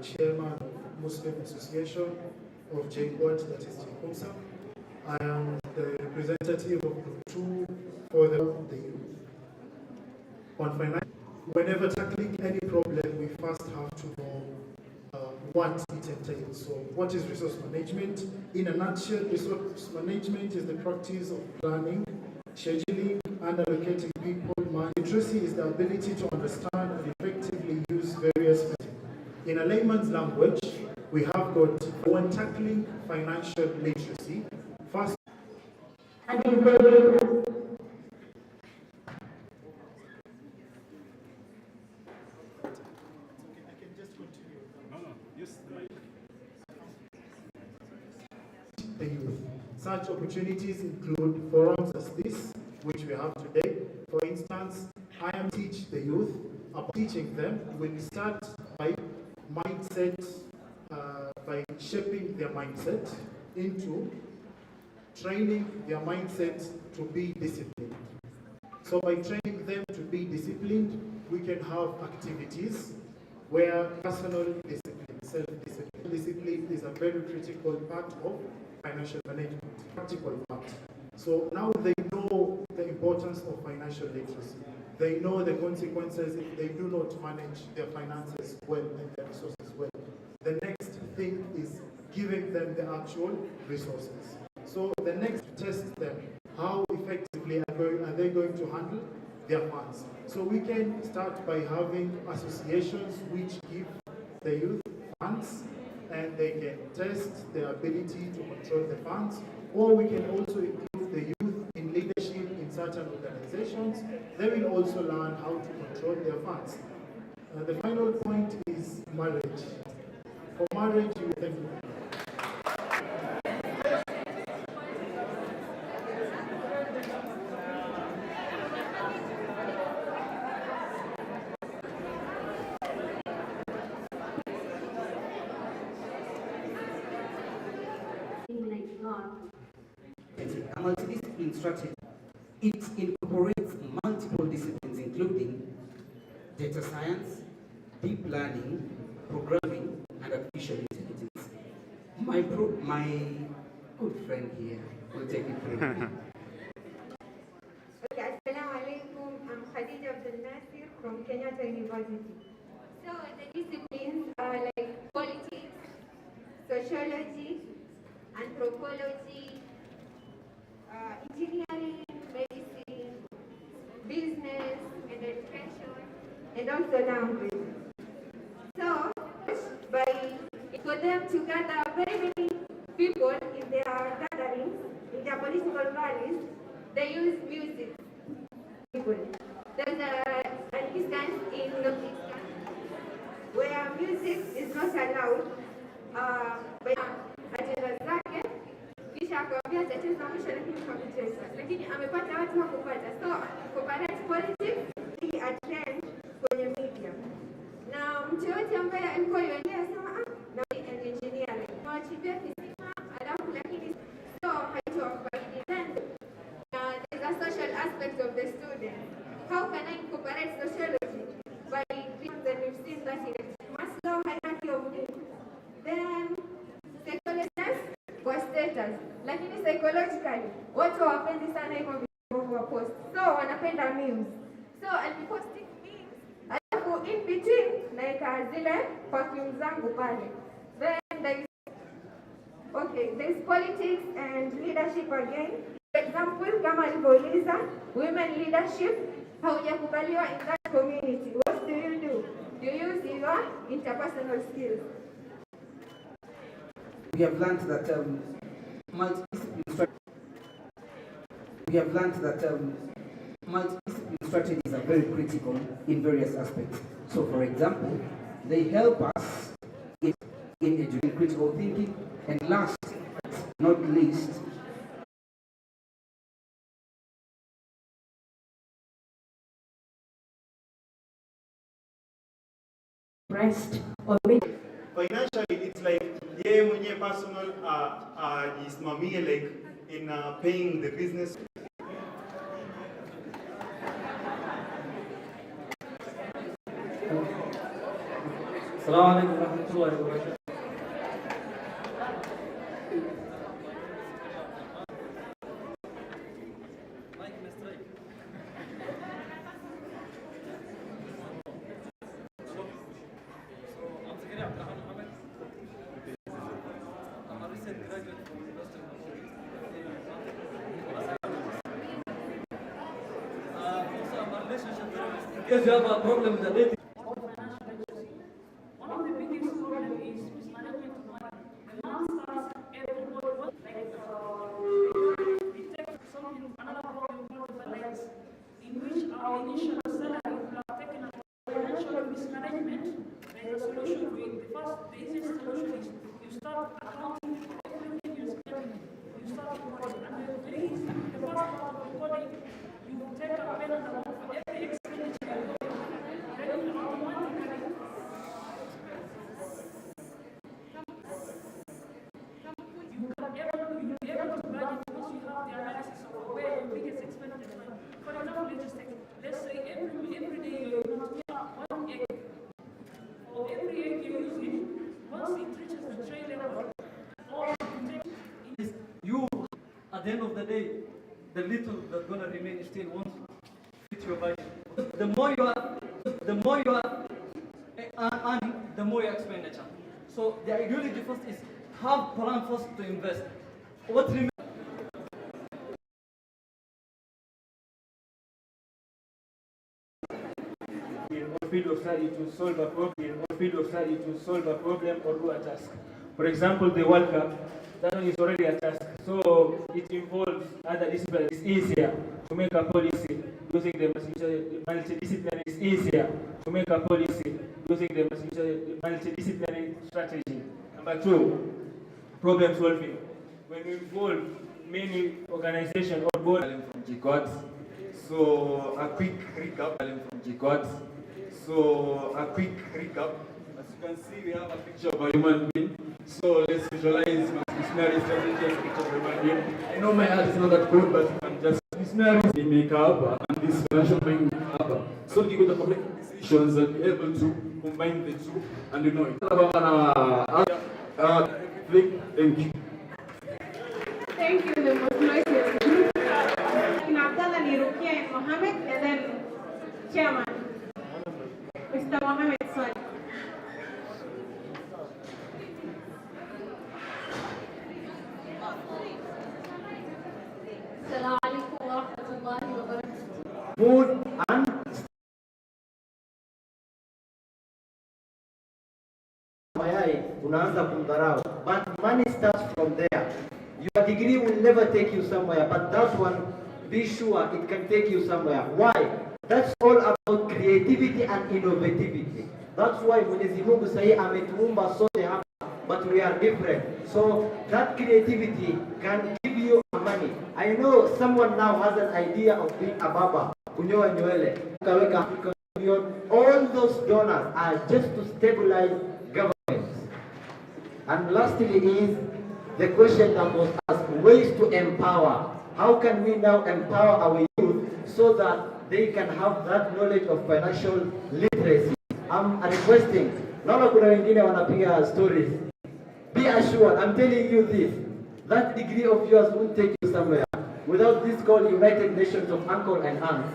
Chairman of Muslim Association of Hhrd, that is JKUMSA. I am the representative of Group 2 for the youth. On finance, whenever tackling any problem, we first have to know what it entails. So what is resource management? In a nutshell, resource management is the practice of planning, scheduling, and allocating people. Literacy is the ability to understand and effectively use various methods. In a layman's language, we have got, when tackling financial literacy, first. And is the the youth. Such opportunities include forums as this, which we have today. For instance, I am teach the youth. About teaching them, we'll start by mindset, by shaping their mindset into training their mindset to be disciplined. So by training them to be disciplined, we can have activities where personal discipline, self-discipline. Discipline is a very critical part of financial management, practical part. So now they know the importance of financial literacy. They know the consequences if they do not manage their finances well and their resources well. The next thing is giving them the actual resources. So the next test them, how effectively are they going to handle their funds. So we can start by having associations which give the youth funds and they can test their ability to control the funds, or we can also include the youth in leadership in certain organizations. They will also learn how to control their funds. The final point is marriage. For marriage, you thank you. A multidiscipline strategy. It incorporates multiple disciplines, including data science, deep learning, programming, and artificial intelligence. My good friend here will take it from me. Okay, Assalamu alaikum. I'm Hhrd from Kenyatta University. So the disciplines are like politics, sociology, anthropology, engineering, medicine, and also language. So, by for them to gather very many people in their gatherings, in their political rallies, they use music. There's an instance in the where music is not allowed by agenda zake, kisha akamwambia atacheza mwisho lakini hakucheza, lakini amepata watu wa kupata, so corporate politics ili attend kwenye media. Na mtu yote ambaye alikuwa yeye sema na engineering nawachimbia kisima alafu lakini so haitowafaidi. Then there's a social aspect of the student. How can I incorporate sociology by that we've seen that in Maslow hierarchy of needs? Then psychologist was status, lakini psychologically watu hawapendi sana hivyo vitu wa post, so wanapenda memes, so I'll be posting memes alafu in between naika zile perfume zangu pale. Then there's politics and leadership again. For example, kama alivyouliza women leadership haujakubaliwa in that community, what do? You use your interpersonal skills. We have learned that multidisciplinary strategies are very critical in various aspects. So, for example, they help us in educating critical thinking, and last but not least, rest or financially, it's like yeye mwenye personal jisimamie like in paying the business. Assalamu alaikum warahmatullahi wabarakatuh. Because you have a problem with the dating. One of the biggest problems is mismanagement of money. The man starts everybody wants we take something, another problem called balance, in which our initial salary will have taken a financial mismanagement. There is a solution to it. The easiest solution is you start accounting everything you spend. You start recording, and the very easy. The first part of recording, you take a pen and a book for every expenditure. For example, let's say every day you use 1 egg. For every egg you use it, once it reaches the tray level, or you, at the end of the day, the little that's gonna remain still won't fit your budget. The more you are earning, the more your expenditure. So the ideology first is have plan first to invest. What remains? Field of study to solve a problem, or field of study to solve a problem or do a task. For example, the World Cup, that one is already a task. So it involves other disciplines. It's easier to make a policy using the multidisciplinary. It's easier to make a policy using the multidisciplinary strategy. Number two, problem solving. When we involve many organizations on board. From GGOD. So a quick recap from GGOD. So a quick recap. As you can see, we have a picture of a human being. So let's visualize missionary strategy as a picture of a human being. I know my art is not that good, but you can just missionaries they make up and this financial being up. So you got to make decisions and be able to combine the two, and you know it. Thank you. Thank you, the most gracious group. Abdallah Nirukia and Mohammed, and then Chairman, Mr. Mohammed Swani. Assalamu alaikum wa rahmatullahi wa barakatuh. Food and kudharau. But money starts from there. Your degree will never take you somewhere, but that one, be sure it can take you somewhere. Why? That's all about creativity and innovativity. That's why Mwenyezi Mungu sahi ametuumba sote hapa, but we are different. So that creativity can give you money. I know someone now has an idea of being a baba, kunyoa nywele, kaweka all those donors are just to stabilize governments. And lastly is the question that was asked, ways to empower. How can we now empower our youth so that they can have that knowledge of financial literacy? I'm requesting, naona kuna wengine wanapiga stories. Be assured, I'm telling you this, that degree of yours won't take you somewhere. Without this called United Nations of Uncle and Aunts,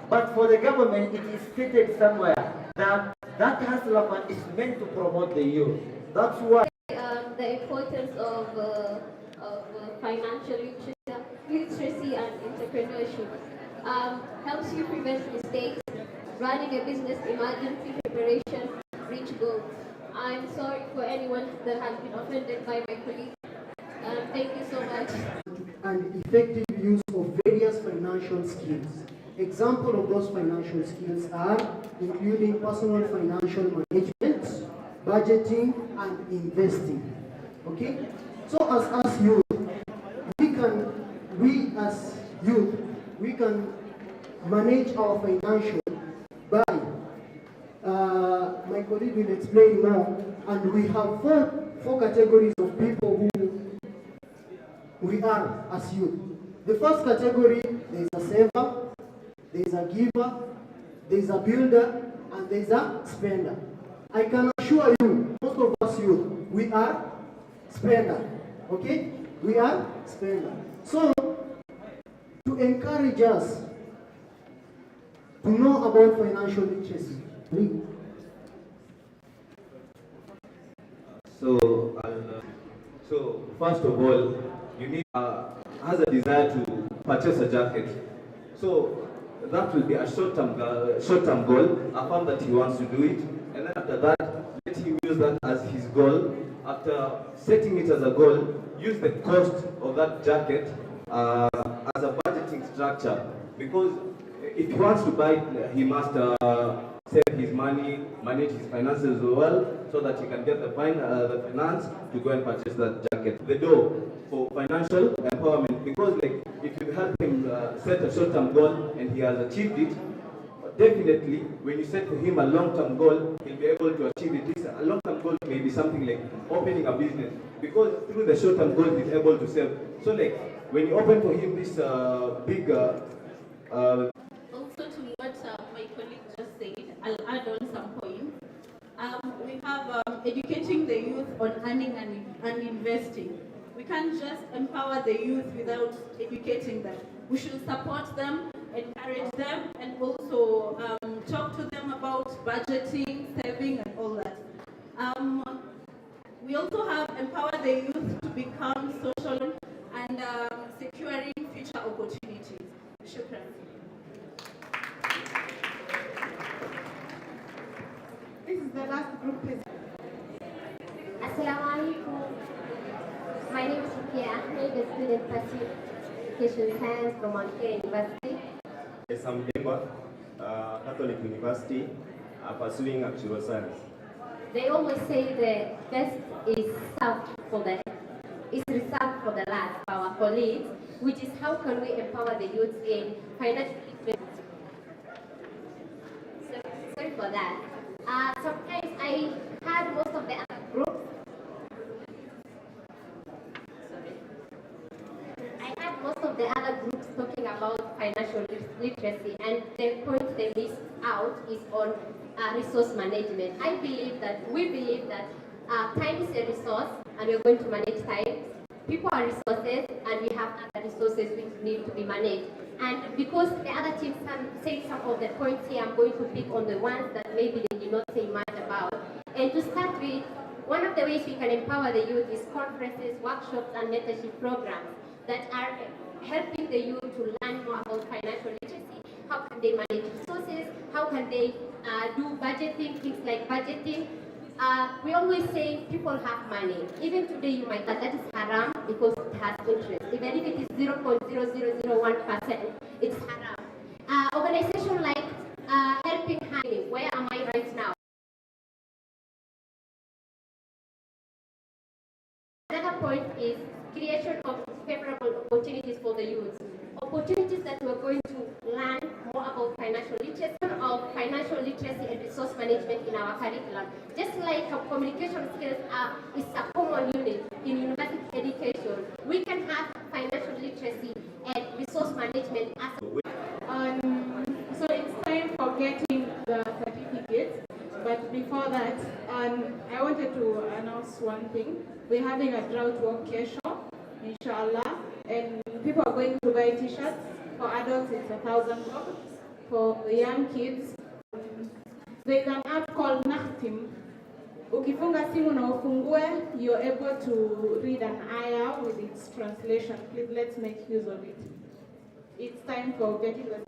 but for the government, it is stated somewhere that that hustler fund is meant to promote the youth. That's why the importance of financial literacy and entrepreneurship helps you prevent mistakes, running a business, emergency preparation, reach goals. I'm sorry for anyone that has been offended by my colleague. Thank you so much. And effective use of various financial skills. Example of those financial skills are including personal financial management, budgeting, and investing. Okay? So as youth, we can manage our financial by my colleague will explain more, and we have four categories of people who we are as youth. The first category, there is a saver, there is a giver, there is a builder, and there is a spender. I can assure you, most of us youth, we are spender. Okay? We are spender. So, to encourage us to know about financial literacy, So first of all, you need has a desire to purchase a jacket. So that will be a short-term goal. Affirm that he wants to do it, and then after that, let him use that as his goal. After setting it as a goal, use the cost of that jacket as a budgeting structure. Because if he wants to buy it, he must save his money, manage his finances well, so that he can get the finance to go and purchase that jacket. The door for financial empowerment, because like if you help him set a short-term goal and he has achieved it, definitely when you set for him a long-term goal, he'll be able to achieve it. This, a long-term goal may be something like opening a business, because through the short-term goal he's able to save. So like when you open for him this big also to what my colleague just said, I'll add on some points. We have educating the youth on earning and investing. We can't just empower the youth without educating them. We should support them, encourage them, and also talk to them about budgeting, saving, and all that. We also have empower the youth to become social and securing future opportunities. Shukran. This is the last group. Assalamu alaikum. My name is Hhrd, a student pursuing education science from Montclair University. Yes, I'm Demba, Catholic University, pursuing actual science. They always say the best is reserved for the last, our colleagues, which is how can we empower the youth in financial literacy. Sorry for that. Sometimes I had most of the other groups. I had most of the other groups talking about financial literacy, and the point they missed out is on resource management. We believe that time is a resource, and we're going to manage time. People are resources, and we have other resources which need to be managed. And because the other teams said some of the points here, I'm going to pick on the ones that maybe they did not say much about. And to start with, one of the ways we can empower the youth is conferences, workshops, and mentorship programs that are helping the youth to learn more about financial literacy. How can they manage resources? How can they do budgeting, things like budgeting, we always say people have money. Even today you might think that is haram because it has interest. Even if it is 0.0001%, it's haram. Organization like Helping Hand, where am I right now? Another point is creation of favorable opportunities for the youth. Opportunities that we're going to learn more about financial literacy and resource management in our curriculum. Just like communication skills is a common unit in university education, we can have financial literacy and resource management as so it's time for getting the certificates. But before that, I wanted to announce one thing. We're having a drought walk show, inshallah, and people are going to buy t-shirts. For adults, it's 1,000 bob. For young kids, there's an app called Nahtim. Ukifunga simu na ufungue, you're able to read an ayah with its translation. Please, let's make use of it. It's time for getting the...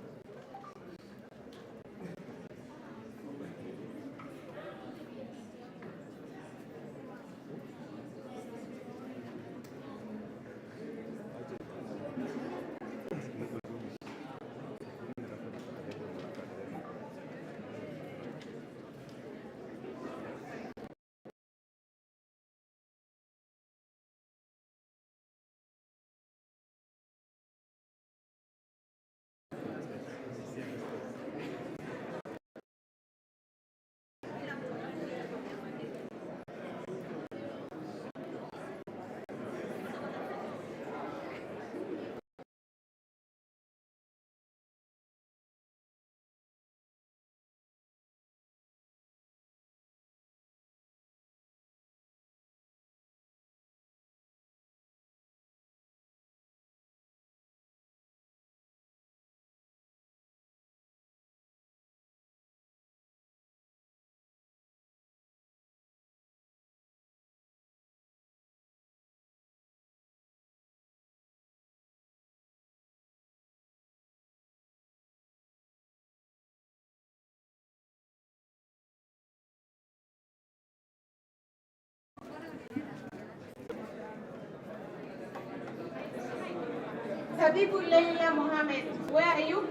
Zabibu Leila Mohammed, where are you?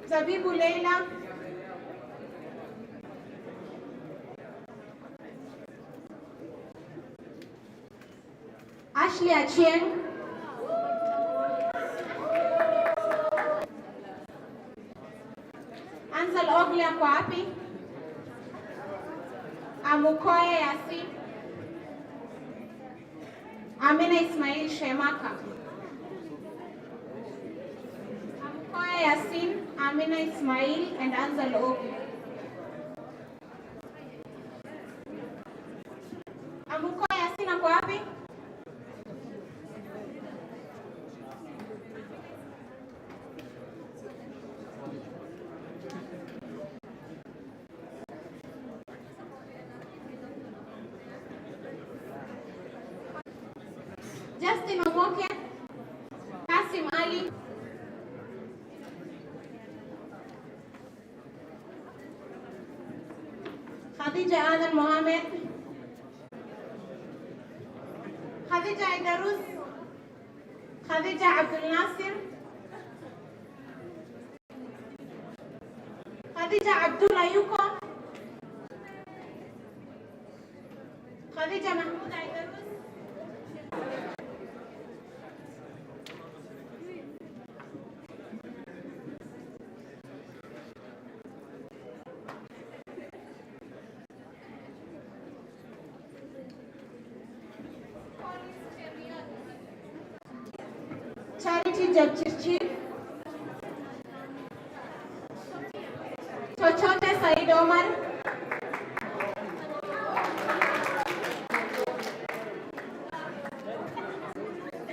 Zabibu Leila. Ashley Achieng. Ansel Ogli ako wapi? Amukoye Yasin. Amina Ismail Shemaka. Yasin, Amina Ismail, and Ansel Ogli. Amukoye Yasin ako wapi? Justin Omoke, Kasim Ali. Khadija Adan Mohammed, Khadija Aidarus, Khadija Abdul Nasir, Khadija Abdullah Yuko, Khadija Mahmoud Aidarus, Charity Jabchirchir, Chochote Said Omar,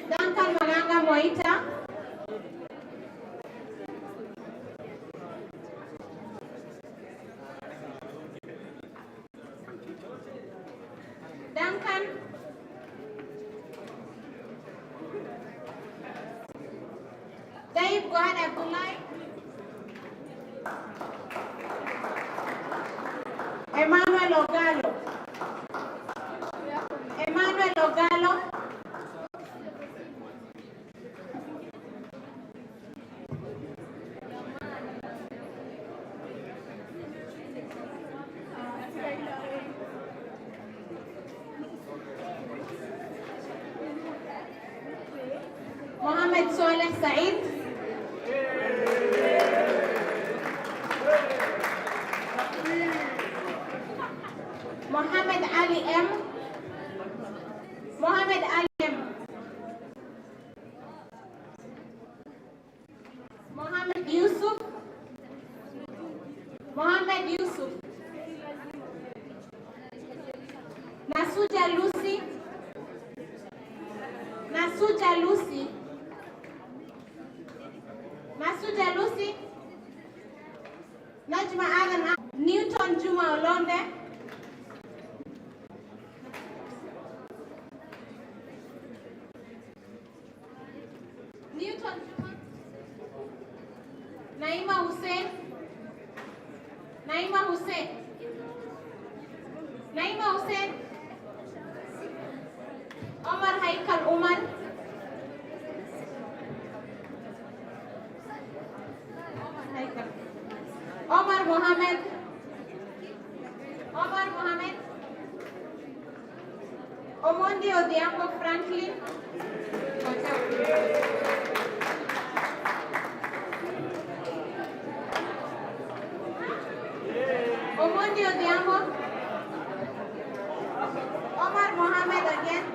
Duncan Maganga Moita, Duncan Dave Guad Abdullah, Emmanuel Ogalo. Mohamed Saleh Said. Mohamed Ali M. Mohamed Ali M. Mohamed Yusuf. Mohamed Yusuf. Nasuja Lucy. Nasuja Lucy. Nasuja Lucy. Najma Alan. Newton Juma Olonde. Newton Juma. Naima Hussein. Naima Hussein. Naima Hussein. Omar Haikal Umar. Omar Haikal. Omar Mohammed. Omar Mohammed. Omondi Odhiambo Franklin. Omondi Odhiambo. Omar Mohammed again.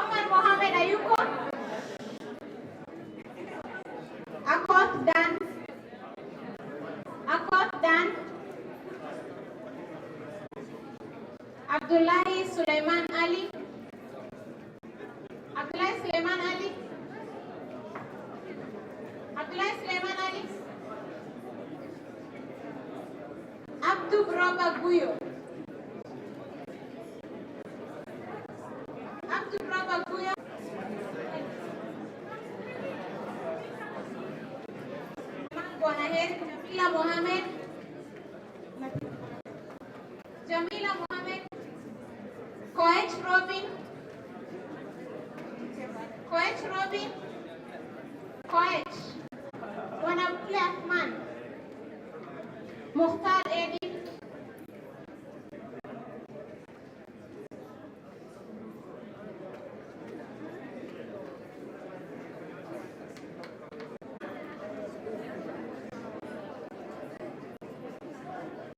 Omar Mohammed Ayuko. Akot Dan. Akot Dan. Abdullahi Sulaiman Ali. Abdullahi Sulaiman Ali. Abdullahi Sulaiman Ali. Abdu Broba Guyo. Abdu Broba Guyo. Bwana Heri Jamila Mohamed. Jamila Mohamed. Koech Robin. Koech Robin. Koech. Bwana Blackman. Mukhtar Edi.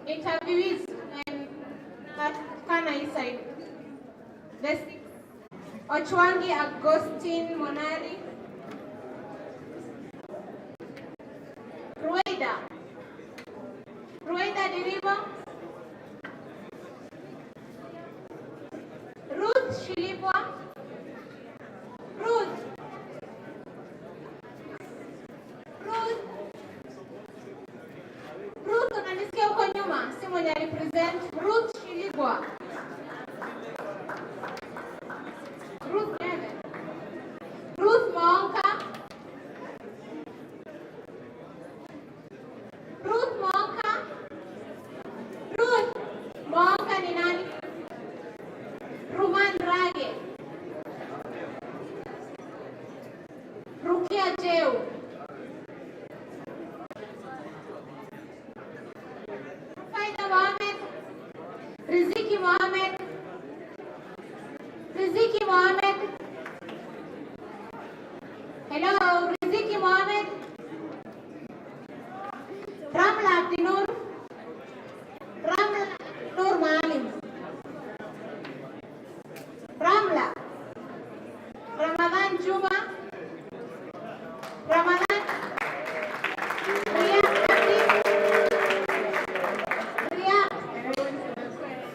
Interviewees and Kana inside. The six. Ochwangi Agustin Monari. Rueda. Rueda Diriba. Ruth Shilipwa. Ruth. Ruth. Ruth, unanisikia huko nyuma? Si mwenye represent Ruth Shilipwa. Ruth Neve. Ruth Moonka. Ruth Moonka. Ruth Moonka ni nani? Ruman Rage. Rukia Jeu. Faida Mohamed. Riziki Mohamed. Riziki Mohamed.